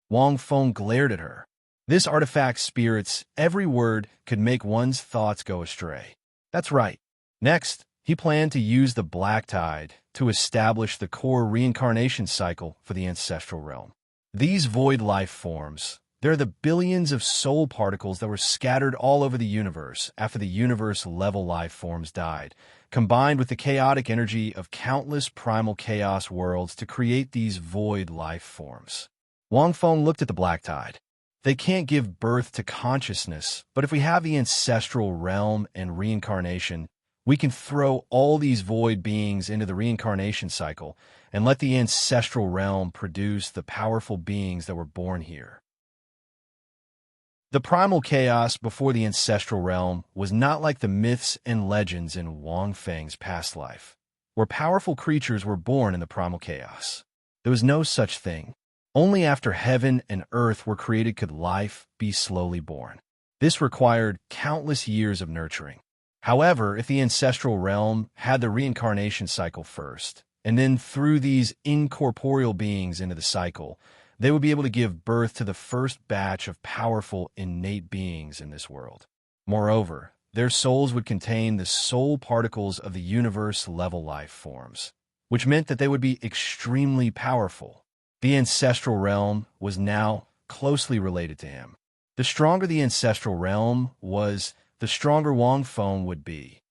Wang Feng glared at her. This artifact's spirits, every word could make one's thoughts go astray. That's right. Next, he planned to use the black tide to establish the core reincarnation cycle for the ancestral realm. These void life forms, they're the billions of soul particles that were scattered all over the universe after the universe-level life forms died, combined with the chaotic energy of countless primal chaos worlds to create these void life forms. Wang Feng looked at the black tide. They can't give birth to consciousness, but if we have the ancestral realm and reincarnation, we can throw all these void beings into the reincarnation cycle and let the ancestral realm produce the powerful beings that were born here. The primal chaos before the ancestral realm was not like the myths and legends in Wang Feng's past life, where powerful creatures were born in the primal chaos. There was no such thing. Only after heaven and earth were created could life be slowly born. This required countless years of nurturing. However, if the ancestral realm had the reincarnation cycle first, and then threw these incorporeal beings into the cycle, they would be able to give birth to the first batch of powerful innate beings in this world. Moreover, their souls would contain the soul particles of the universe-level life forms, which meant that they would be extremely powerful. The ancestral realm was now closely related to him. The stronger the ancestral realm was, the stronger Wang Feng would be.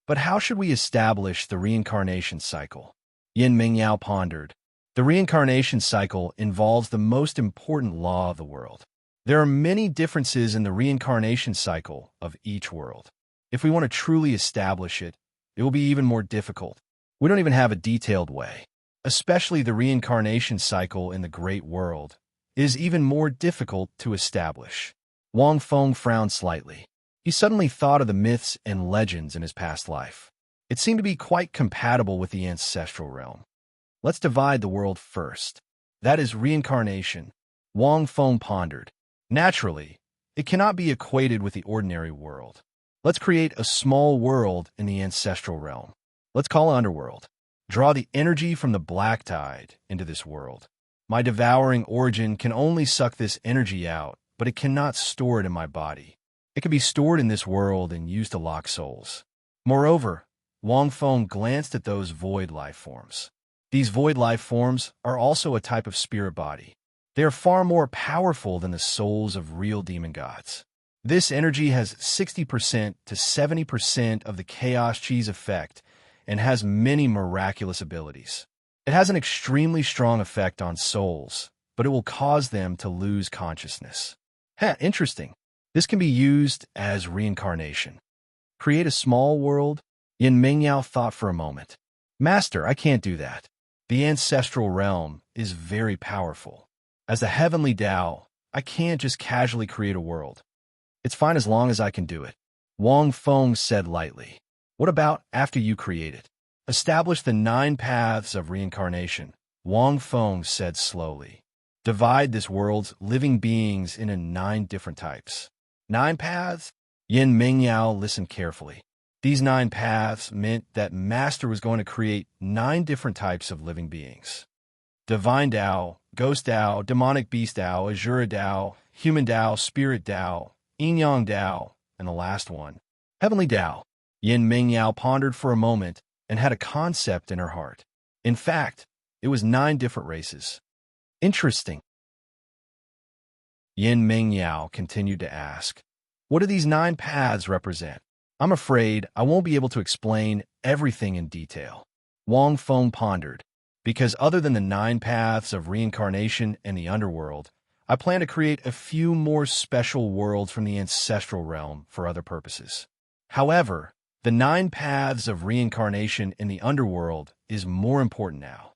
But how should we establish the reincarnation cycle? Yin Mingyao pondered. The reincarnation cycle involves the most important law of the world. There are many differences in the reincarnation cycle of each world. If we want to truly establish it, it will be even more difficult. We don't even have a detailed way. Especially the reincarnation cycle in the Great World is even more difficult to establish. Wang Feng frowned slightly. He suddenly thought of the myths and legends in his past life. It seemed to be quite compatible with the ancestral realm. Let's divide the world first. That is reincarnation. Wang Feng pondered. Naturally, it cannot be equated with the ordinary world. Let's create a small world in the ancestral realm. Let's call it Underworld. Draw the energy from the black tide into this world. My devouring origin can only suck this energy out, but it cannot store it in my body. It can be stored in this world and used to lock souls. Moreover, Wang Feng glanced at those void life forms. These void life forms are also a type of spirit body. They are far more powerful than the souls of real demon gods. This energy has 60% to 70% of the chaos cheese effect and has many miraculous abilities. It has an extremely strong effect on souls, but it will cause them to lose consciousness. Interesting. This can be used as reincarnation. Create a small world? Yin Mingyao thought for a moment. Master, I can't do that. The ancestral realm is very powerful. As the heavenly Tao, I can't just casually create a world. It's fine as long as I can do it. Wang Feng said lightly. What about after you create it? Establish the 9 paths of reincarnation, Wang Feng said slowly. Divide this world's living beings into 9 different types. 9 paths? Yin Mingyao listened carefully. These 9 paths meant that Master was going to create 9 different types of living beings. Divine Tao, Ghost Tao, Demonic Beast Tao, Azura Tao, Human Tao, Spirit Tao, Yin-Yang Tao, and the last one, Heavenly Tao. Yin Mingyao pondered for a moment and had a concept in her heart. In fact, it was 9 different races. Interesting. Yin Mingyao continued to ask, what do these 9 paths represent? I'm afraid I won't be able to explain everything in detail. Wang Feng pondered. Because other than the 9 paths of reincarnation and the underworld, I plan to create a few more special worlds from the ancestral realm for other purposes. However, the 9 paths of reincarnation in the underworld is more important now.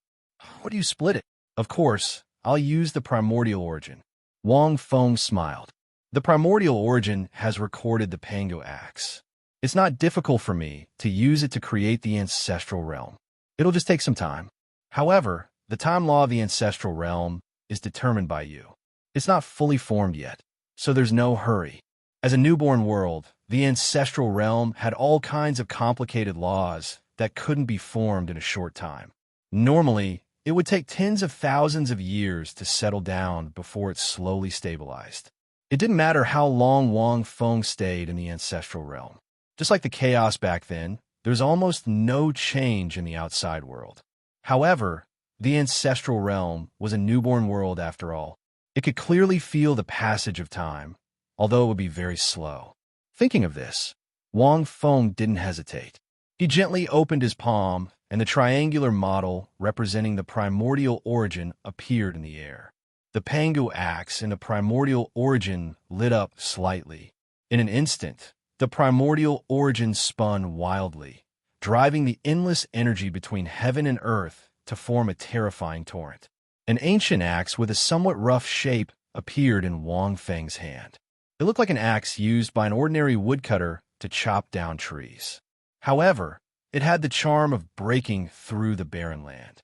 What do you split it? Of course, I'll use the primordial origin. Wang Feng smiled. The primordial origin has recorded the Pango axe. It's not difficult for me to use it to create the ancestral realm. It'll just take some time. However, the time law of the ancestral realm is determined by you. It's not fully formed yet, so there's no hurry. As a newborn world, the ancestral realm had all kinds of complicated laws that couldn't be formed in a short time. Normally, it would take tens of thousands of years to settle down before it slowly stabilized. It didn't matter how long Wang Feng stayed in the ancestral realm. Just like the chaos back then, there's almost no change in the outside world. However, the ancestral realm was a newborn world after all. It could clearly feel the passage of time, although it would be very slow. Thinking of this, Wang Feng didn't hesitate. He gently opened his palm, and the triangular model representing the primordial origin appeared in the air. The Pangu axe in the primordial origin lit up slightly. In an instant, the primordial origin spun wildly, driving the endless energy between heaven and earth to form a terrifying torrent. An ancient axe with a somewhat rough shape appeared in Wang Feng's hand. It looked like an axe used by an ordinary woodcutter to chop down trees. However, it had the charm of breaking through the barren land.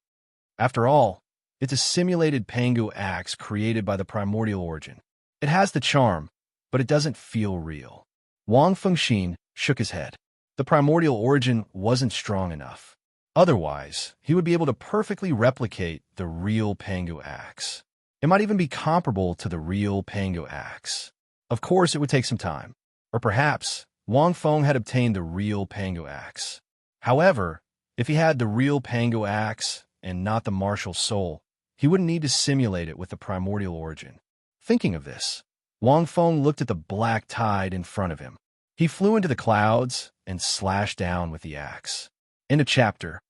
After all, it's a simulated Pangu axe created by the primordial origin. It has the charm, but it doesn't feel real. Wang Fengxin shook his head. The primordial origin wasn't strong enough. Otherwise, he would be able to perfectly replicate the real Pangu axe. It might even be comparable to the real Pangu axe. Of course, it would take some time. Or perhaps, Wang Feng had obtained the real Pangu axe. However, if he had the real Pangu axe and not the martial soul, he wouldn't need to simulate it with the primordial origin. Thinking of this, Wang Feng looked at the black tide in front of him. He flew into the clouds and slashed down with the axe. End of chapter.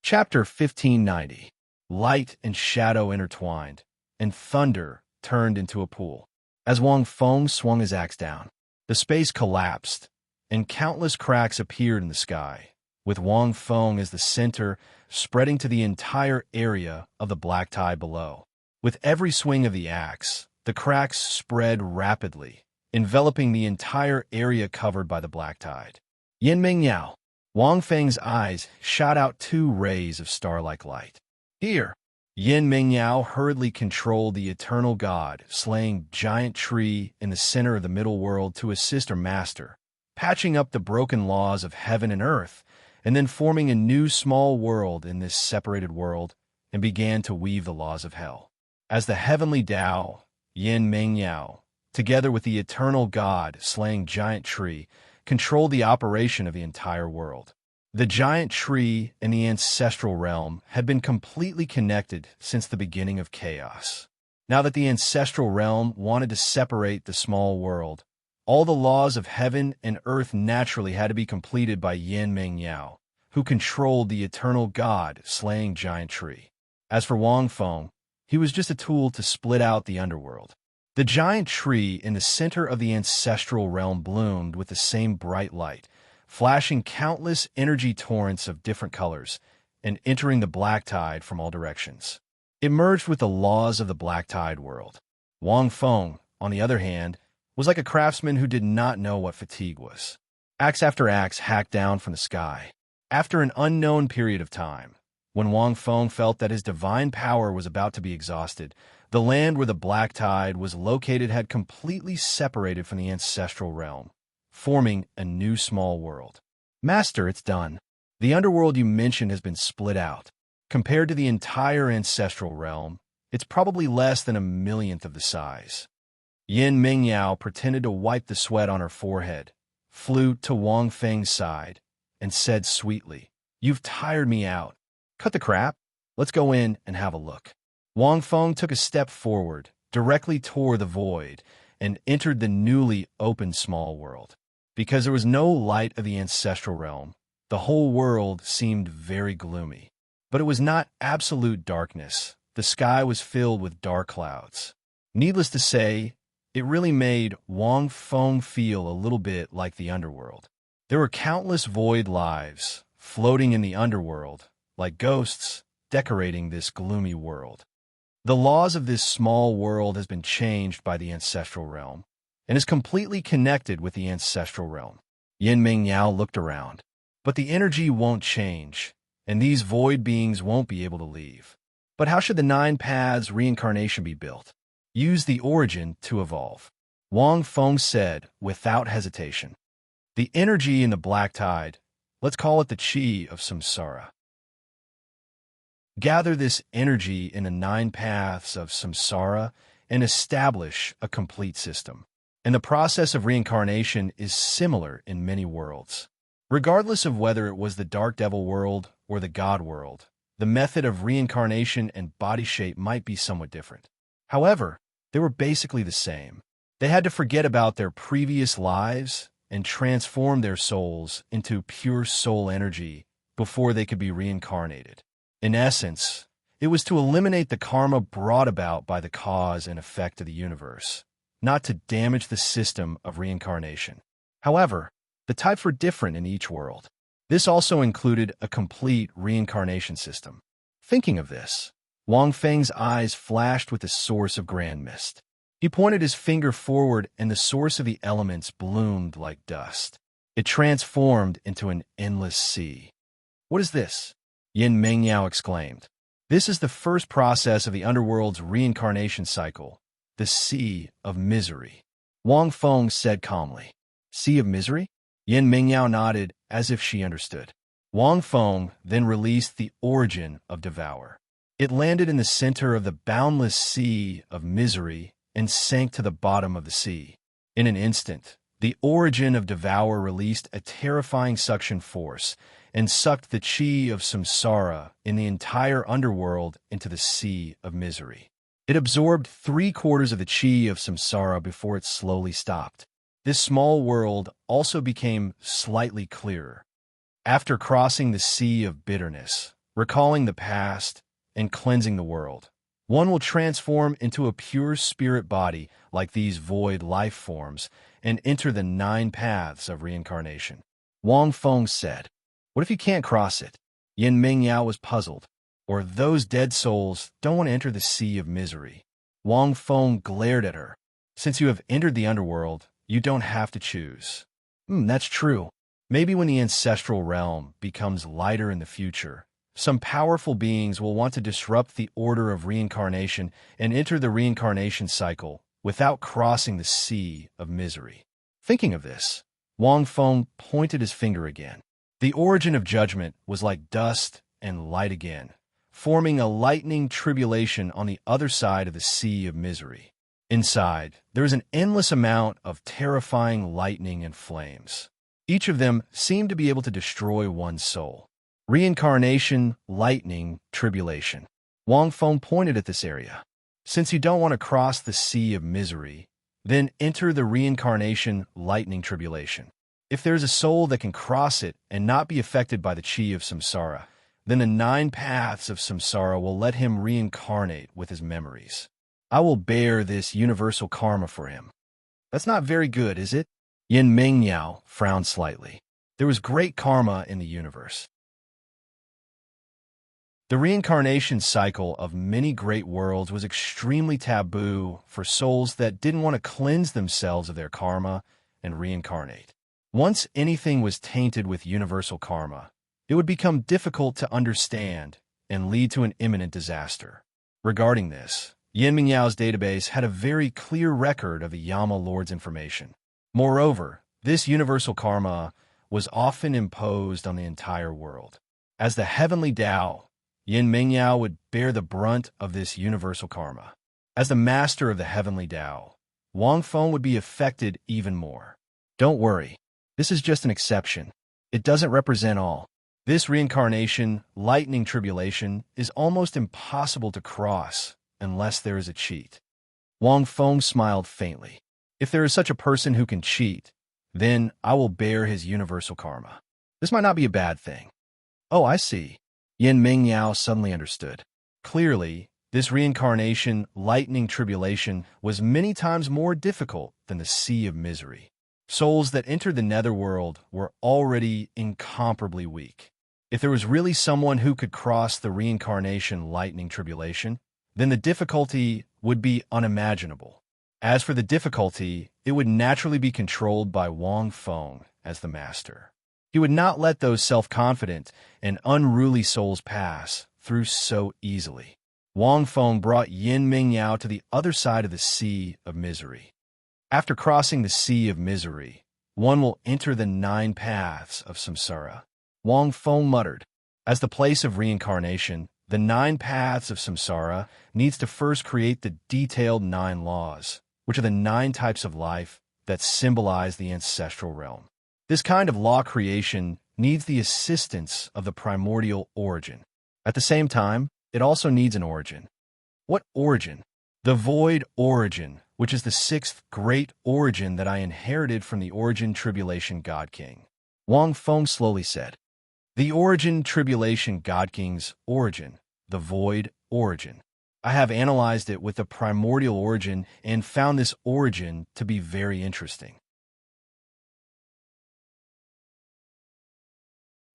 Chapter 1590. Light and shadow intertwined, and thunder turned into a pool. As Wang Feng swung his axe down, the space collapsed, and countless cracks appeared in the sky, with Wang Feng as the center, spreading to the entire area of the black tide below. With every swing of the axe, the cracks spread rapidly, enveloping the entire area covered by the black tide. Yin Mingyao. Wang Feng's eyes shot out two rays of star-like light. Here, Yin Mingyao hurriedly controlled the eternal god, slaying giant tree in the center of the middle world to assist her master, patching up the broken laws of heaven and earth, and then forming a new small world in this separated world, and began to weave the laws of hell. As the heavenly Tao, Yin Mingyao, together with the eternal god slaying giant tree, controlled the operation of the entire world. The giant tree in the ancestral realm had been completely connected since the beginning of chaos. Now that the ancestral realm wanted to separate the small world, all the laws of heaven and earth naturally had to be completed by Yin Mingyao, who controlled the eternal god slaying giant tree. As for Wang Feng, he was just a tool to split out the underworld. The giant tree in the center of the ancestral realm bloomed with the same bright light, flashing countless energy torrents of different colors and entering the black tide from all directions. It merged with the laws of the black tide world. Wang Feng, on the other hand, was like a craftsman who did not know what fatigue was. Axe after axe hacked down from the sky. After an unknown period of time, when Wang Feng felt that his divine power was about to be exhausted, the land where the black tide was located had completely separated from the ancestral realm, forming a new small world. Master, it's done. The underworld you mentioned has been split out. Compared to the entire ancestral realm, it's probably less than a millionth of the size. Yin Mingyao pretended to wipe the sweat on her forehead, flew to Wang Feng's side, and said sweetly, "You've tired me out. Cut the crap. Let's go in and have a look." Wang Feng took a step forward, directly toward the void, and entered the newly opened small world. Because there was no light of the ancestral realm, the whole world seemed very gloomy. But it was not absolute darkness. The sky was filled with dark clouds. Needless to say, it really made Wang Feng feel a little bit like the underworld. There were countless void lives floating in the underworld, like ghosts, decorating this gloomy world. The laws of this small world has been changed by the ancestral realm, and is completely connected with the ancestral realm. Yin Mingyao looked around. But the energy won't change, and these void beings won't be able to leave. But how should the 9 paths reincarnation be built? Use the origin to evolve. Wang Feng said without hesitation. The energy in the black tide, let's call it the chi of samsara. Gather this energy in the 9 paths of samsara and establish a complete system. And the process of reincarnation is similar in many worlds. Regardless of whether it was the Dark Devil world or the God world, the method of reincarnation and body shape might be somewhat different. However, they were basically the same. They had to forget about their previous lives and transform their souls into pure soul energy before they could be reincarnated. In essence, it was to eliminate the karma brought about by the cause and effect of the universe, not to damage the system of reincarnation. However, the types were different in each world. This also included a complete reincarnation system. Thinking of this, Wang Feng's eyes flashed with the source of grand mist. He pointed his finger forward, and the source of the elements bloomed like dust. It transformed into an endless sea. "What is this?" Yin Mingyao exclaimed. "This is the first process of the underworld's reincarnation cycle, the Sea of Misery." Wang Feng said calmly. "Sea of Misery?" Yin Mingyao nodded as if she understood. Wang Feng then released the origin of Devour. It landed in the center of the boundless Sea of Misery and sank to the bottom of the sea. In an instant, the origin of Devour released a terrifying suction force and sucked the chi of samsara in the entire underworld into the Sea of Misery. It absorbed 3/4 of the chi of samsara before it slowly stopped. This small world also became slightly clearer. After crossing the sea of bitterness, recalling the past, and cleansing the world, one will transform into a pure spirit body like these void life forms and enter the 9 paths of reincarnation. Wang Feng said, "What if you can't cross it?" Yin Mingyao was puzzled. "Or those dead souls don't want to enter the Sea of Misery." Wang Feng glared at her. "Since you have entered the underworld, you don't have to choose." That's true. Maybe when the ancestral realm becomes lighter in the future, some powerful beings will want to disrupt the order of reincarnation and enter the reincarnation cycle without crossing the sea of misery. Thinking of this, Wang Feng pointed his finger again. The origin of judgment was like dust and light again, forming a lightning tribulation on the other side of the sea of misery. Inside, there is an endless amount of terrifying lightning and flames. Each of them seemed to be able to destroy one's soul. Reincarnation, lightning, tribulation. Wang Feng pointed at this area. Since you don't want to cross the sea of misery, then enter the reincarnation, lightning, tribulation. If there's a soul that can cross it and not be affected by the chi of samsara, then the 9 paths of samsara will let him reincarnate with his memories. I will bear this universal karma for him. That's not very good, is it? Yin Mingyao frowned slightly. There was great karma in the universe. The reincarnation cycle of many great worlds was extremely taboo for souls that didn't want to cleanse themselves of their karma and reincarnate. Once anything was tainted with universal karma, it would become difficult to understand and lead to an imminent disaster. Regarding this, Yin Mingyao's database had a very clear record of the Yama Lord's information. Moreover, this universal karma was often imposed on the entire world. As the heavenly Tao, Yin Mingyao would bear the brunt of this universal karma. As the master of the heavenly Tao, Wang Feng would be affected even more. Don't worry, this is just an exception. It doesn't represent all. This reincarnation, lightning tribulation, is almost impossible to cross unless there is a cheat. Wang Feng smiled faintly. If there is such a person who can cheat, then I will bear his universal karma. This might not be a bad thing. Oh, I see. Yin Mingyao suddenly understood. Clearly, this reincarnation, lightning tribulation was many times more difficult than the sea of misery. Souls that entered the netherworld were already incomparably weak. If there was really someone who could cross the reincarnation, lightning tribulation, then the difficulty would be unimaginable. As for the difficulty, it would naturally be controlled by Wang Feng as the master. He would not let those self-confident and unruly souls pass through so easily. Wang Feng brought Yin Mingyao to the other side of the sea of misery. After crossing the sea of misery, one will enter the 9 paths of samsara. Wang Feng muttered. As the place of reincarnation, the 9 paths of samsara needs to first create the detailed 9 laws, which are the 9 types of life that symbolize the ancestral realm. This kind of law creation needs the assistance of the primordial origin. At the same time, it also needs an origin. What origin? The void origin, which is the 6th great origin that I inherited from the origin tribulation God King. Wang Feng slowly said. The origin tribulation God King's origin, the void origin. I have analyzed it with the primordial origin and found this origin to be very interesting.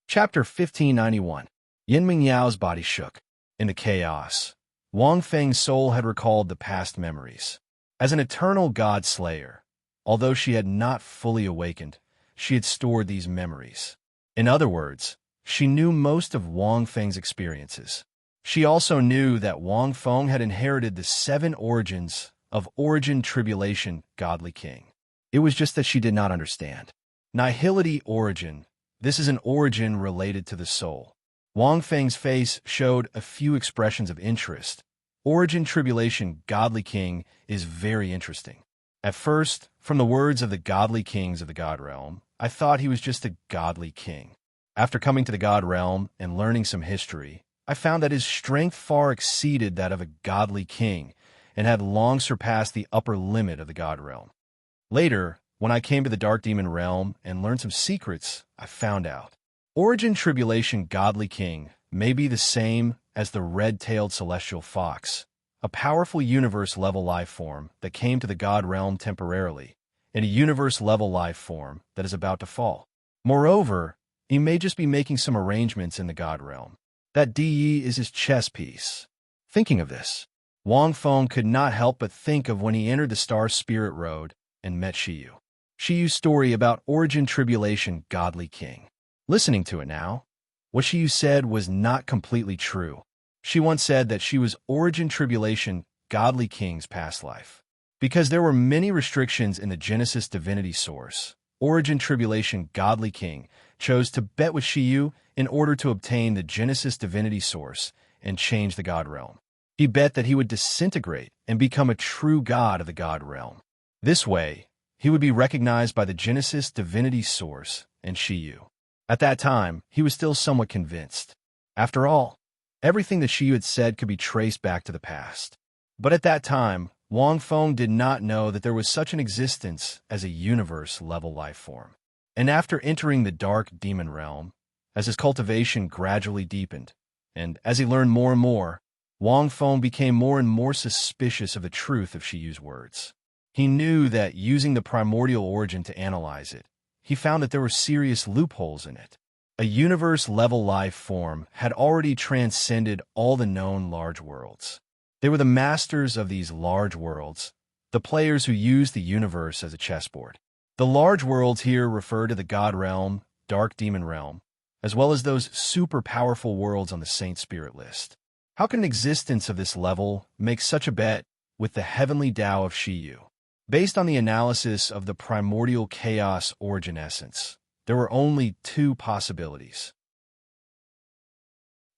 Chapter 1591. Yin Mingyao's body shook. In the chaos, Wang Feng's soul had recalled the past memories. As an eternal god slayer, although she had not fully awakened, she had stored these memories. In other words, she knew most of Wang Feng's experiences. She also knew that Wang Feng had inherited the 7 origins of origin tribulation godly king. It was just that she did not understand. Nihility origin. This is an origin related to the soul. Wang Feng's face showed a few expressions of interest. Origin tribulation godly king is very interesting. At first, from the words of the godly kings of the god realm, I thought he was just a godly king. After coming to the god realm and learning some history, I found that his strength far exceeded that of a godly king and had long surpassed the upper limit of the god realm. Later, when I came to the dark demon realm and learned some secrets, I found out. Origin tribulation godly king may be the same as the red-tailed celestial fox, a powerful universe-level life form that came to the god realm temporarily, and a universe-level life form that is about to fall. Moreover, he may just be making some arrangements in the god realm. That DE is his chess piece. Thinking of this, Wang Feng could not help but think of when he entered the Star Spirit Road and met Shiyu. Shiyu's story about origin tribulation godly king. Listening to it now, what Shiyu said was not completely true. She once said that she was origin tribulation godly king's past life. Because there were many restrictions in the Genesis divinity source, origin tribulation godly king chose to bet with Shiyu in order to obtain the Genesis divinity source and change the god realm. He bet that he would disintegrate and become a true god of the god realm. This way, he would be recognized by the Genesis divinity source and Shiyu. At that time, he was still somewhat convinced. After all, everything that Shiyu had said could be traced back to the past. But at that time, Wang Feng did not know that there was such an existence as a universe-level life form. And after entering the dark demon realm, as his cultivation gradually deepened, and as he learned more and more, Wang Feng became more and more suspicious of the truth of Shiyu's words. He knew that using the primordial origin to analyze it, he found that there were serious loopholes in it. A universe-level life form had already transcended all the known large worlds. They were the masters of these large worlds, the players who used the universe as a chessboard. The large worlds here refer to the God realm, dark demon realm, as well as those super powerful worlds on the Saint Spirit list. How can an existence of this level make such a bet with the heavenly Tao of Shiyu? Based on the analysis of the primordial chaos origin essence, there were only two possibilities.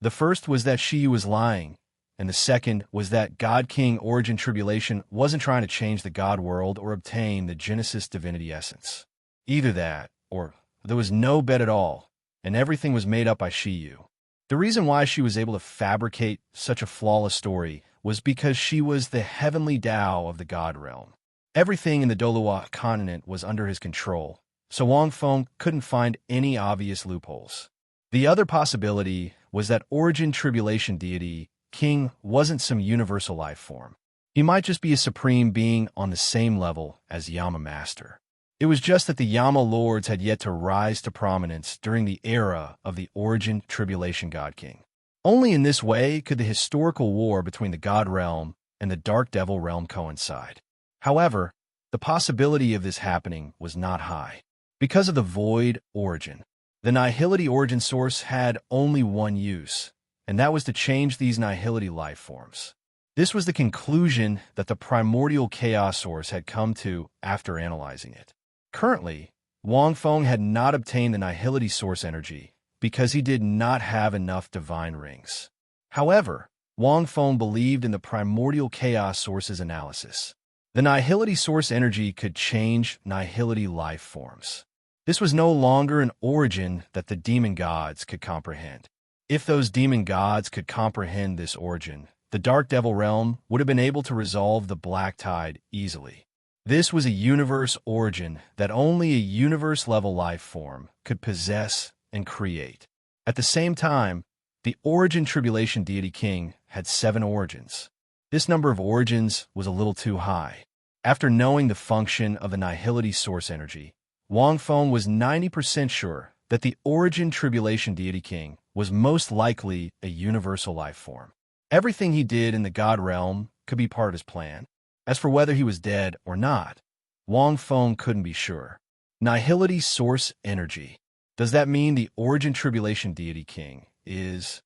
The first was that Shiyu was lying, and the second was that God King Origin Tribulation wasn't trying to change the God world or obtain the Genesis divinity essence. Either that, or there was no bet at all, and everything was made up by Shiyu. The reason why she was able to fabricate such a flawless story was because she was the heavenly Tao of the God realm. Everything in the Douluo continent was under his control, so Wang Feng couldn't find any obvious loopholes. The other possibility was that Origin Tribulation deity King wasn't some universal life form. He might just be a supreme being on the same level as Yama Master. It was just that the Yama Lords had yet to rise to prominence during the era of the Origin Tribulation God King. Only in this way could the historical war between the God realm and the Dark Devil realm coincide. However, the possibility of this happening was not high. Because of the void origin, the nihility origin source had only one use, and that was to change these nihility life forms. This was the conclusion that the primordial chaos source had come to after analyzing it. Currently, Wang Feng had not obtained the nihility source energy because he did not have enough divine rings. However, Wang Feng believed in the primordial chaos source's analysis. The nihility source energy could change nihility life forms. This was no longer an origin that the demon gods could comprehend. If those demon gods could comprehend this origin, the Dark Devil realm would have been able to resolve the Black Tide easily. This was a universe origin that only a universe-level life form could possess and create. At the same time, the Origin Tribulation deity king had 7 origins. This number of origins was a little too high. After knowing the function of the nihility source energy, Wang Feng was 90% sure that the Origin Tribulation deity king was most likely a universal life form. Everything he did in the God realm could be part of his plan. As for whether he was dead or not, Wang Feng couldn't be sure. Nihility source energy. Does that mean the Origin Tribulation deity king is...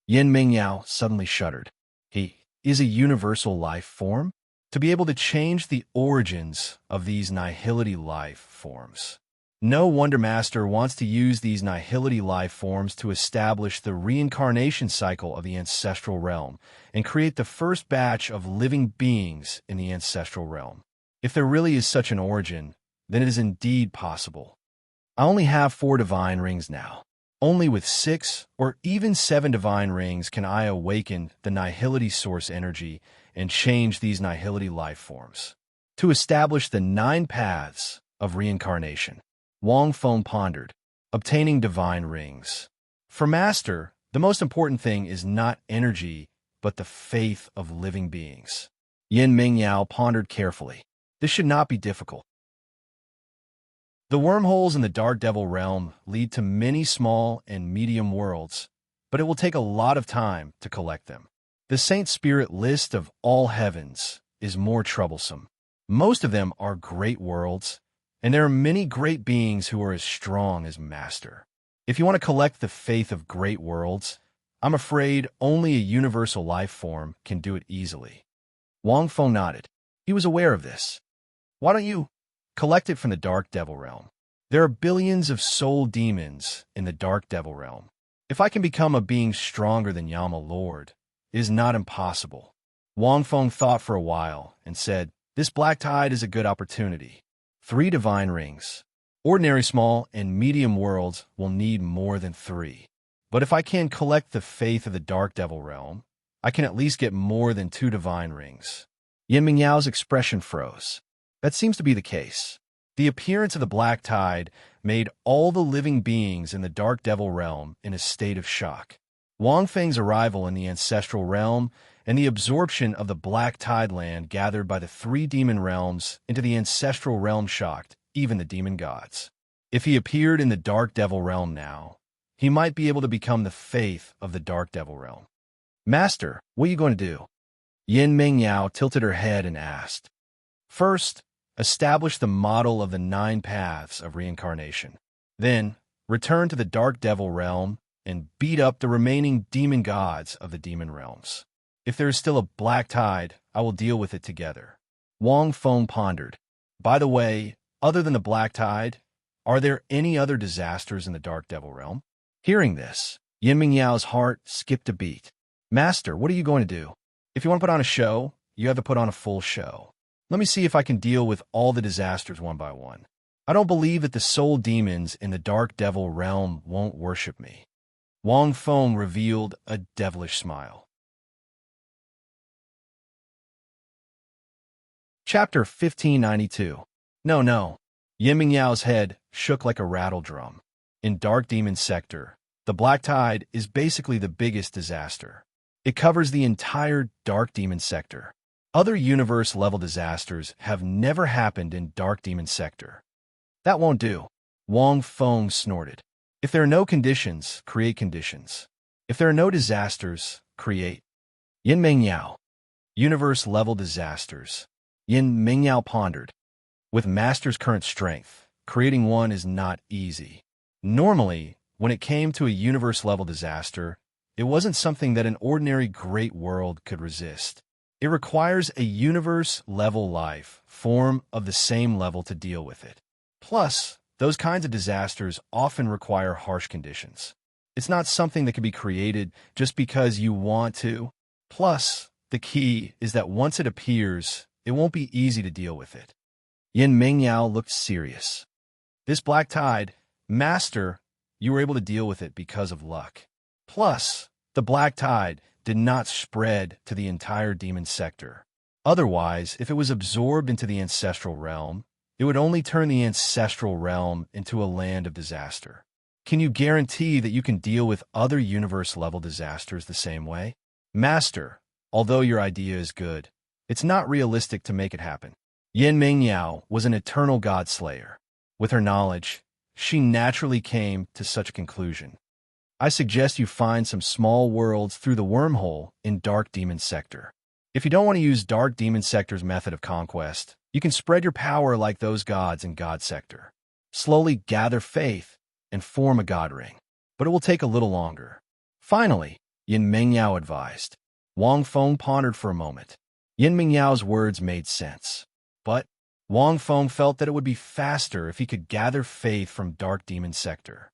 Yin Mingyao suddenly shuddered. He is a universal life form? To be able to change the origins of these nihility life forms. No wonder Master wants to use these nihility life forms to establish the reincarnation cycle of the ancestral realm and create the first batch of living beings in the ancestral realm. If there really is such an origin, then it is indeed possible. I only have 4 divine rings now. Only with 6 or even 7 divine rings can I awaken the nihility source energy and change these nihility life forms. To establish the 9 paths of reincarnation, Wang Feng pondered, obtaining divine rings. For Master, the most important thing is not energy, but the faith of living beings. Yin Mingyao pondered carefully. This should not be difficult. The wormholes in the Dark Devil realm lead to many small and medium worlds, but it will take a lot of time to collect them. The Saint Spirit list of all heavens is more troublesome. Most of them are great worlds, And there are many great beings who are as strong as Master. If you want to collect the faith of great worlds, I'm afraid only a universal life form can do it easily. Wang Feng nodded. He was aware of this. Why don't you collect it from the Dark Devil Realm? There are billions of soul demons in the Dark Devil Realm. If I can become a being stronger than Yama Lord, it is not impossible. Wang Feng thought for a while and said, this black tide is a good opportunity. 3 divine rings. Ordinary small and medium worlds will need more than 3. But if I can collect the faith of the Dark Devil Realm, I can at least get more than 2 divine rings. Yin Mingyao's expression froze. That seems to be the case. The appearance of the black tide made all the living beings in the Dark Devil Realm in a state of shock. Wang Feng's arrival in the Ancestral Realm and the absorption of the black tide land gathered by the 3 demon realms into the Ancestral Realm shocked even the demon gods. If he appeared in the Dark Devil Realm now, he might be able to become the faith of the Dark Devil Realm. Master, what are you going to do? Yin Mingyao tilted her head and asked. First, establish the model of the 9 paths of reincarnation. Then, return to the Dark Devil Realm and beat up the remaining demon gods of the demon realms. If there is still a black tide, I will deal with it together. Wang Feng pondered. By the way, other than the black tide, are there any other disasters in the Dark Devil Realm? Hearing this, Yin Mingyao's heart skipped a beat. Master, what are you going to do? If you want to put on a show, you have to put on a full show. Let me see if I can deal with all the disasters one by one. I don't believe that the soul demons in the Dark Devil Realm won't worship me. Wang Feng revealed a devilish smile. Chapter 1592. No. Yin Mingyao's head shook like a rattle drum. In Dark Demon Sector, the Black Tide is basically the biggest disaster. It covers the entire Dark Demon Sector. Other universe-level disasters have never happened in Dark Demon Sector. That won't do. Wang Feng snorted. If there are no conditions, create conditions. If there are no disasters, create. Yin Mingyao. Universe-level disasters. Yin Mingyao pondered. With Master's current strength, creating one is not easy. Normally, when it came to a universe-level disaster, it wasn't something that an ordinary great world could resist. It requires a universe-level life form of the same level to deal with it. Plus, those kinds of disasters often require harsh conditions. It's not something that can be created just because you want to. Plus, the key is that once it appears, it won't be easy to deal with it. Yin Mingyao looked serious. This black tide, Master, you were able to deal with it because of luck. Plus, the black tide did not spread to the entire demon sector. Otherwise, if it was absorbed into the ancestral realm, it would only turn the ancestral realm into a land of disaster. Can you guarantee that you can deal with other universe-level disasters the same way? Master, although your idea is good, it's not realistic to make it happen. Yin Mingyao was an eternal god slayer. With her knowledge, she naturally came to such a conclusion. I suggest you find some small worlds through the wormhole in Dark Demon Sector. If you don't want to use Dark Demon Sector's method of conquest, you can spread your power like those gods in God Sector. Slowly gather faith and form a god ring, but it will take a little longer. Finally, Yin Mingyao advised. Wang Feng pondered for a moment. Yin Mingyao's words made sense. But Wang Feng felt that it would be faster if he could gather faith from Dark Demon Sector.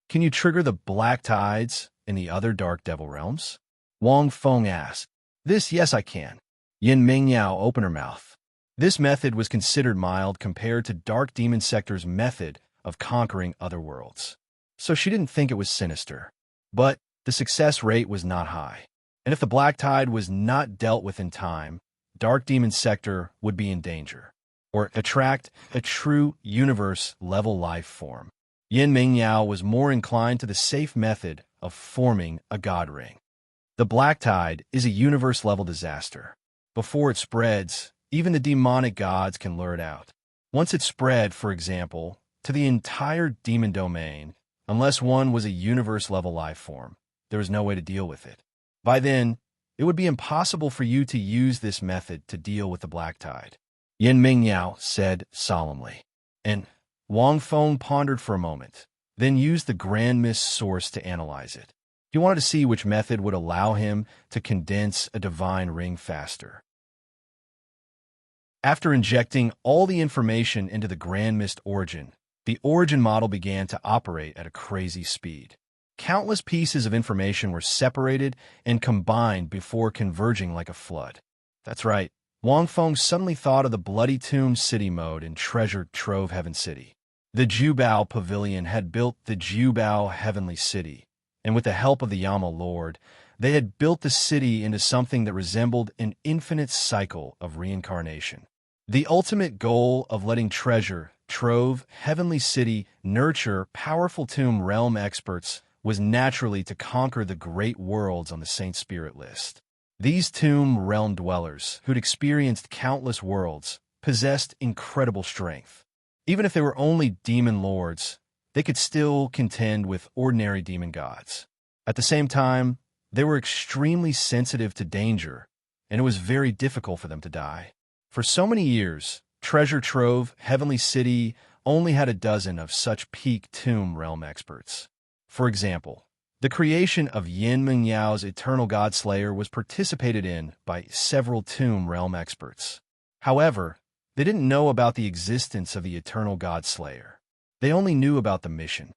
Can you trigger the black tides in the other Dark Devil realms? Wang Feng asked. Yes, I can. Yin Mingyao opened her mouth. This method was considered mild compared to Dark Demon Sector's method of conquering other worlds. So she didn't think it was sinister. But the success rate was not high. And if the black tide was not dealt with in time, Dark Demon Sector would be in danger, or attract a true universe-level life form. Yin Mingyao was more inclined to the safe method of forming a god ring. The black tide is a universe-level disaster. Before it spreads, even the demonic gods can lure it out. Once it spread, for example, to the entire demon domain, unless one was a universe-level life form, there was no way to deal with it. By then, it would be impossible for you to use this method to deal with the black tide. Yin Mingyao said solemnly. And Wang Feng pondered for a moment, then used the Grand Mist source to analyze it. He wanted to see which method would allow him to condense a divine ring faster. After injecting all the information into the Grand Mist origin, the origin model began to operate at a crazy speed. Countless pieces of information were separated and combined before converging like a flood. That's right, Wang Feng suddenly thought of the Bloody Tomb City mode in Treasure Trove Heaven City. The Jubao Pavilion had built the Jubao Heavenly City, and with the help of the Yama Lord, they had built the city into something that resembled an infinite cycle of reincarnation. The ultimate goal of letting Treasure Trove Heavenly City nurture powerful Tomb Realm experts was naturally to conquer the great worlds on the Saint Spirit list. These Tomb Realm dwellers, who'd experienced countless worlds, possessed incredible strength. Even if they were only demon lords, they could still contend with ordinary demon gods. At the same time, they were extremely sensitive to danger, and it was very difficult for them to die. For so many years, Treasure Trove Heavenly City only had a dozen of such peak Tomb Realm experts. For example, the creation of Yin Mingyao's Eternal God Slayer was participated in by several Tomb Realm experts. However, they didn't know about the existence of the Eternal God Slayer. They only knew about the mission.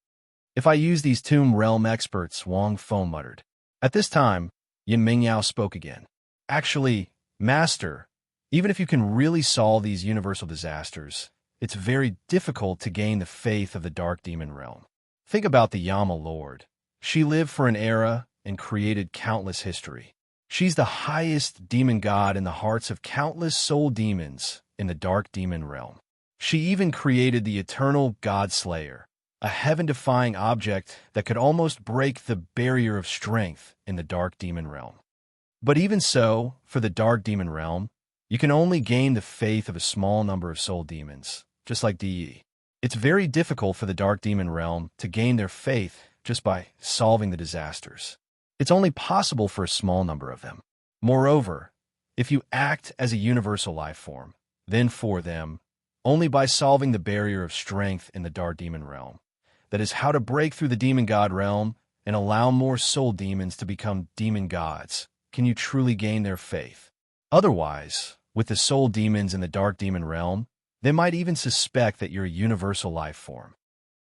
If I use these Tomb Realm experts, Wang Feng muttered. At this time, Yin Mingyao spoke again. Actually, Master, even if you can really solve these universal disasters, it's very difficult to gain the faith of the Dark Demon Realm. Think about the Yama Lord. She lived for an era and created countless history. She's the highest demon god in the hearts of countless soul demons in the Dark Demon Realm. She even created the Eternal God Slayer, a heaven-defying object that could almost break the barrier of strength in the Dark Demon Realm. But even so, for the Dark Demon Realm, you can only gain the faith of a small number of soul demons, just like DE. It's very difficult for the Dark Demon Realm to gain their faith just by solving the disasters. It's only possible for a small number of them. Moreover, if you act as a universal life form, then for them, only by solving the barrier of strength in the Dark Demon Realm, that is how to break through the Demon God Realm and allow more soul demons to become demon gods, can you truly gain their faith. Otherwise, with the soul demons in the Dark Demon Realm, they might even suspect that you're a universal life form.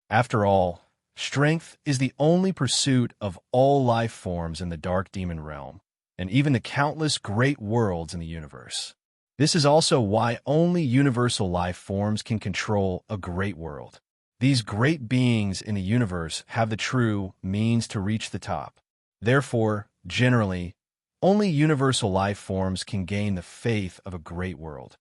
After all, strength is the only pursuit of all life forms in the Dark Demon Realm, and even the countless great worlds in the universe. This is also why only universal life forms can control a great world. These great beings in the universe have the true means to reach the top. Therefore, generally, only universal life forms can gain the faith of a great world.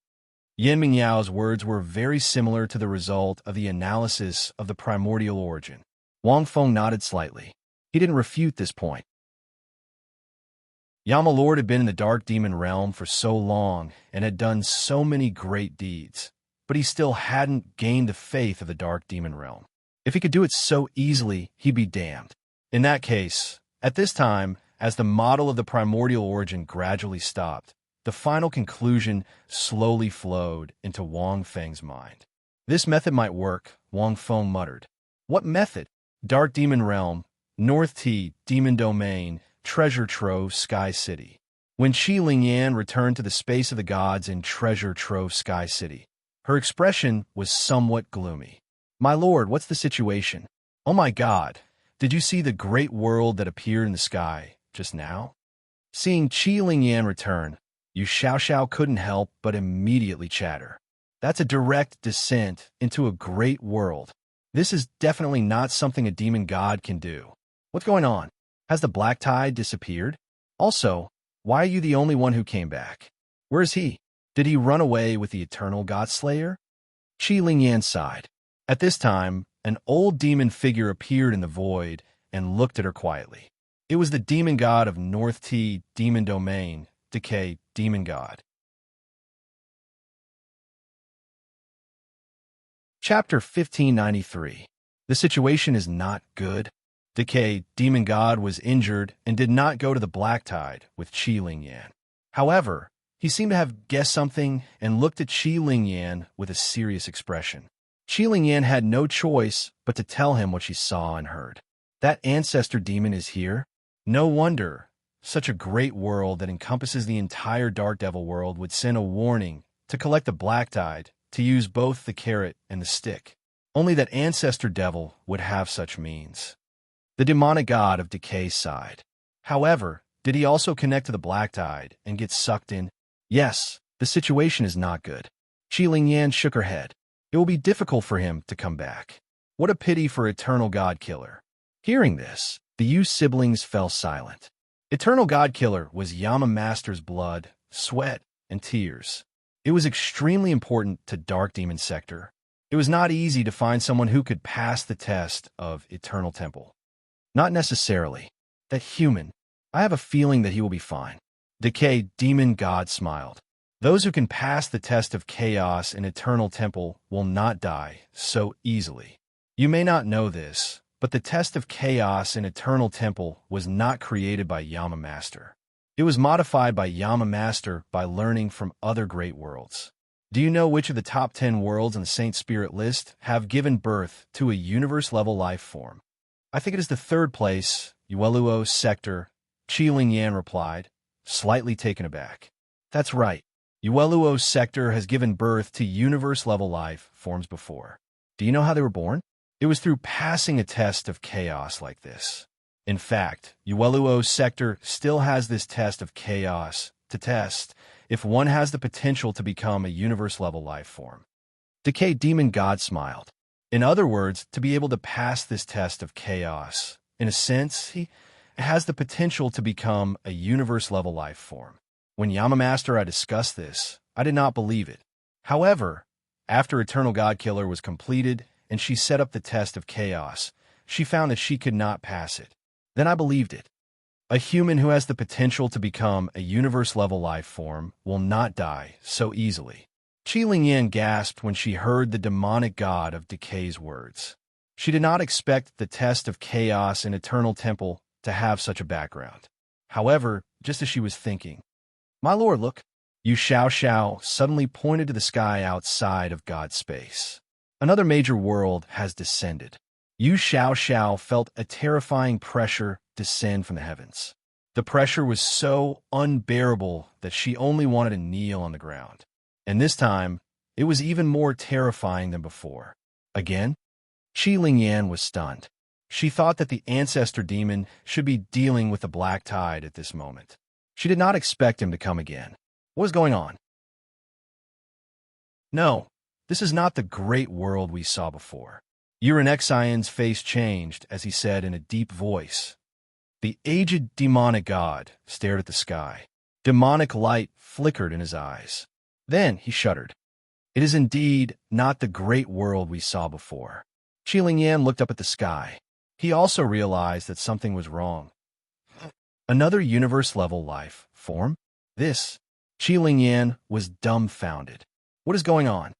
Yin Mingyao's words were very similar to the result of the analysis of the primordial origin. Wang Feng nodded slightly. He didn't refute this point. Yama Lord had been in the Dark Demon Realm for so long and had done so many great deeds, but he still hadn't gained the faith of the Dark Demon Realm. If he could do it so easily, he'd be damned. In that case, at this time, as the model of the primordial origin gradually stopped, the final conclusion slowly flowed into Wang Feng's mind. This method might work, Wang Feng muttered. What method? Dark Demon Realm, North T, Demon Domain, Treasure Trove, Sky City. When Qi Lingyan returned to the space of the gods in Treasure Trove, Sky City, her expression was somewhat gloomy. My lord, what's the situation? Oh my god, did you see the great world that appeared in the sky just now? Seeing Qi Lingyan return, Yu Xiaoxiao couldn't help but immediately chatter. That's a direct descent into a great world. This is definitely not something a demon god can do. What's going on? Has the black tide disappeared? Also, why are you the only one who came back? Where is he? Did he run away with the Eternal God Slayer? Qi Lingyan sighed. At this time, an old demon figure appeared in the void and looked at her quietly. It was the demon god of North T, Demon Domain, Decay, Demon God. Chapter 1593. The situation is not good. Decay, Demon God, was injured and did not go to the Black Tide with Qi Lingyan. However, he seemed to have guessed something and looked at Qi Lingyan with a serious expression. Qi Yan had no choice but to tell him what she saw and heard. That ancestor demon is here? No wonder. Such a great world that encompasses the entire Dark Devil world would send a warning to collect the black tide, to use both the carrot and the stick. Only that ancestor devil would have such means. The demonic god of decay sighed. However, did he also connect to the black tide and get sucked in? Yes, the situation is not good. Qi Yan shook her head. It will be difficult for him to come back. What a pity for Eternal God Killer. Hearing this, the Yu siblings fell silent. Eternal God Killer was Yama Master's blood, sweat, and tears. It was extremely important to Dark Demon Sector. It was not easy to find someone who could pass the test of Eternal Temple. Not necessarily. That human. I have a feeling that he will be fine. Decay Demon God smiled. Those who can pass the test of chaos in Eternal Temple will not die so easily. You may not know this, but the test of chaos in Eternal Temple was not created by Yama Master. It was modified by Yama Master by learning from other great worlds. Do you know which of the top 10 worlds in the Saint Spirit list have given birth to a universe-level life form? I think it is the third place, Douluo Sector, Qi Yan replied, slightly taken aback. That's right. Douluo Sector has given birth to universe-level life forms before. Do you know how they were born? It was through passing a test of chaos like this. In fact, Douluo Sector still has this test of chaos to test if one has the potential to become a universe-level life form. Decay Demon God smiled. In other words, to be able to pass this test of chaos, in a sense, he has the potential to become a universe-level life form. When Yama Master I discussed this, I did not believe it. However, after Eternal God Killer was completed and she set up the test of chaos, she found that she could not pass it. Then I believed it. A human who has the potential to become a universe-level life form will not die so easily. Qi Yan gasped when she heard the demonic god of decay's words. She did not expect the test of chaos in Eternal Temple to have such a background. However, just as she was thinking, "My lord, look." Yu Xiao suddenly pointed to the sky outside of God's space. Another major world has descended. Yu Xiao felt a terrifying pressure descend from the heavens. The pressure was so unbearable that she only wanted to kneel on the ground. And this time, it was even more terrifying than before. Again, Qi Yan was stunned. She thought that the ancestor demon should be dealing with the black tide at this moment. She did not expect him to come again. What was going on? No, this is not the great world we saw before. Uranexian's face changed as he said in a deep voice. The aged demonic god stared at the sky. Demonic light flickered in his eyes. Then he shuddered. It is indeed not the great world we saw before. Qi Yan looked up at the sky. He also realized that something was wrong. Another universe-level life form? This? Qi Yan was dumbfounded. What is going on?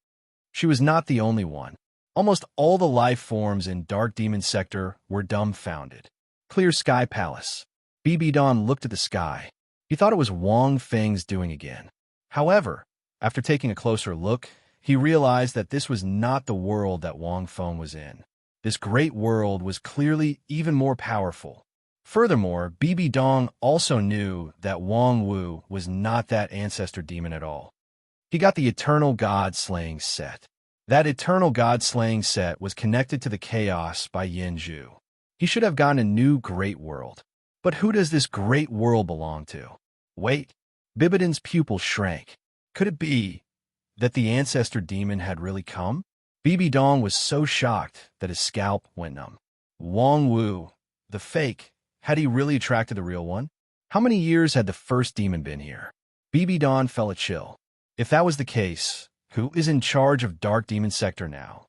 She was not the only one. Almost all the life forms in Dark Demon Sector were dumbfounded. Clear Sky Palace. BB Don looked at the sky. He thought it was Wang Feng's doing again. However, after taking a closer look, he realized that this was not the world that Wang Feng was in. This great world was clearly even more powerful. Furthermore, BB Dong also knew that Wang Wu was not that ancestor demon at all. He got the Eternal God Slaying set. That Eternal God Slaying set was connected to the chaos by Yin Zhu. He should have gotten a new great world. But who does this great world belong to? Wait, Bibidon's pupil shrank. Could it be that the ancestor demon had really come? BB Dong was so shocked that his scalp went numb. Wang Wu, the fake, had he really attracted the real one? How many years had the first demon been here? BB Dong felt a chill. If that was the case, who is in charge of Dark Demon Sector now?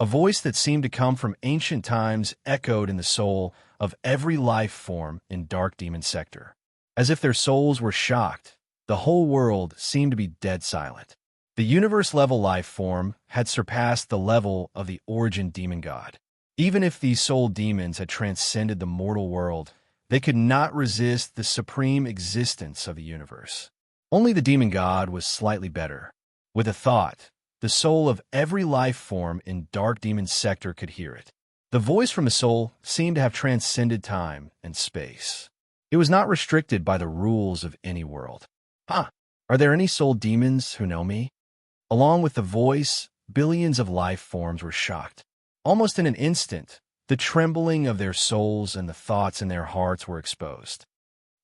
A voice that seemed to come from ancient times echoed in the soul of every life form in Dark Demon Sector. As if their souls were shocked, the whole world seemed to be dead silent. The universe-level life form had surpassed the level of the origin demon god. Even if these soul demons had transcended the mortal world, they could not resist the supreme existence of the universe. Only the demon god was slightly better. With a thought, The soul of every life form in Dark Demon's sector could hear it. The voice from the soul seemed to have transcended time and space. It was not restricted by the rules of any world. Huh, are there any soul demons who know me? Along with the voice, billions of life forms were shocked. Almost in an instant, the trembling of their souls and the thoughts in their hearts were exposed.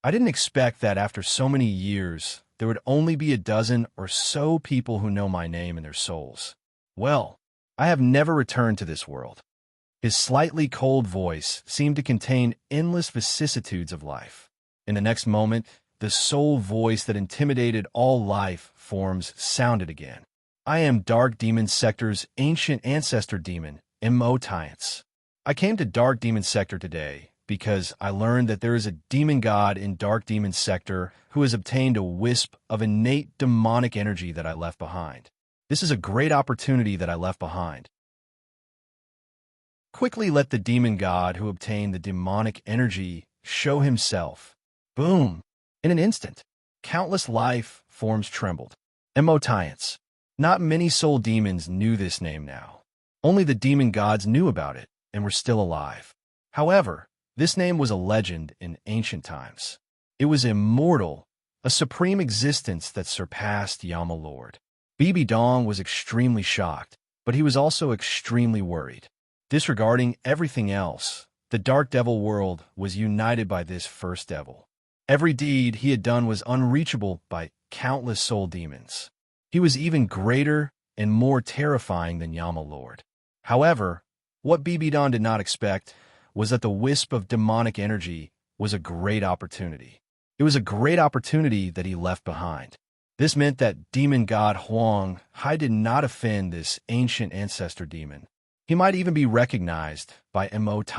I didn't expect that after so many years, there would only be a dozen or so people who know my name and their souls. Well, I have never returned to this world. His slightly cold voice seemed to contain endless vicissitudes of life. In the next moment, the soul voice that intimidated all life forms sounded again. I am Dark Demon Sector's ancient ancestor demon, Embark. I came to Dark Demon Sector today because I learned that there is a demon god in Dark Demon Sector who has obtained a wisp of innate demonic energy that I left behind. This is a great opportunity that I left behind. Quickly let the demon god who obtained the demonic energy show himself. Boom! In an instant, countless life forms trembled. Embark. Not many soul demons knew this name now. Only the demon gods knew about it and were still alive. However, this name was a legend in ancient times. It was immortal, a supreme existence that surpassed Yama Lord. Bibi Dong was extremely shocked, but he was also extremely worried. Disregarding everything else, the Dark Devil world was united by this first devil. Every deed he had done was unreachable by countless soul demons. He was even greater and more terrifying than Yama Lord. However, what Bibi Dong did not expect was that the wisp of demonic energy was a great opportunity. It was a great opportunity that he left behind. This meant that demon god Huang Hai did not offend this ancient ancestor demon. He might even be recognized by Embark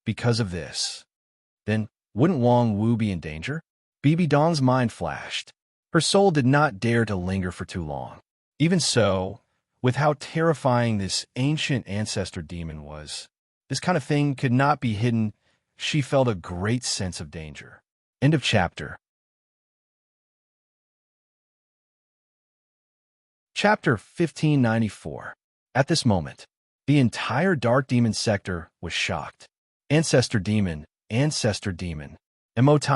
because of this. Then, wouldn't Wang Wu be in danger? Bibi Dong's mind flashed. Her soul did not dare to linger for too long. Even so, with how terrifying this ancient ancestor demon was, this kind of thing could not be hidden. She felt a great sense of danger. End of chapter. Chapter 1594. At this moment, the entire Dark Demon sector was shocked. Ancestor demon, Embark.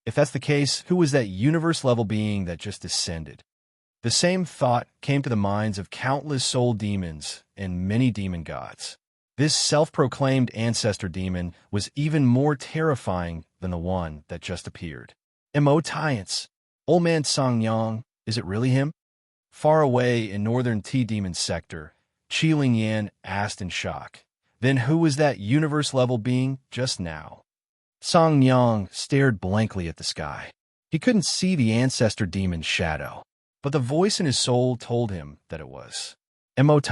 If that's the case, who was that universe-level being that just descended? The same thought came to the minds of countless soul demons and many demon gods. This self-proclaimed ancestor demon was even more terrifying than the one that just appeared. Embark. Old man Song Yang, is it really him? Far away in northern T-Demon sector, Qi Yan asked in shock. Then who was that universe-level being just now? Song Yang stared blankly at the sky. He couldn't see the ancestor demon's shadow, but the voice in his soul told him that it was Embark.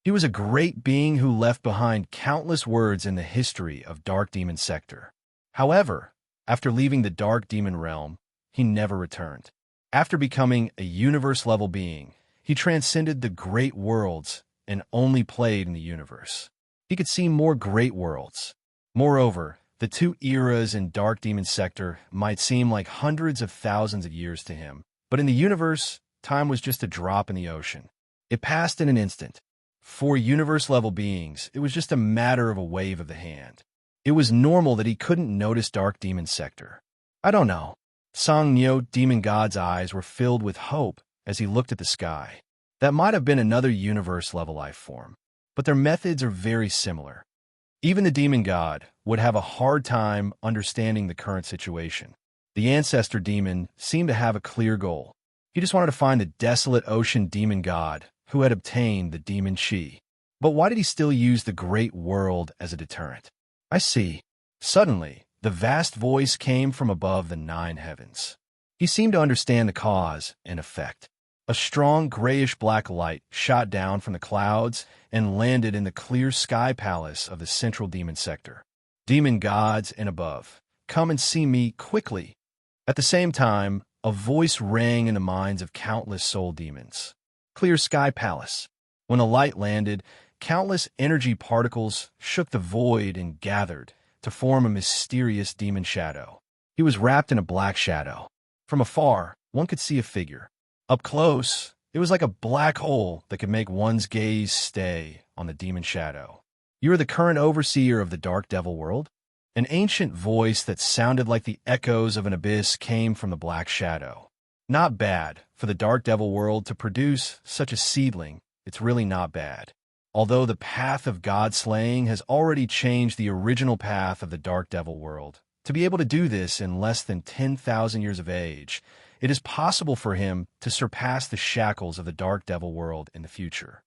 He was a great being who left behind countless words in the history of Dark Demon Sector. However, after leaving the Dark Demon realm, he never returned. After becoming a universe-level being, he transcended the great worlds and only played in the universe. He could see more great worlds. Moreover, the two eras in Dark Demon Sector might seem like hundreds of thousands of years to him, but in the universe, time was just a drop in the ocean. It passed in an instant. For universe-level beings, it was just a matter of a wave of the hand. It was normal that he couldn't notice Dark Demon Sector. I don't know. Song Nyo Demon God's eyes were filled with hope as he looked at the sky. That might have been another universe-level life form, but their methods are very similar. Even the demon god would have a hard time understanding the current situation. The ancestor demon seemed to have a clear goal. He just wanted to find the desolate ocean demon god who had obtained the demon chi. But why did he still use the great world as a deterrent? I see. Suddenly, the vast voice came from above the 9 heavens. He seemed to understand the cause and effect. A strong grayish-black light shot down from the clouds and landed in the clear sky palace of the central demon sector. Demon gods and above, come and see me quickly. At the same time, a voice rang in the minds of countless soul demons. Clear sky palace. When the light landed, countless energy particles shook the void and gathered to form a mysterious demon shadow. He was wrapped in a black shadow. From afar, one could see a figure. Up close, It was like a black hole that could make one's gaze stay on the demon shadow. You are the current overseer of the dark devil world? An ancient voice that sounded like the echoes of an abyss came from the black shadow. Not bad for the dark devil world to produce such a seedling. It's really not bad. Although the path of God-slaying has already changed the original path of the dark devil world, to be able to do this in less than 10,000 years of age, it is possible for him to surpass the shackles of the dark devil world in the future.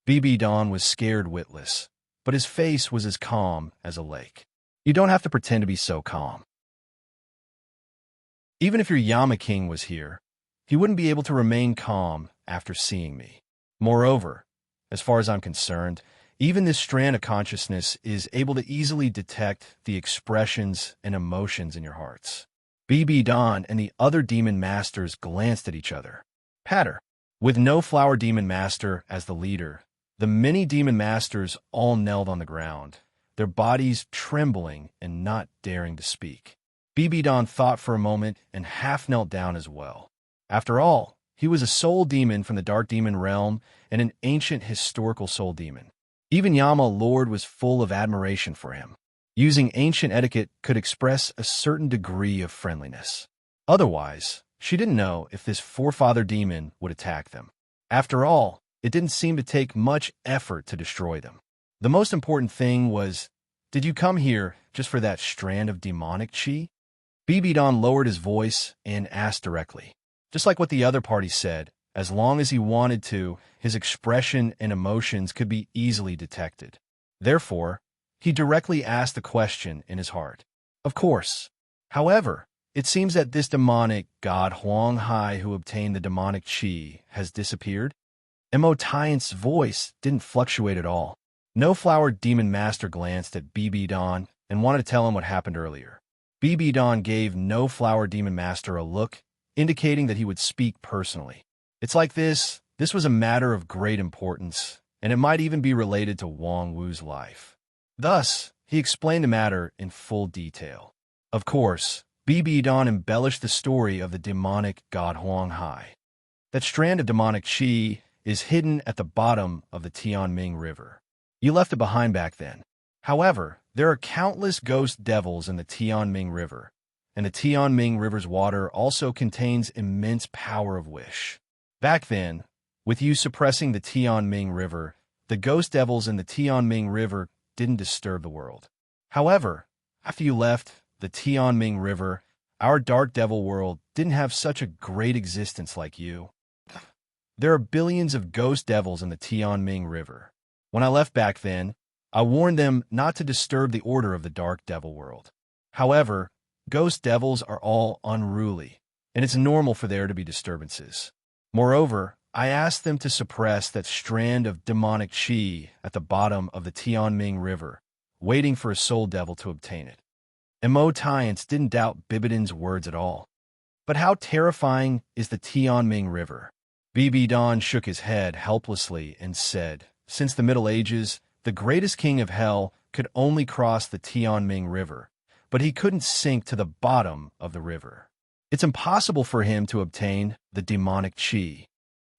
BB Dawn was scared witless, but his face was as calm as a lake. You don't have to pretend to be so calm. Even if your Yama King was here, he wouldn't be able to remain calm after seeing me. Moreover, as far as I'm concerned, even this strand of consciousness is able to easily detect the expressions and emotions in your hearts. BB Dawn and the other demon masters glanced at each other. Patter. With No Flower Demon Master as the leader, the many demon masters all knelt on the ground, their bodies trembling and not daring to speak. BB Dawn thought for a moment and half knelt down as well. After all, he was a soul demon from the dark demon realm and an ancient historical soul demon. Even Yama Lord was full of admiration for him. Using ancient etiquette could express a certain degree of friendliness. Otherwise, she didn't know if this forefather demon would attack them. After all, it didn't seem to take much effort to destroy them. The most important thing was, did you come here just for that strand of demonic chi? BB Dawn lowered his voice and asked directly. Just like what the other party said, as long as he wanted to, his expression and emotions could be easily detected. Therefore, he directly asked the question in his heart. Of course. However, it seems that this demonic god Huang Hai who obtained the demonic chi has disappeared. Mo Taiyan's voice didn't fluctuate at all. No Flower Demon Master glanced at BB Dawn and wanted to tell him what happened earlier. BB Dawn gave No Flower Demon Master a look, indicating that he would speak personally. It's like this was a matter of great importance, and it might even be related to Wang Wu's life. Thus, he explained the matter in full detail. Of course, BB Dawn embellished the story of the demonic god Huang Hai. That strand of demonic chi is hidden at the bottom of the Tianming River. You left it behind back then. However, there are countless ghost devils in the Tianming River, and the Tianming River's water also contains immense power of wish. Back then, with you suppressing the Tianming River, the ghost devils in the Tianming River didn't disturb the world. However, after you left the Tianming River, our dark devil world didn't have such a great existence like you. There are billions of ghost devils in the Tianming River. When I left back then, I warned them not to disturb the order of the dark devil world. However, ghost devils are all unruly, and it's normal for there to be disturbances. Moreover, I asked them to suppress that strand of demonic chi at the bottom of the Tianming River, waiting for a soul devil to obtain it. Mo Taiyan didn't doubt Bibidin's words at all. But how terrifying is the Tianming River? BB Dawn shook his head helplessly and said, since the Middle Ages, the greatest king of hell could only cross the Tianming River, but he couldn't sink to the bottom of the river. It's impossible for him to obtain the demonic chi.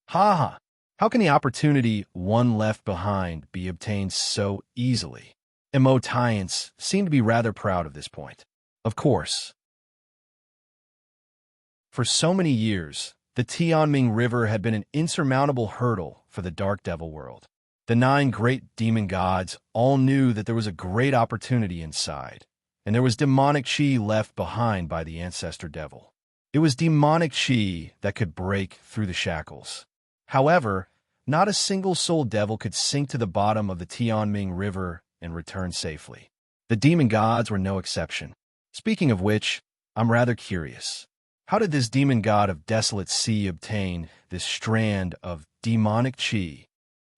Ha ha! How can the opportunity one left behind be obtained so easily? Mo Taiyan seemed to be rather proud of this point. Of course. For so many years, the Tianming River had been an insurmountable hurdle for the dark devil world. The 9 great demon gods all knew that there was a great opportunity inside, and there was demonic chi left behind by the ancestor devil. It was demonic chi that could break through the shackles. However, not a single soul devil could sink to the bottom of the Tianming River and return safely. The demon gods were no exception. Speaking of which, I'm rather curious. How did this demon god of desolate sea obtain this strand of demonic chi?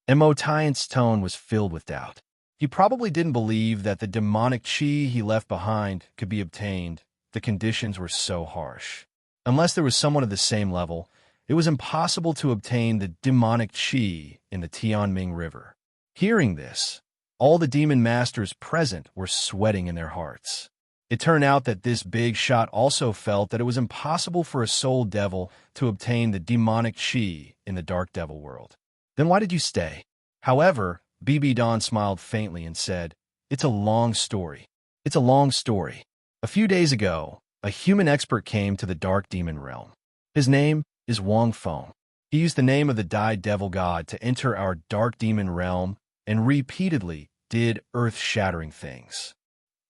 Mo Taiyan's tone was filled with doubt. He probably didn't believe that the demonic chi he left behind could be obtained. The conditions were so harsh. Unless there was someone of the same level, it was impossible to obtain the demonic chi in the Tianming River. Hearing this, all the demon masters present were sweating in their hearts. It turned out that this big shot also felt that it was impossible for a soul devil to obtain the demonic chi in the dark devil world. Then why did you stay? However, BB Don smiled faintly and said, "It's a long story. It's a long story. A few days ago, a human expert came to the dark demon realm. His name is Wang Feng. He used the name of the died devil god to enter our dark demon realm and repeatedly did earth-shattering things."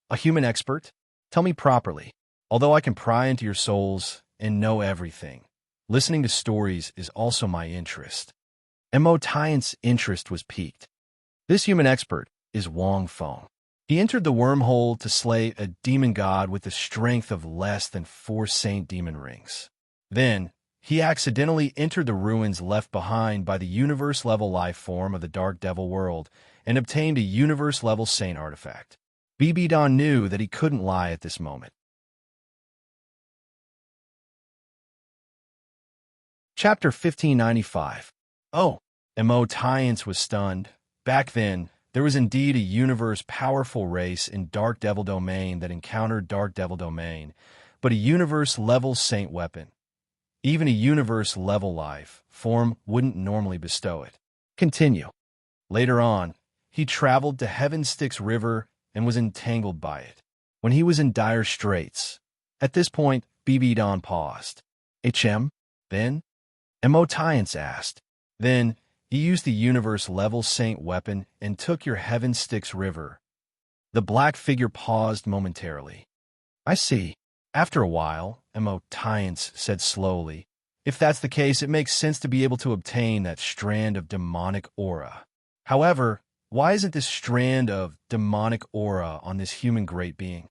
A human expert? Tell me properly. Although I can pry into your souls and know everything, listening to stories is also my interest. Mo Taiyan's interest was piqued. This human expert is Wang Feng. He entered the wormhole to slay a demon god with the strength of less than 4 saint demon rings. Then, he accidentally entered the ruins left behind by the universe-level life form of the dark devil world and obtained a universe-level saint artifact. BB Don knew that he couldn't lie at this moment. Chapter 1595. Oh, Mo Taiyan was stunned. Back then, there was indeed a universe-powerful race in Dark Devil Domain that encountered Dark Devil Domain, but a universe-level saint weapon. Even a universe-level life form wouldn't normally bestow it. Continue. Later on, he traveled to Heaven Styx River and was entangled by it. When he was in dire straits. At this point, BB Don paused. HM? Then? Mo Taiyan asked. Then, he used the universe-level saint weapon and took your Heaven Styx River. The black figure paused momentarily. I see. After a while, Mo Taiyan said slowly, if that's the case, it makes sense to be able to obtain that strand of demonic aura. However, why isn't this strand of demonic aura on this human great being?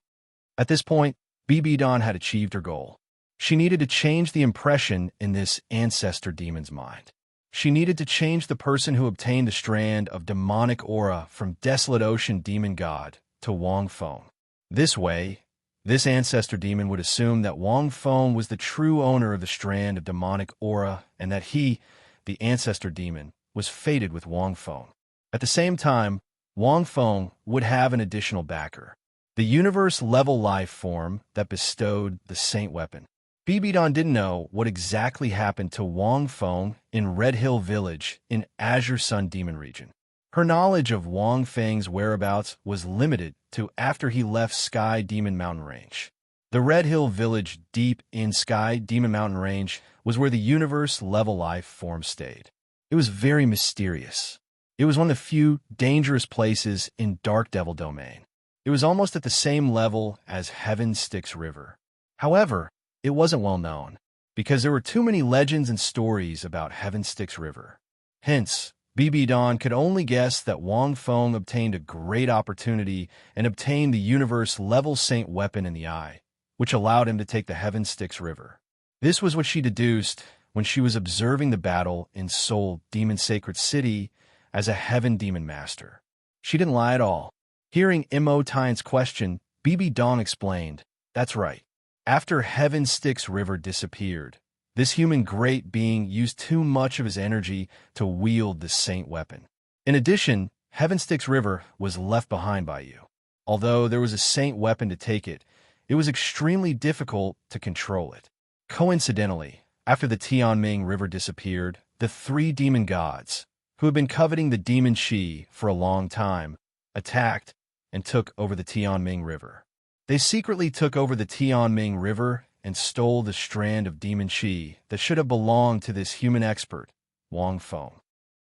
At this point, BB Don had achieved her goal. She needed to change the impression in this ancestor demon's mind. She needed to change the person who obtained the strand of demonic aura from Desolate Ocean Demon God to Wang Feng. This way, this ancestor demon would assume that Wang Feng was the true owner of the strand of demonic aura and that he, the ancestor demon, was fated with Wang Feng. At the same time, Wang Feng would have an additional backer, the universe-level life form that bestowed the saint weapon. BB Don didn't know what exactly happened to Wang Feng in Red Hill Village in Azure Sun Demon region. Her knowledge of Wang Feng's whereabouts was limited to after he left Sky Demon Mountain Range. The Red Hill Village deep in Sky Demon Mountain Range was where the universe-level life form stayed. It was very mysterious. It was one of the few dangerous places in Dark Devil Domain. It was almost at the same level as Heaven Styx River. However, it wasn't well known, because there were too many legends and stories about Heaven Styx River. Hence, BB Don could only guess that Wang Feng obtained a great opportunity and obtained the universe-level saint weapon in the eye, which allowed him to take the Heaven Styx River. This was what she deduced when she was observing the battle in Seoul Demon Sacred City as a Heaven Demon Master. She didn't lie at all. Hearing Mo Taiyan's question, BB Don explained, that's right. After Heaven Styx River disappeared, this human great being used too much of his energy to wield the saint weapon. In addition, Heaven Styx River was left behind by you. Although there was a saint weapon to take it, it was extremely difficult to control it. Coincidentally, after the Tianming River disappeared, the 3 demon gods, who had been coveting the demon chi for a long time, attacked and took over the Tianming River. They secretly took over the Tianming River and stole the strand of demon chi that should have belonged to this human expert, Wang Feng.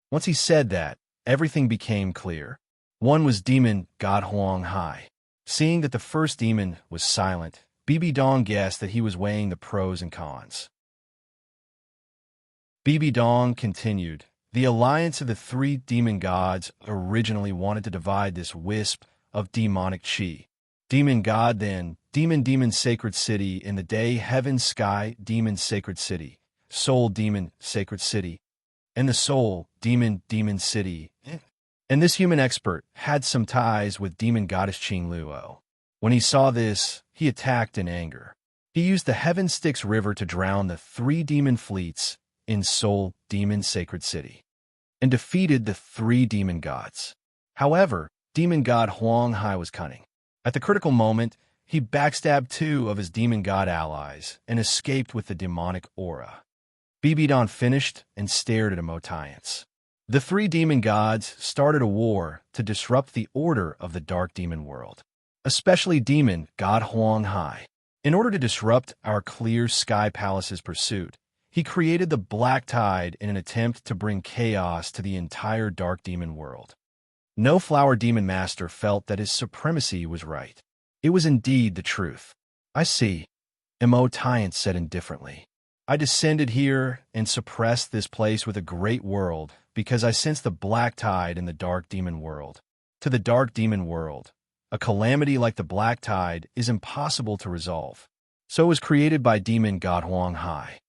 Once he said that, everything became clear. One was demon god Huang Hai. Seeing that the first demon was silent, BB Dong guessed that he was weighing the pros and cons. BB Dong continued, the alliance of the 3 demon gods originally wanted to divide this wisp of demonic chi. Demon God then, Demon Sacred City in the day Heaven Sky Demon Sacred City, Soul Demon Sacred City, and the Soul Demon City. And this human expert had some ties with demon goddess Qing Luo. When he saw this, he attacked in anger. He used the Heaven Styx River to drown the 3 demon fleets in Seoul Demon Sacred City, and defeated the 3 demon gods. However, demon god Huang Hai was cunning. At the critical moment, he backstabbed 2 of his demon god allies and escaped with the demonic aura. Bibidon finished and stared at Emotiance. The 3 demon gods started a war to disrupt the order of the dark demon world, especially demon god Huang Hai. In order to disrupt our clear sky palace's pursuit, he created the Black Tide in an attempt to bring chaos to the entire dark demon world. No flower demon master felt that his supremacy was right. It was indeed the truth. I see, Emotiance said indifferently. I descended here and suppressed this place with a great world because I sense the black tide in the dark demon world. To the dark demon world, a calamity like the black tide is impossible to resolve. So it was created by demon god Huang Hai.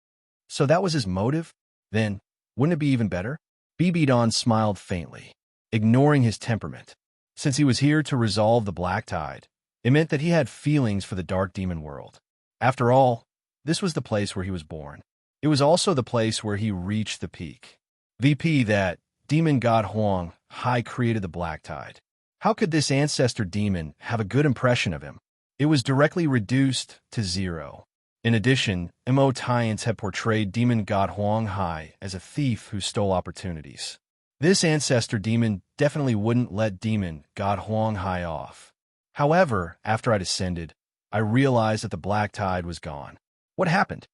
So that was his motive? Then, wouldn't it be even better? Bibidon smiled faintly, ignoring his temperament. Since he was here to resolve the black tide, it meant that he had feelings for the dark demon world. After all, this was the place where he was born. It was also the place where he reached the peak. VP that demon god Huang Hai created the black tide. How could this ancestor demon have a good impression of him? It was directly reduced to 0. In addition, Emotiance had portrayed demon god Huang Hai as a thief who stole opportunities. This ancestor demon definitely wouldn't let demon god Huang Hai off. However, after I descended, I realized that the black tide was gone. What happened?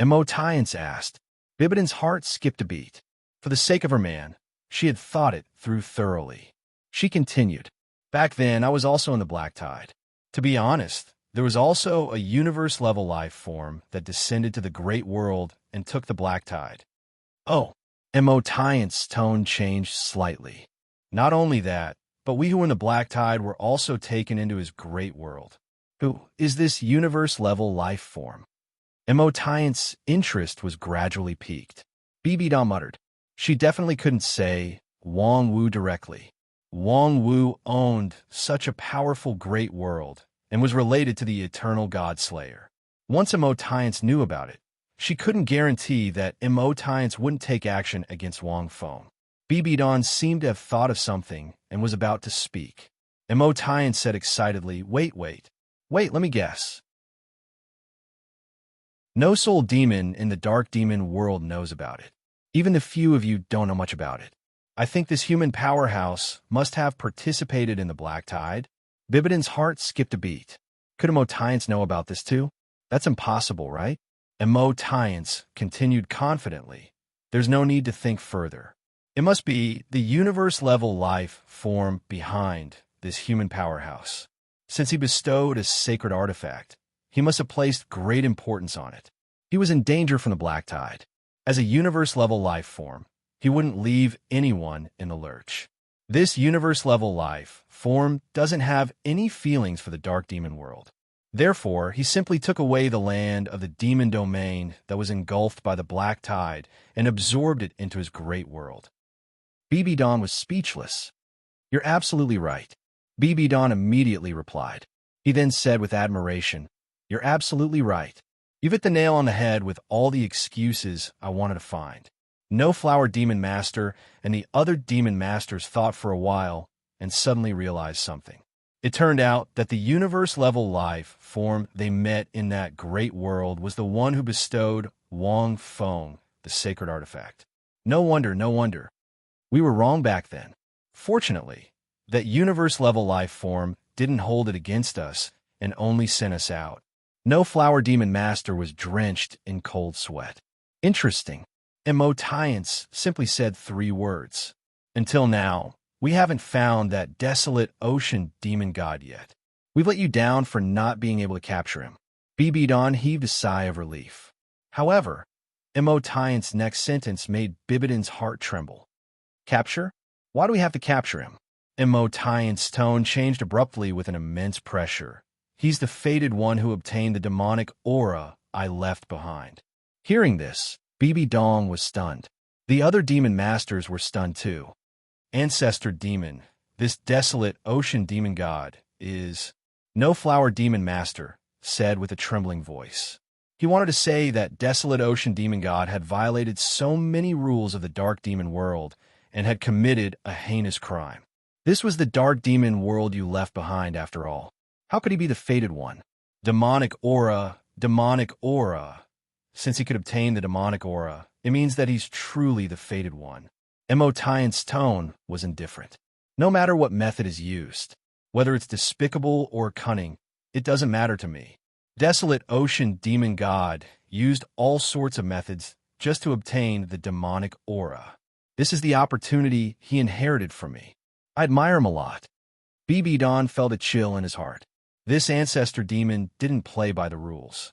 Emotiance asked. Bibidon's heart skipped a beat. For the sake of her man, she had thought it through thoroughly. She continued. Back then, I was also in the black tide. To be honest, there was also a universe-level life form that descended to the great world and took the black tide. Oh, Emotiance's tone changed slightly. Not only that, but we who were in the black tide were also taken into his great world. Who is this universe-level life form? Emotiance's interest was gradually piqued. Bibidon muttered. She definitely couldn't say Wang Wu directly. Wang Wu owned such a powerful great world and was related to the eternal god slayer. Once Emotiance knew about it, she couldn't guarantee that Emotiance wouldn't take action against Wang Feng. Bibidon seemed to have thought of something and was about to speak. Emotiance said excitedly, Wait, let me guess. No soul demon in the dark demon world knows about it. Even the few of you don't know much about it. I think this human powerhouse must have participated in the black tide. Bibidon's heart skipped a beat. Could Emotiance know about this too? That's impossible, right? Emotiance continued confidently. There's no need to think further. It must be the universe-level life form behind this human powerhouse. Since he bestowed a sacred artifact, he must have placed great importance on it. He was in danger from the black tide. As a universe-level life form, he wouldn't leave anyone in the lurch. This universe-level life form doesn't have any feelings for the dark demon world. Therefore, he simply took away the land of the demon domain that was engulfed by the black tide and absorbed it into his great world. Bibidon was speechless. You're absolutely right. Bibidon immediately replied. He then said with admiration, You're absolutely right. You've hit the nail on the head with all the excuses I wanted to find. No flower demon master and the other demon masters thought for a while and suddenly realized something. It turned out that the universe-level life form they met in that great world was the one who bestowed Wang Feng, the sacred artifact. No wonder. We were wrong back then. Fortunately, that universe-level life form didn't hold it against us and only sent us out. No flower demon master was drenched in cold sweat. Interesting. Emotiance simply said 3 words. Until now, we haven't found that desolate ocean demon god yet. We've let you down for not being able to capture him. Bibidon heaved a sigh of relief. However, Emotiance's next sentence made Bibidon's heart tremble. Capture? Why do we have to capture him? Emotiance's tone changed abruptly with an immense pressure. He's the fated one who obtained the demonic aura I left behind. Hearing this, Bibidon was stunned. The other demon masters were stunned too. Ancestor demon, this desolate ocean demon god, is no flower demon master, said with a trembling voice. He wanted to say that desolate ocean demon god had violated so many rules of the dark demon world and had committed a heinous crime. This was the dark demon world you left behind after all. How could he be the fated one? Demonic aura, demonic aura. Since he could obtain the demonic aura, it means that he's truly the fated one. Emotian's tone was indifferent. No matter what method is used, whether it's despicable or cunning, it doesn't matter to me. Desolate ocean demon god used all sorts of methods just to obtain the demonic aura. This is the opportunity he inherited from me. I admire him a lot. BB Don felt a chill in his heart. This ancestor demon didn't play by the rules.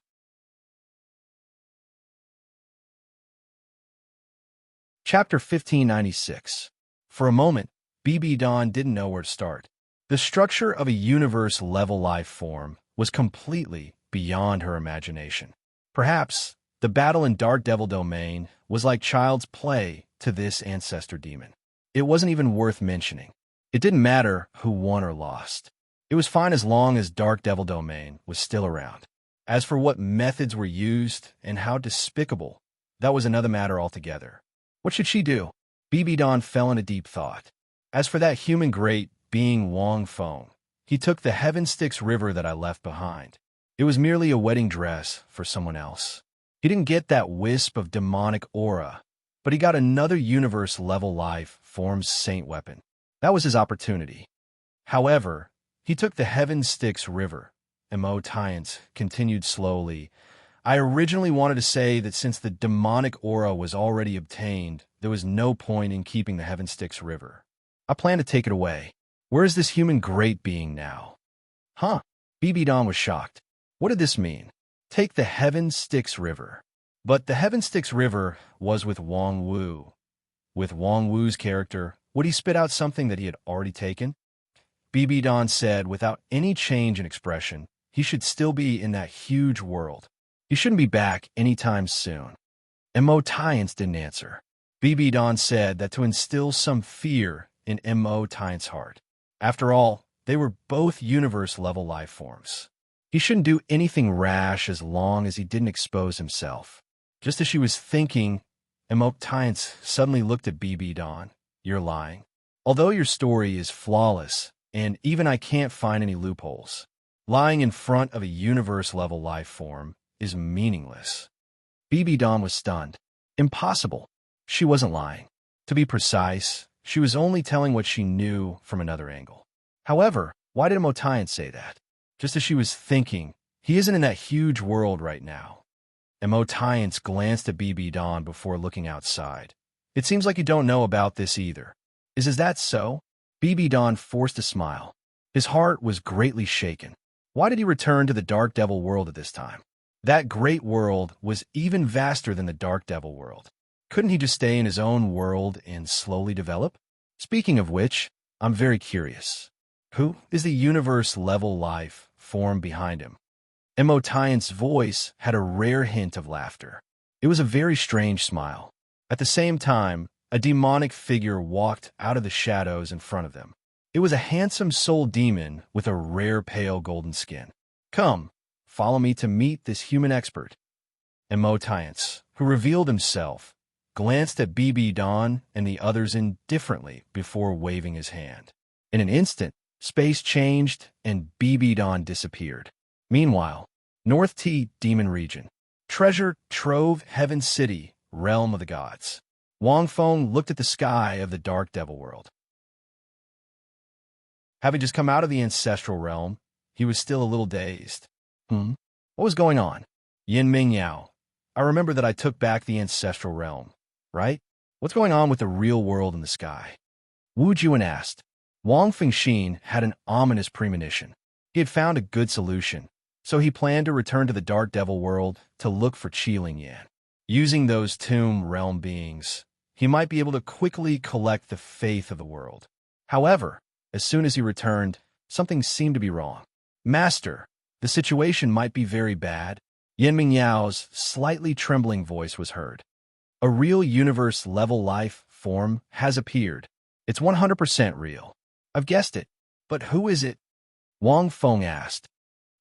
Chapter 1596. For a moment, BB Don didn't know where to start. The structure of a universe-level life form was completely beyond her imagination. Perhaps the battle in Dark Devil Domain was like child's play to this ancestor demon. It wasn't even worth mentioning. It didn't matter who won or lost. It was fine as long as Dark Devil Domain was still around. As for what methods were used and how despicable, that was another matter altogether. What should she do? BB Don fell into deep thought. As for that human great being Wang Feng, he took the Heaven Styx river that I left behind. It was merely a wedding dress for someone else. He didn't get that wisp of demonic aura, but he got another universe-level life form's saint weapon. That was his opportunity. However, he took the Heaven Styx river. Emotians continued slowly. I originally wanted to say that since the demonic aura was already obtained, there was no point in keeping the Heaven Styx river. I plan to take it away. Where is this human great being now? Huh? BB Don was shocked. What did this mean? Take the Heaven Styx river. But the Heaven Styx river was with Wang Wu. With Wang Wu's character, would he spit out something that he had already taken? BB Don said without any change in expression, he should still be in that huge world. He shouldn't be back anytime soon. Emotians didn't answer. BB Don said that to instill some fear in Emotian's heart. After all, they were both universe-level life forms. He shouldn't do anything rash as long as he didn't expose himself. Just as she was thinking, Emotians suddenly looked at BB Don. You're lying. Although your story is flawless, and even I can't find any loopholes, lying in front of a universe-level life form is meaningless. BB Don was stunned. Impossible. She wasn't lying. To be precise, she was only telling what she knew from another angle. However, why did Emotians say that? Just as she was thinking, he isn't in that huge world right now. Emotians glanced at BB Don before looking outside. It seems like you don't know about this either. Is that so? BB Don forced a smile. His heart was greatly shaken. Why did he return to the Dark Devil world at this time? That great world was even vaster than the Dark Devil world. Couldn't he just stay in his own world and slowly develop? Speaking of which, I'm very curious. Who is the universe-level life form behind him? Emotian's voice had a rare hint of laughter. It was a very strange smile. At the same time, a demonic figure walked out of the shadows in front of them. It was a handsome soul demon with a rare pale golden skin. Come, follow me to meet this human expert. Emotians, who revealed himself, glanced at BB Don and the others indifferently before waving his hand. In an instant, space changed and BB Don disappeared. Meanwhile, North T Demon Region. Treasure Trove Heaven City, Realm of the Gods. Wang Feng looked at the sky of the Dark Devil world. Having just come out of the ancestral realm, he was still a little dazed. What was going on? Yin Ming Yao. I remember that I took back the ancestral realm, right? What's going on with the real world in the sky? Wu Juan asked. Wang Fengxin had an ominous premonition. He had found a good solution, so he planned to return to the Dark Devil world to look for Qilin Yan. Using those tomb realm beings, he might be able to quickly collect the faith of the world. However, as soon as he returned, something seemed to be wrong. Master, the situation might be very bad. Yin Ming Yao's slightly trembling voice was heard. A real universe-level life form has appeared. It's 100% real. I've guessed it. But who is it? Wang Feng asked.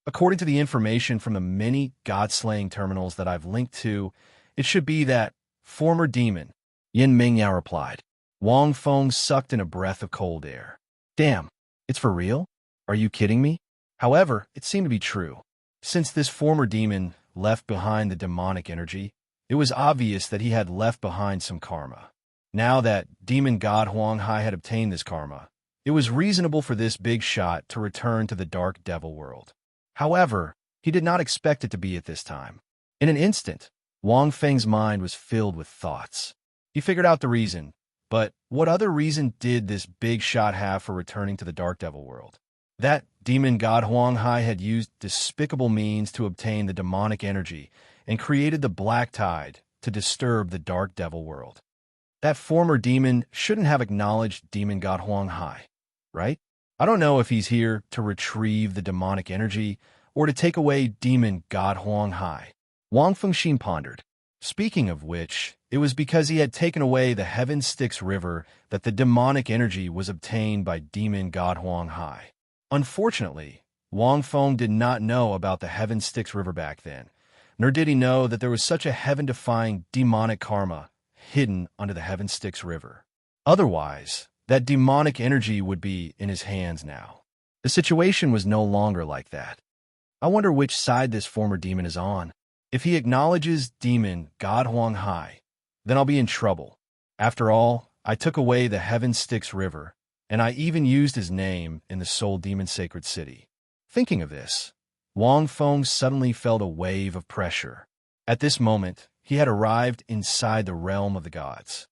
According to the information from the many god-slaying terminals that I've linked to, it should be that former demon. Yin Ming Yao replied. Wang Feng sucked in a breath of cold air. Damn, it's for real? Are you kidding me? However, it seemed to be true. Since this former demon left behind the demonic energy, it was obvious that he had left behind some karma. Now that demon god Huang Hai had obtained this karma, it was reasonable for this big shot to return to the dark devil world. However, he did not expect it to be at this time. In an instant, Wang Feng's mind was filled with thoughts. He figured out the reason, but what other reason did this big shot have for returning to the dark devil world? That demon god Huang Hai had used despicable means to obtain the demonic energy and created the black tide to disturb the dark devil world. That former demon shouldn't have acknowledged demon god Huang Hai, right? I don't know if he's here to retrieve the demonic energy or to take away demon god Huang Hai. Wang Fengxin pondered. Speaking of which, it was because he had taken away the Heaven Styx River that the demonic energy was obtained by demon god Huang Hai. Unfortunately, Wang Feng did not know about the Heaven Styx River back then, nor did he know that there was such a heaven-defying demonic karma hidden under the Heaven Styx River. Otherwise, that demonic energy would be in his hands now. The situation was no longer like that. I wonder which side this former demon is on. If he acknowledges demon god Huang Hai, then I'll be in trouble. After all, I took away the Heaven Styx River, and I even used his name in the Soul Demon Sacred City. Thinking of this, Wang Feng suddenly felt a wave of pressure. At this moment, he had arrived inside the realm of the gods.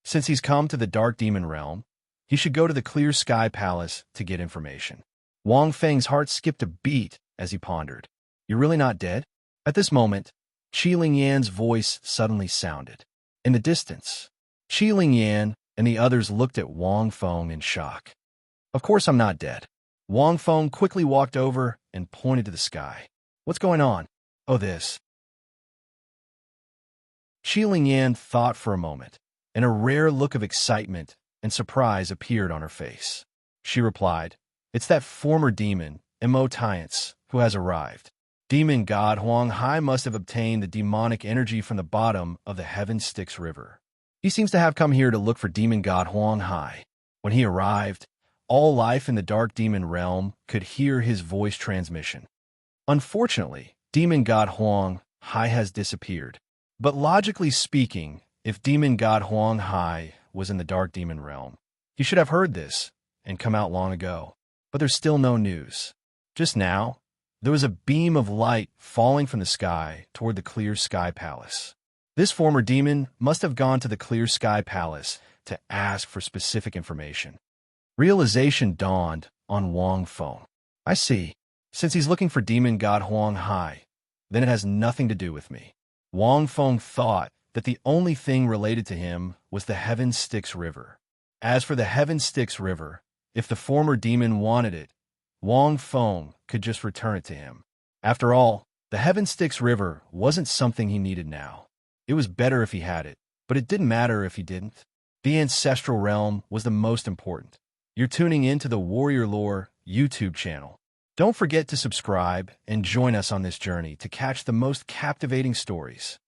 Since he's come to the Dark Demon realm, he should go to the Clear Sky Palace to get information. Wang Feng's heart skipped a beat as he pondered. You're really not dead? At this moment, Qi Lingyan's voice suddenly sounded. In the distance, Qi Lingyan and the others looked at Wang Feng in shock. Of course I'm not dead. Wang Feng quickly walked over and pointed to the sky. What's going on? Oh, this. Qi Lingyan thought for a moment, and a rare look of excitement and surprise appeared on her face. She replied, It's that former demon, Mo Tiance, who has arrived. Demon god Huang Hai must have obtained the demonic energy from the bottom of the Heaven Styx River. He seems to have come here to look for demon god Huang Hai. When he arrived, all life in the dark demon realm could hear his voice transmission. Unfortunately, demon god Huang Hai has disappeared. But logically speaking, if demon god Huang Hai was in the dark demon realm, he should have heard this and come out long ago. But there's still no news. Just now, there was a beam of light falling from the sky toward the Clear Sky Palace. This former demon must have gone to the Clear Sky Palace to ask for specific information. Realization dawned on Wang Feng. I see. Since he's looking for demon god Huang Hai, then it has nothing to do with me. Wang Feng thought that the only thing related to him was the Heaven Styx River. As for the Heaven Styx River, if the former demon wanted it, Wang Feng could just return it to him. After all, the Heaven Styx River wasn't something he needed now. It was better if he had it, but it didn't matter if he didn't. The ancestral realm was the most important. You're tuning in to the Warrior Lore YouTube channel. Don't forget to subscribe and join us on this journey to catch the most captivating stories.